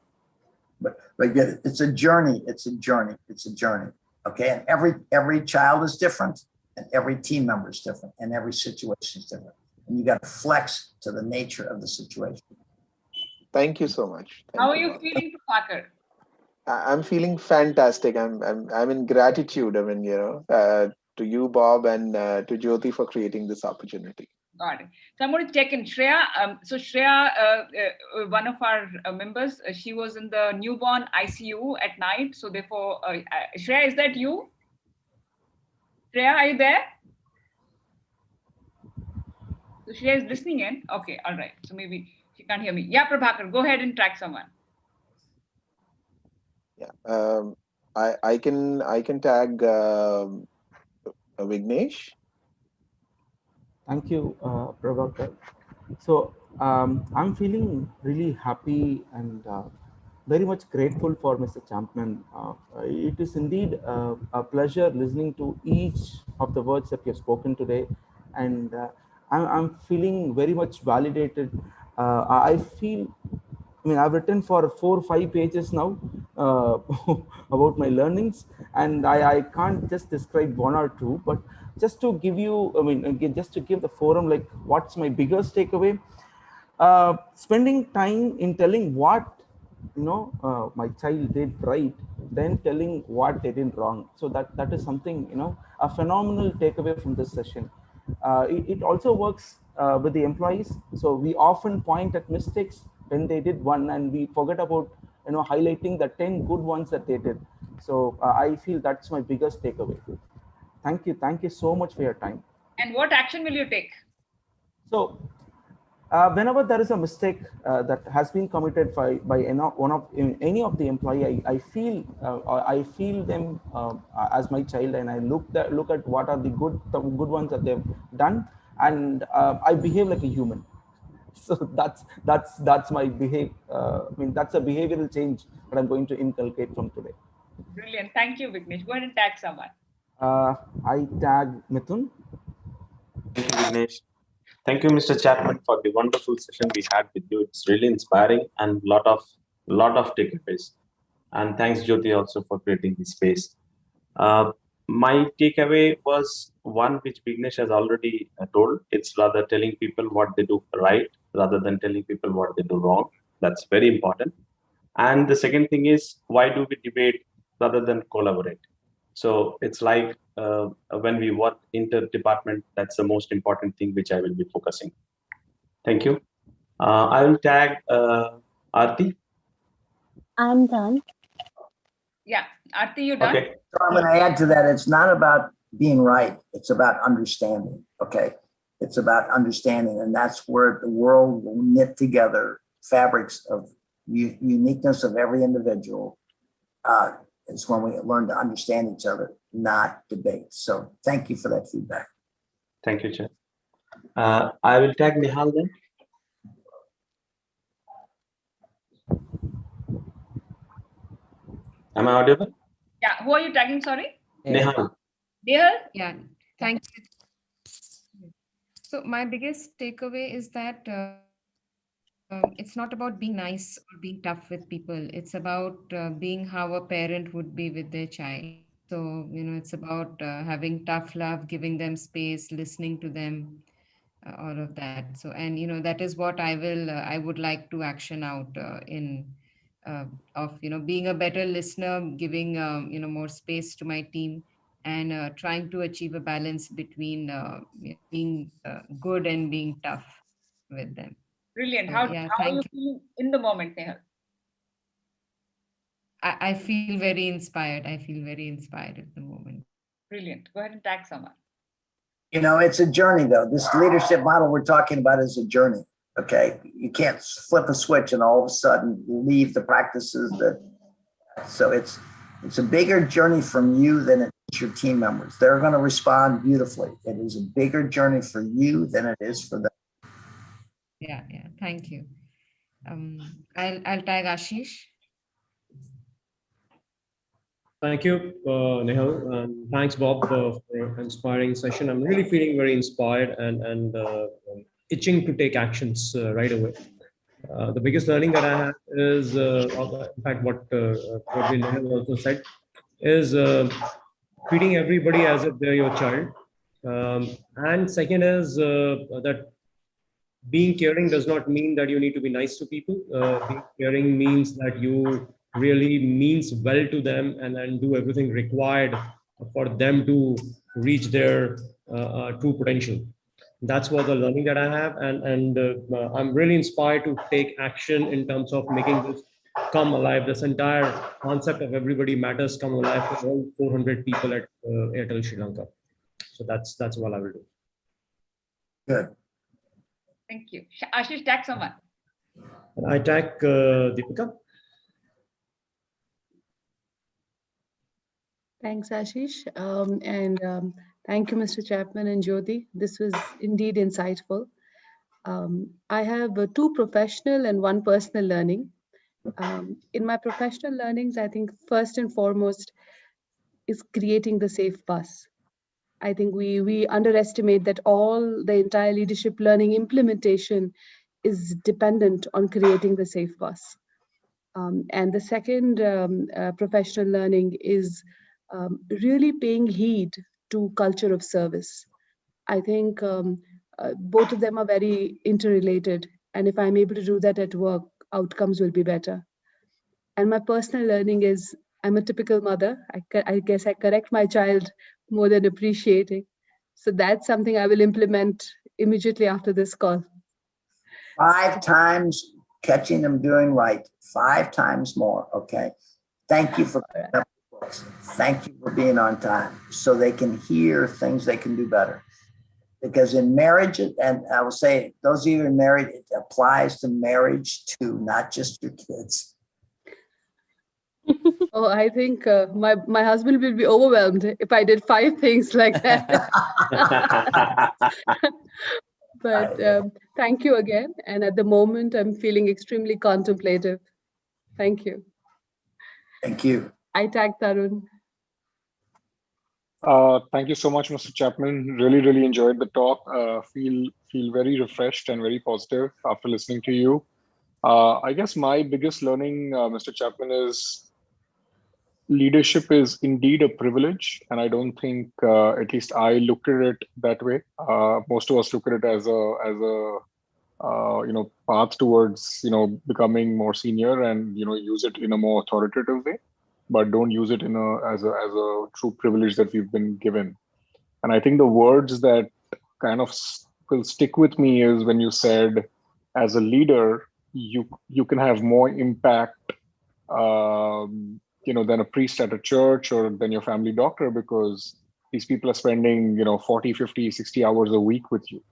But get it. It's a journey. It's a journey. It's a journey. Okay, and every child is different, and every team member is different, and every situation is different. And you got to flex to the nature of the situation. Thank you so much. How are you feeling, Prabhakar? I'm feeling fantastic. I'm in gratitude. I mean, to you, Bob, and to Jyoti for creating this opportunity. Got it. So I'm going to check in Shreya. So Shreya, one of our members, she was in the newborn ICU at night. So therefore, Shreya, is that you? Shreya, are you there? So Shreya is listening in. Okay, all right. So maybe she can't hear me. Yeah, Prabhakar, go ahead and track someone. Yeah, I can tag Vignesh. Thank you, Prabhakar. So I'm feeling really happy and very much grateful for Mr. Chapman. It is indeed a pleasure listening to each of the words that you have spoken today, and I'm feeling very much validated. I feel, I mean, I've written for 4 or 5 pages now about my learnings, and I can't just describe one or two, but just to give you, I mean, again, just to give the forum, like, what's my biggest takeaway? Spending time in telling what my child did right, then telling what they did wrong. So that is something, a phenomenal takeaway from this session. It also works with the employees. So we often point at mistakes when they did one, and we forget about highlighting the 10 good ones that they did. So I feel that's my biggest takeaway. Thank you so much for your time. And what action will you take? So whenever there is a mistake that has been committed by any of the employee, I feel them as my child, and I look at what are the good ones that they've done, and I behave like a human. So that's my behave. I mean, that's a behavioral change that I'm going to inculcate from today. Brilliant. Thank you, Vignesh. Go ahead and tag someone. I tag Mithun. Thank you, Vignesh. Thank you, Mr. Chapman, for the wonderful session we had with you. It's really inspiring and lot of takeaways. And thanks, Jyoti, also for creating this space. My takeaway was one which Vignesh has already told. It's rather telling people what they do right rather than telling people what they do wrong. That's very important. And the second thing is, why do we debate rather than collaborate? So it's like when we work inter-department, that's the most important thing which I will be focusing. Thank you. I will tag Aarti. I'm done. Yeah, Aarti, you done? Okay. So I'm going to add to that. It's not about being right. It's about understanding. Okay. It's about understanding. And that's where the world will knit together fabrics of uniqueness of every individual. It's when we learn to understand each other, not debate. So thank you for that feedback. Thank you, Chair. I will tag Nihal then. Am I audible? Yeah, who are you tagging? Sorry, Nihal. Nehal. Yeah, thank you. So my biggest takeaway is that it's not about being nice or being tough with people. It's about being how a parent would be with their child. So, it's about having tough love, giving them space, listening to them, all of that. So, and, that is what I would like to action out being a better listener, giving, more space to my team, and trying to achieve a balance between being good and being tough with them. Brilliant. So, How yeah, are you thank you. feeling in the moment, Nehal? I feel very inspired. I feel very inspired at the moment. Brilliant. Go ahead and tag someone. It's a journey, though. This leadership model we're talking about is a journey. Okay, you can't flip a switch and all of a sudden leave the practices that. So it's a bigger journey from you than it's your team members. They're going to respond beautifully. It is a bigger journey for you than it is for them. Yeah. Thank you. I'll tag Ashish. Thank you, Nehal, and thanks, Bob, for an inspiring session. I'm really feeling very inspired and itching to take actions right away. The biggest learning that I have is, in fact, what Nehal also said, is treating everybody as if they're your child. And second is that being caring does not mean that you need to be nice to people. Being caring means that you really means well to them and do everything required for them to reach their true potential. That's what the learning that I have, and I'm really inspired to take action in terms of making this come alive. This entire concept of everybody matters come alive for all 400 people at Airtel Sri Lanka. So that's what I will do. Good. Thank you. Ashish, tag someone. I tag Deepika. Thanks, Ashish. Thank you, Mr. Chapman and Jyoti. This was indeed insightful. I have two professional and one personal learning. In my professional learnings, I think first and foremost is creating the safe bus. I think we underestimate that the entire leadership learning implementation is dependent on creating the safe bus. And the second professional learning is really paying heed to culture of service. I think both of them are very interrelated. And if I'm able to do that at work, outcomes will be better. And my personal learning is I'm a typical mother. I guess I correct my child more than appreciating. So that's something I will implement immediately after this call. 5 times catching them doing right, 5 times more. Okay. Thank you for books. Thank you for being on time so they can hear things they can do better. Because in marriage, and I will say, those of you who are married, it applies to marriage too, not just your kids. Oh, I think my husband will be overwhelmed if I did 5 things like that. But thank you again. And at the moment, I'm feeling extremely contemplative. Thank you. Thank you. I tag Tarun. Thank you so much, Mr. Chapman. Really enjoyed the talk. Feel very refreshed and very positive after listening to you. I guess my biggest learning, Mr. Chapman, is leadership is indeed a privilege, and I don't think, at least I look at it that way. Most of us look at it as a path towards becoming more senior and use it in a more authoritative way, but don't use it as a true privilege that we've been given. And I think the words that kind of will stick with me is when you said, as a leader, you can have more impact than a priest at a church or than your family doctor, because these people are spending 40, 50, 60 hours a week with you,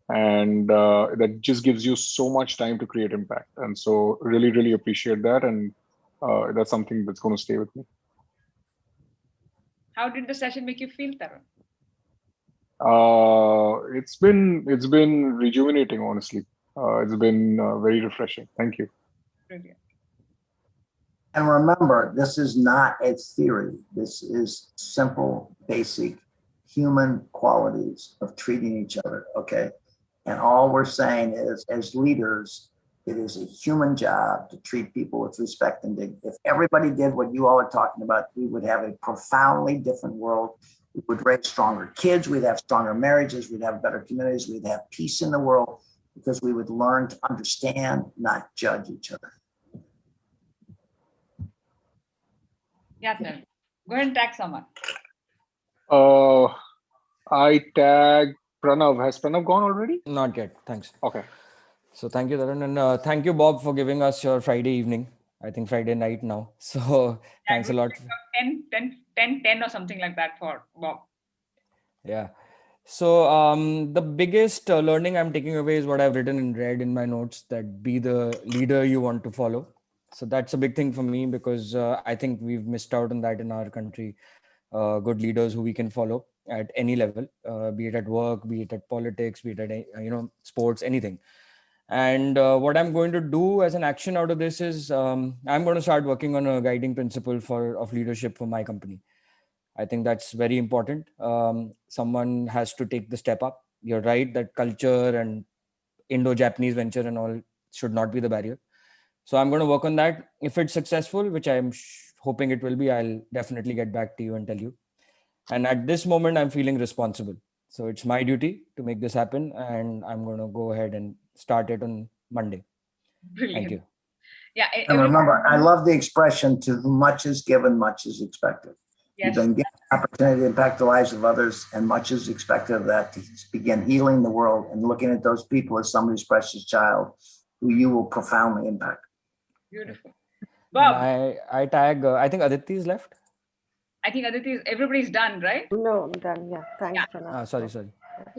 and that just gives you so much time to create impact. And so really appreciate that, and that's something that's going to stay with me. How did the session make you feel, Tarun? It's been rejuvenating, honestly. It's been very refreshing. Thank you. Brilliant. And remember, this is not a theory. This is simple, basic human qualities of treating each other, okay? And all we're saying is, as leaders, it is a human job to treat people with respect and dignity. If everybody did what you all are talking about, we would have a profoundly different world. We would raise stronger kids, we'd have stronger marriages, we'd have better communities, we'd have peace in the world, because we would learn to understand, not judge each other. Yeah, sir. Go ahead and tag someone. I tagged Pranav. Has Pranav gone already? Not yet. Thanks. Okay. So thank you, Tarun. And thank you, Bob, for giving us your Friday evening. I think Friday night now. So thanks a lot. 10 or something like that for Bob. Yeah. So the biggest learning I'm taking away is what I've written and read in my notes, that be the leader you want to follow. So that's a big thing for me, because I think we've missed out on that in our country. Good leaders who we can follow at any level, be it at work, be it at politics, be it at sports, anything. And what I'm going to do as an action out of this is I'm going to start working on a guiding principle of leadership for my company. I think that's very important. Someone has to take the step up. You're right that culture and Indo-Japanese venture and all should not be the barrier. So I'm going to work on that. If it's successful, which I'm hoping it will be, I'll definitely get back to you and tell you. And at this moment, I'm feeling responsible. So it's my duty to make this happen. And I'm going to go ahead and start it on Monday. Brilliant. Thank you. Yeah. And remember, I love the expression, to whom much is given, much is expected. Yes. You've been given the opportunity to impact the lives of others, and much is expected of that, to begin healing the world and looking at those people as somebody's precious child who you will profoundly impact. Beautiful. Bob. I tag, I think Aditi is left. I think everybody's done, right? No, I'm done. Yeah. Thanks, Pranav. Sorry. So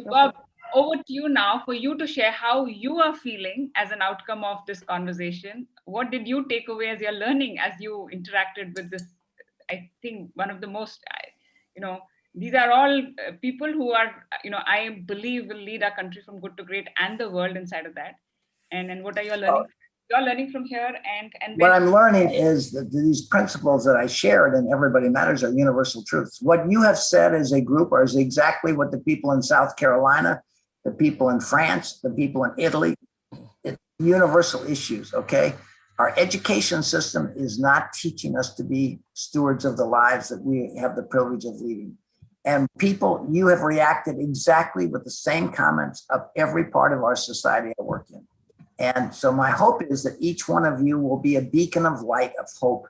Bob, over to you now for you to share how you are feeling as an outcome of this conversation. What did you take away as your learning as you interacted with this? I think one of the most, these are all people who are, I believe will lead our country from good to great and the world inside of that. And what are you learning? You're learning from here, and what I'm learning is that these principles that I shared and everybody matters are universal truths. What you have said as a group is exactly what the people in South Carolina, the people in France, the people in Italy, it's universal issues, okay? Our education system is not teaching us to be stewards of the lives that we have the privilege of leading. And people, you have reacted exactly with the same comments of every part of our society I work in. And so my hope is that each one of you will be a beacon of light, of hope.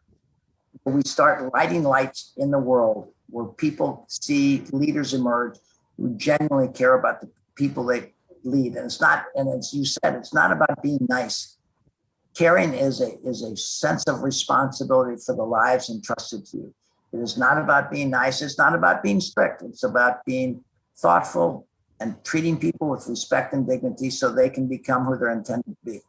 We start lighting lights in the world where people see leaders emerge who genuinely care about the people they lead. And it's not, and as you said, it's not about being nice. Caring is a sense of responsibility for the lives entrusted to you. It is not about being nice. It's not about being strict. It's about being thoughtful and treating people with respect and dignity so they can become who they're intended to be.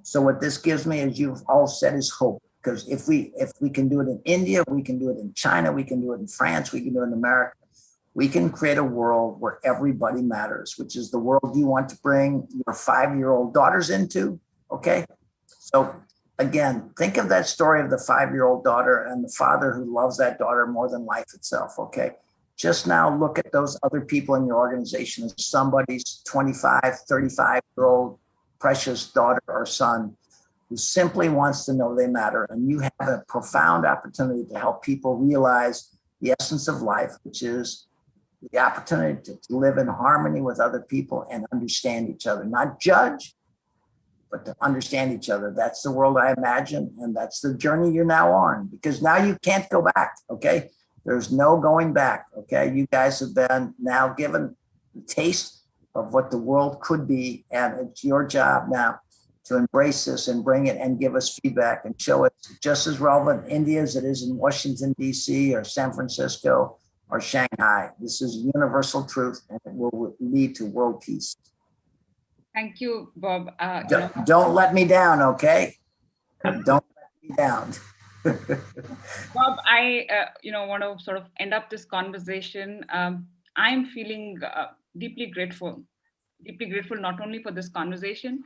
So what this gives me, as you've all said, is hope. Because if we can do it in India, we can do it in China, we can do it in France, we can do it in America. We can create a world where everybody matters, which is the world you want to bring your 5-year-old daughters into, okay? So again, think of that story of the 5-year-old daughter and the father who loves that daughter more than life itself, okay? Just now look at those other people in your organization as somebody's 25, 35-year-old precious daughter or son who simply wants to know they matter. And you have a profound opportunity to help people realize the essence of life, which is the opportunity to live in harmony with other people and understand each other, not judge, but to understand each other. That's the world I imagine, and that's the journey you're now on, because now you can't go back, okay? There's no going back, okay? You guys have been now given the taste of what the world could be, and it's your job now to embrace this and bring it and give us feedback and show it just as relevant in India as it is in Washington, D.C. or San Francisco or Shanghai. This is universal truth, and it will lead to world peace. Thank you, Bob. Don't let me down, okay? Don't let me down. Bob, I want to sort of end up this conversation. I'm feeling deeply grateful not only for this conversation,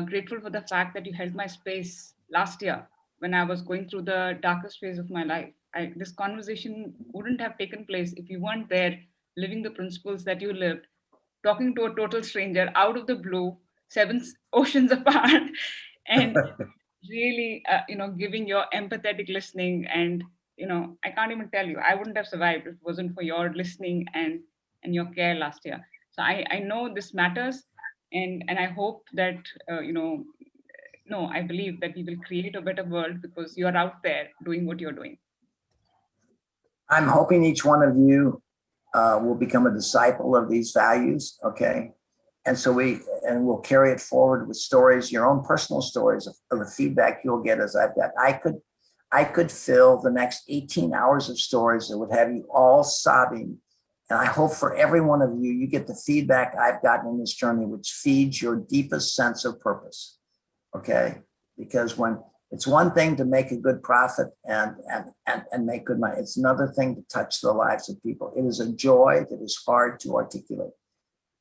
grateful for the fact that you held my space last year when I was going through the darkest phase of my life. This conversation wouldn't have taken place if you weren't there living the principles that you lived, talking to a total stranger out of the blue, seven oceans apart, and really, giving your empathetic listening. And, I can't even tell you, I wouldn't have survived if it wasn't for your listening and your care last year. So I know this matters, and I hope that, no, I believe that we will create a better world because you're out there doing what you're doing. I'm hoping each one of you will become a disciple of these values, okay? And so we'll carry it forward with stories, your own personal stories of the feedback you'll get as I've got. I could fill the next 18 hours of stories that would have you all sobbing. And I hope for every one of you, you get the feedback I've gotten in this journey, which feeds your deepest sense of purpose, okay? Because when it's one thing to make a good profit and make good money, it's another thing to touch the lives of people. It is a joy that is hard to articulate.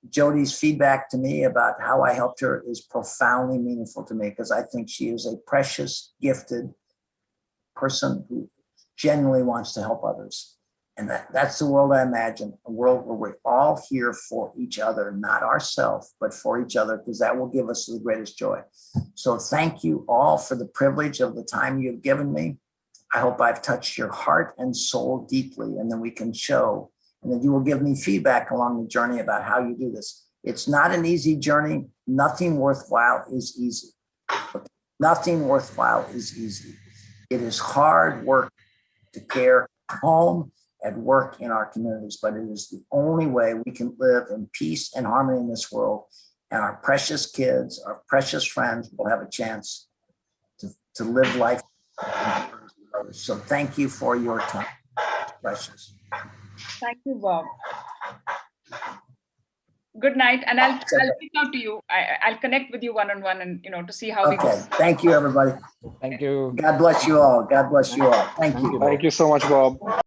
Jody's feedback to me about how I helped her is profoundly meaningful to me because I think she is a precious, gifted person who genuinely wants to help others. And that's the world I imagine, a world where we're all here for each other, not ourselves, but for each other, because that will give us the greatest joy. So thank you all for the privilege of the time you've given me. I hope I've touched your heart and soul deeply, and then we can show, and then you will give me feedback along the journey about how you do this. It's not an easy journey. Nothing worthwhile is easy. Nothing worthwhile is easy. It is hard work to care at home, at work, in our communities, but it is the only way we can live in peace and harmony in this world. And our precious kids, our precious friends will have a chance to live life. So thank you for your time. It's precious. Thank you, Bob. Good night, and I'll reach out to you. I'll connect with you one-on-one, and to see how we go. Thank you, everybody. Thank you. God bless you all. God bless you all. Thank you. Thank you so much, Bob.